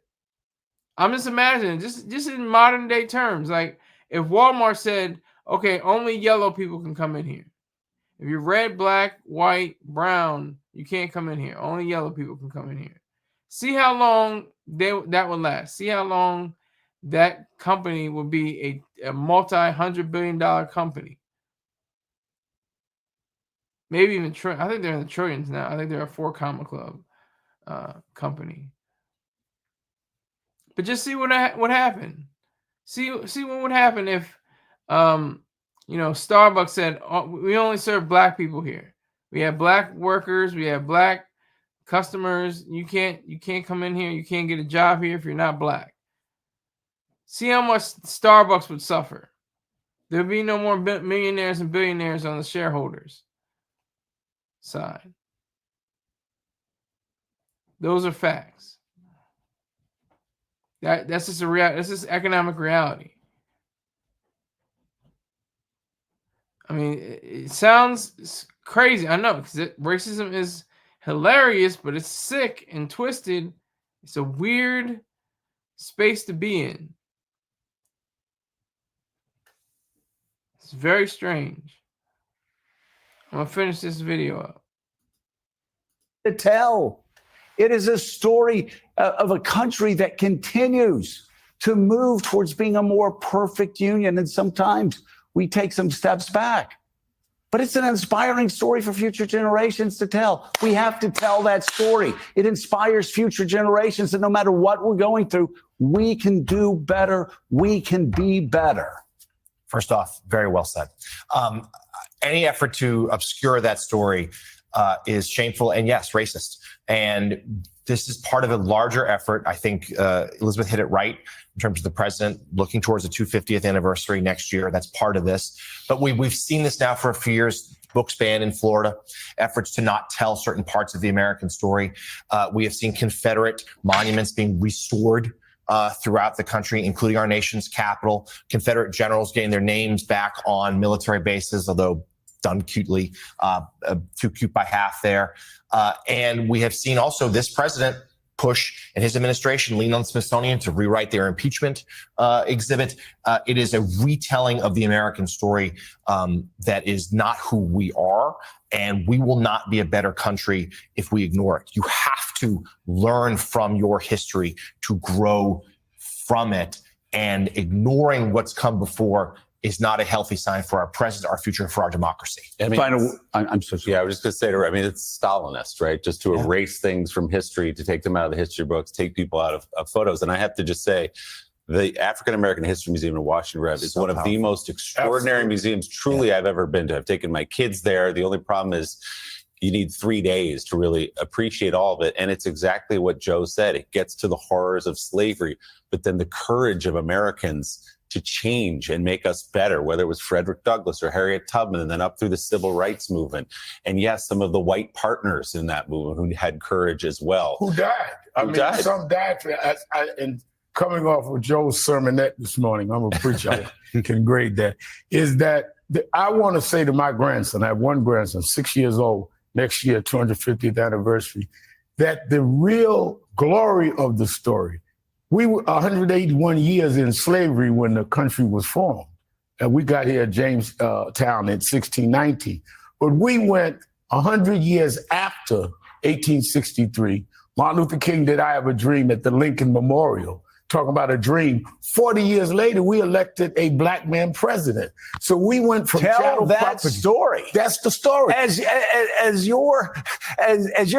H: I'm just imagining, just in modern day terms, like if Walmart said, okay, only yellow people can come in here. If you're red, black, white, brown, you can't come in here. Only yellow people can come in here. See how long that would last. See how long that company would be a multi-hundred-billion-dollar company. Maybe even I think they're in the trillions now. I think they're a 4 comma club company. But just see what happened. See what would happen if Starbucks said, we only serve Black people here. We have Black workers. We have Black customers. You can't come in here. You can't get a job here if you're not Black. See how much Starbucks would suffer. There'd be no more millionaires and billionaires on the shareholders side. Those are facts. That's just a reality. That's just economic reality. I mean, it sounds crazy. I know, because racism is hilarious, but it's sick and twisted. It's a weird space to be in. It's very strange. I'm gonna finish this video up.
W: To tell. It is a story of a country that continues to move towards being a more perfect union. And sometimes we take some steps back. But it's an inspiring story for future generations to tell. We have to tell that story. It inspires future generations that no matter what we're going through, we can do better. We can be better.
C: First off, very well said. Any effort to obscure that story is shameful and, yes, racist. And this is part of a larger effort. I think Elizabeth hit it right in terms of the president looking towards the 250th anniversary next year. That's part of this. But we've seen this now for a few years. Books banned in Florida, efforts to not tell certain parts of the American story. We have seen Confederate monuments being restored throughout the country, including our nation's capital. Confederate generals getting their names back on military bases, although done cutely, too cute by half there. And we have seen also this president push and his administration leaned on the Smithsonian to rewrite their impeachment exhibit. It is a retelling of the American story that is not who we are. And we will not be a better country if we ignore it. You have to learn from your history to grow from it. And ignoring what's come before is not a healthy sign for our present, our future, for our democracy.
B: I mean,
W: I'm so sorry.
B: Yeah, I was just going to say to her, I mean, it's Stalinist, right? Just to erase things from history, to take them out of the history books, take people out of photos. And I have to just say, the African American History Museum in Washington, Rev, is one of the most extraordinary museums truly I've ever been to. I've taken my kids there. The only problem is you need 3 days to really appreciate all of it. And it's exactly what Joe said. It gets to the horrors of slavery, but then the courage of Americans to change and make us better, whether it was Frederick Douglass or Harriet Tubman, and then up through the civil rights movement. And yes, some of the white partners in that movement who had courage as well.
V: Who died? I mean, some died. And coming off of Joe's sermonette this morning, I'm a preacher, I can grade that, is that I want to say to my grandson, I have one grandson, 6 years old, next year, 250th anniversary, that the real glory of the story, we were 181 years in slavery when the country was formed. And we got here at Jamestown in 1619. But we went 100 years after 1863. Martin Luther King did I Have a Dream at the Lincoln Memorial, talking about a dream. 40 years later, we elected a black man president. So we went from
W: Tell that
V: property.
W: story.
V: That's the story.
W: As your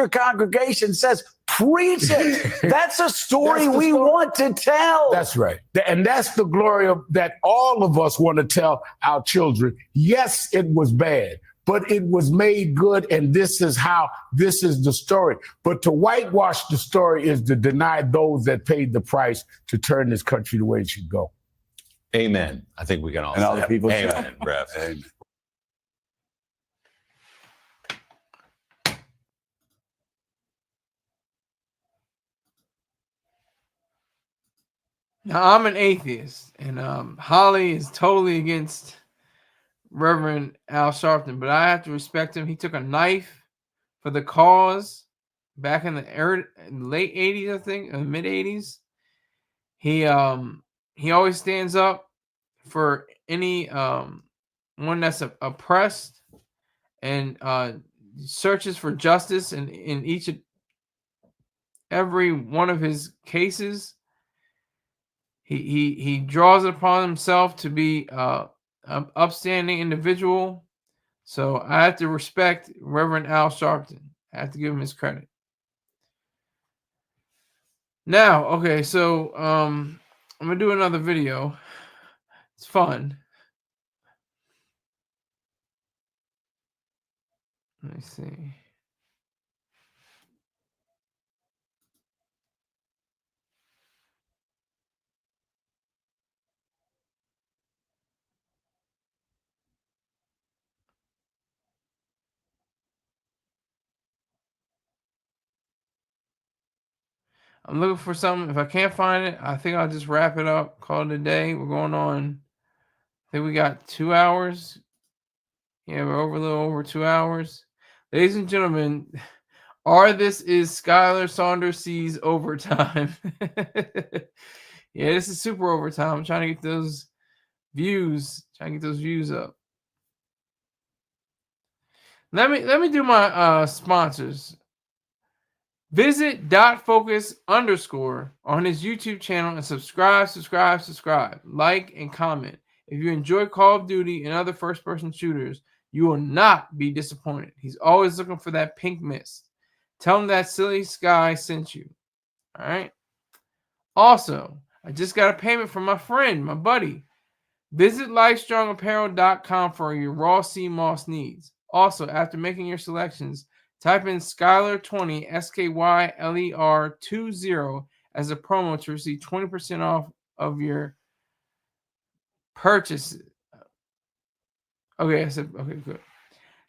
W: congregation says, preach it. That's a story we want to tell.
V: That's right. And that's the glory of that all of us want to tell our children. Yes, it was bad, but it was made good, and this is the story. But to whitewash the story is to deny those that paid the price to turn this country the way it should go.
B: Amen. I think we can all
W: And
B: say
W: all the people say
B: amen, Rev.
W: Amen.
H: Now, I'm an atheist, and Holly is totally against Reverend Al Sharpton, but I have to respect him. He took a knife for the cause back in the late 80s, I think, mid 80s. He always stands up for any one that's oppressed, and searches for justice in each and every one of his cases. He draws it upon himself to be an upstanding individual. So I have to respect Reverend Al Sharpton. I have to give him his credit. Now, okay, so I'm gonna do another video. It's fun. Let me see. I'm looking for something. If I can't find it, I think I'll just wrap it up. Call it a day. We're going on. I think we got 2 hours. Yeah, we're over a little over 2 hours. Ladies and gentlemen, this is Skyler Saunders sees overtime. Yeah, this is super overtime. I'm trying to get those views. Up. Let me do my sponsors. Visit .focus_ on his YouTube channel and subscribe, like and comment. If you enjoy Call of Duty and other first-person shooters, you will not be disappointed. He's always looking for that pink mist. Tell him that Silly Sky sent you. All right. Also, I just got a payment from my friend, my buddy. Visit LifeStrongApparel.com for your raw sea moss needs. Also, after making your selections, type in Skyler20, SKYLER20 as a promo to receive 20% off of your purchase. Okay, I said, okay, good.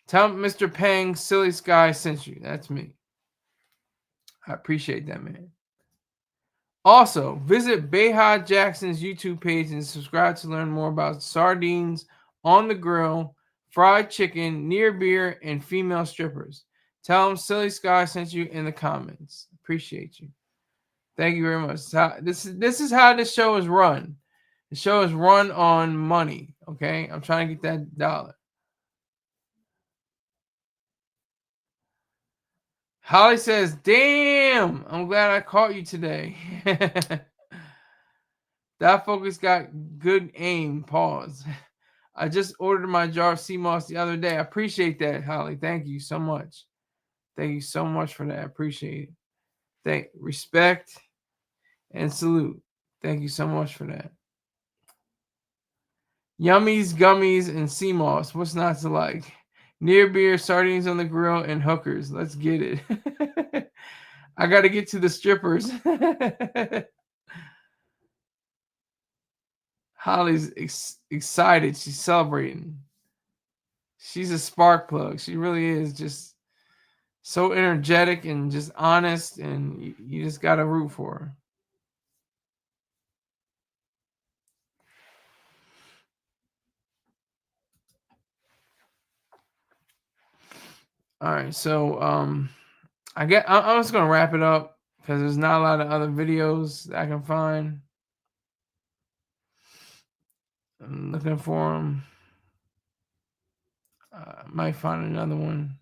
H: Tell Mr. Pang Silly Sky sent you. That's me. I appreciate that, man. Also, visit Beha Jackson's YouTube page and subscribe to learn more about sardines on the grill, fried chicken, near beer, and female strippers. Tell them Silly Sky sent you in the comments. Appreciate you. Thank you very much. This is how this show is run. The show is run on money. Okay, I'm trying to get that dollar. Holly says, "Damn, I'm glad I caught you today." That focus got good aim. Pause. I just ordered my jar of sea moss the other day. I appreciate that, Holly. Thank you so much. Thank you so much for that. I appreciate it. Respect and salute. Thank you so much for that. Yummies, gummies, and sea moss. What's not to like? Near beer, sardines on the grill, and hookers. Let's get it. I got to get to the strippers. Holly's excited. She's celebrating. She's a spark plug. She really is just so energetic and just honest, and you just got to root for her. All right, so I'm just gonna wrap it up because there's not a lot of other videos that I can find. I'm looking for them. Might find another one.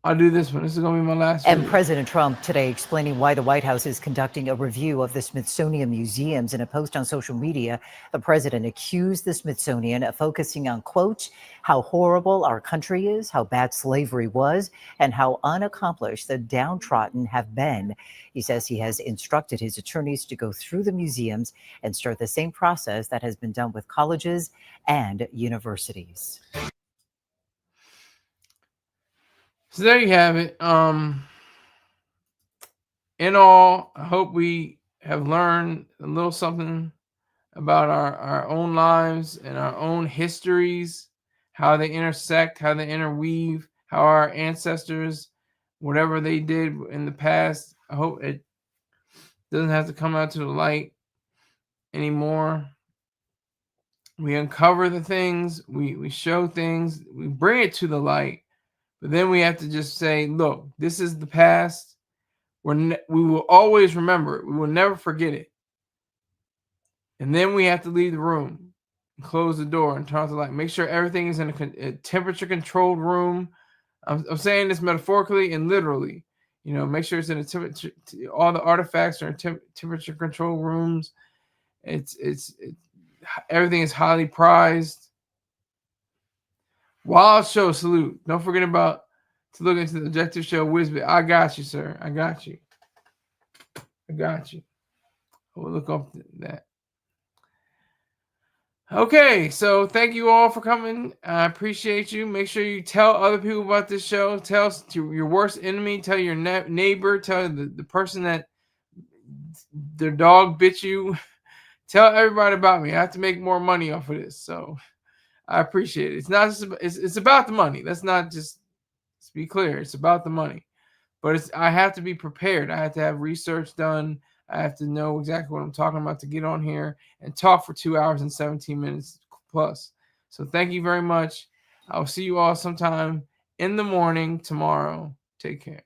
H: I'll do this one. This is going to be my last
M: And
H: video.
M: President Trump today explaining why the White House is conducting a review of the Smithsonian museums. In a post on social media, the president accused the Smithsonian of focusing on, quote, how horrible our country is, how bad slavery was, and how unaccomplished the downtrodden have been. He says he has instructed his attorneys to go through the museums and start the same process that has been done with colleges and universities.
H: So there you have it. In all, I hope we have learned a little something about our own lives and our own histories, how they intersect, how they interweave, how our ancestors, whatever they did in the past, I hope it doesn't have to come out to the light anymore. We uncover the things, we show things, we bring it to the light. But then we have to just say, look, this is the past. We will always remember it. We will never forget it. And then we have to leave the room and close the door and turn off the light. Make sure everything is in a temperature-controlled room. I'm saying this metaphorically and literally. You know, make sure it's in a temperature. All the artifacts are in temperature-controlled rooms. Everything is highly prized. Wild show, salute. Don't forget about to look into the objective show Wisbit. I got you, sir. I got you. I got you. We'll look up that. Okay, so thank you all for coming. I appreciate you. Make sure you tell other people about this show. Tell your worst enemy. Tell your neighbor. Tell the person that their dog bit you. Tell everybody about me. I have to make more money off of this, so I appreciate it. It's not just it's about the money. Let's not just let's be clear. It's about the money, but I have to be prepared. I have to have research done. I have to know exactly what I'm talking about to get on here and talk for 2 hours and 17 minutes plus. So thank you very much. I'll see you all sometime in the morning tomorrow. Take care.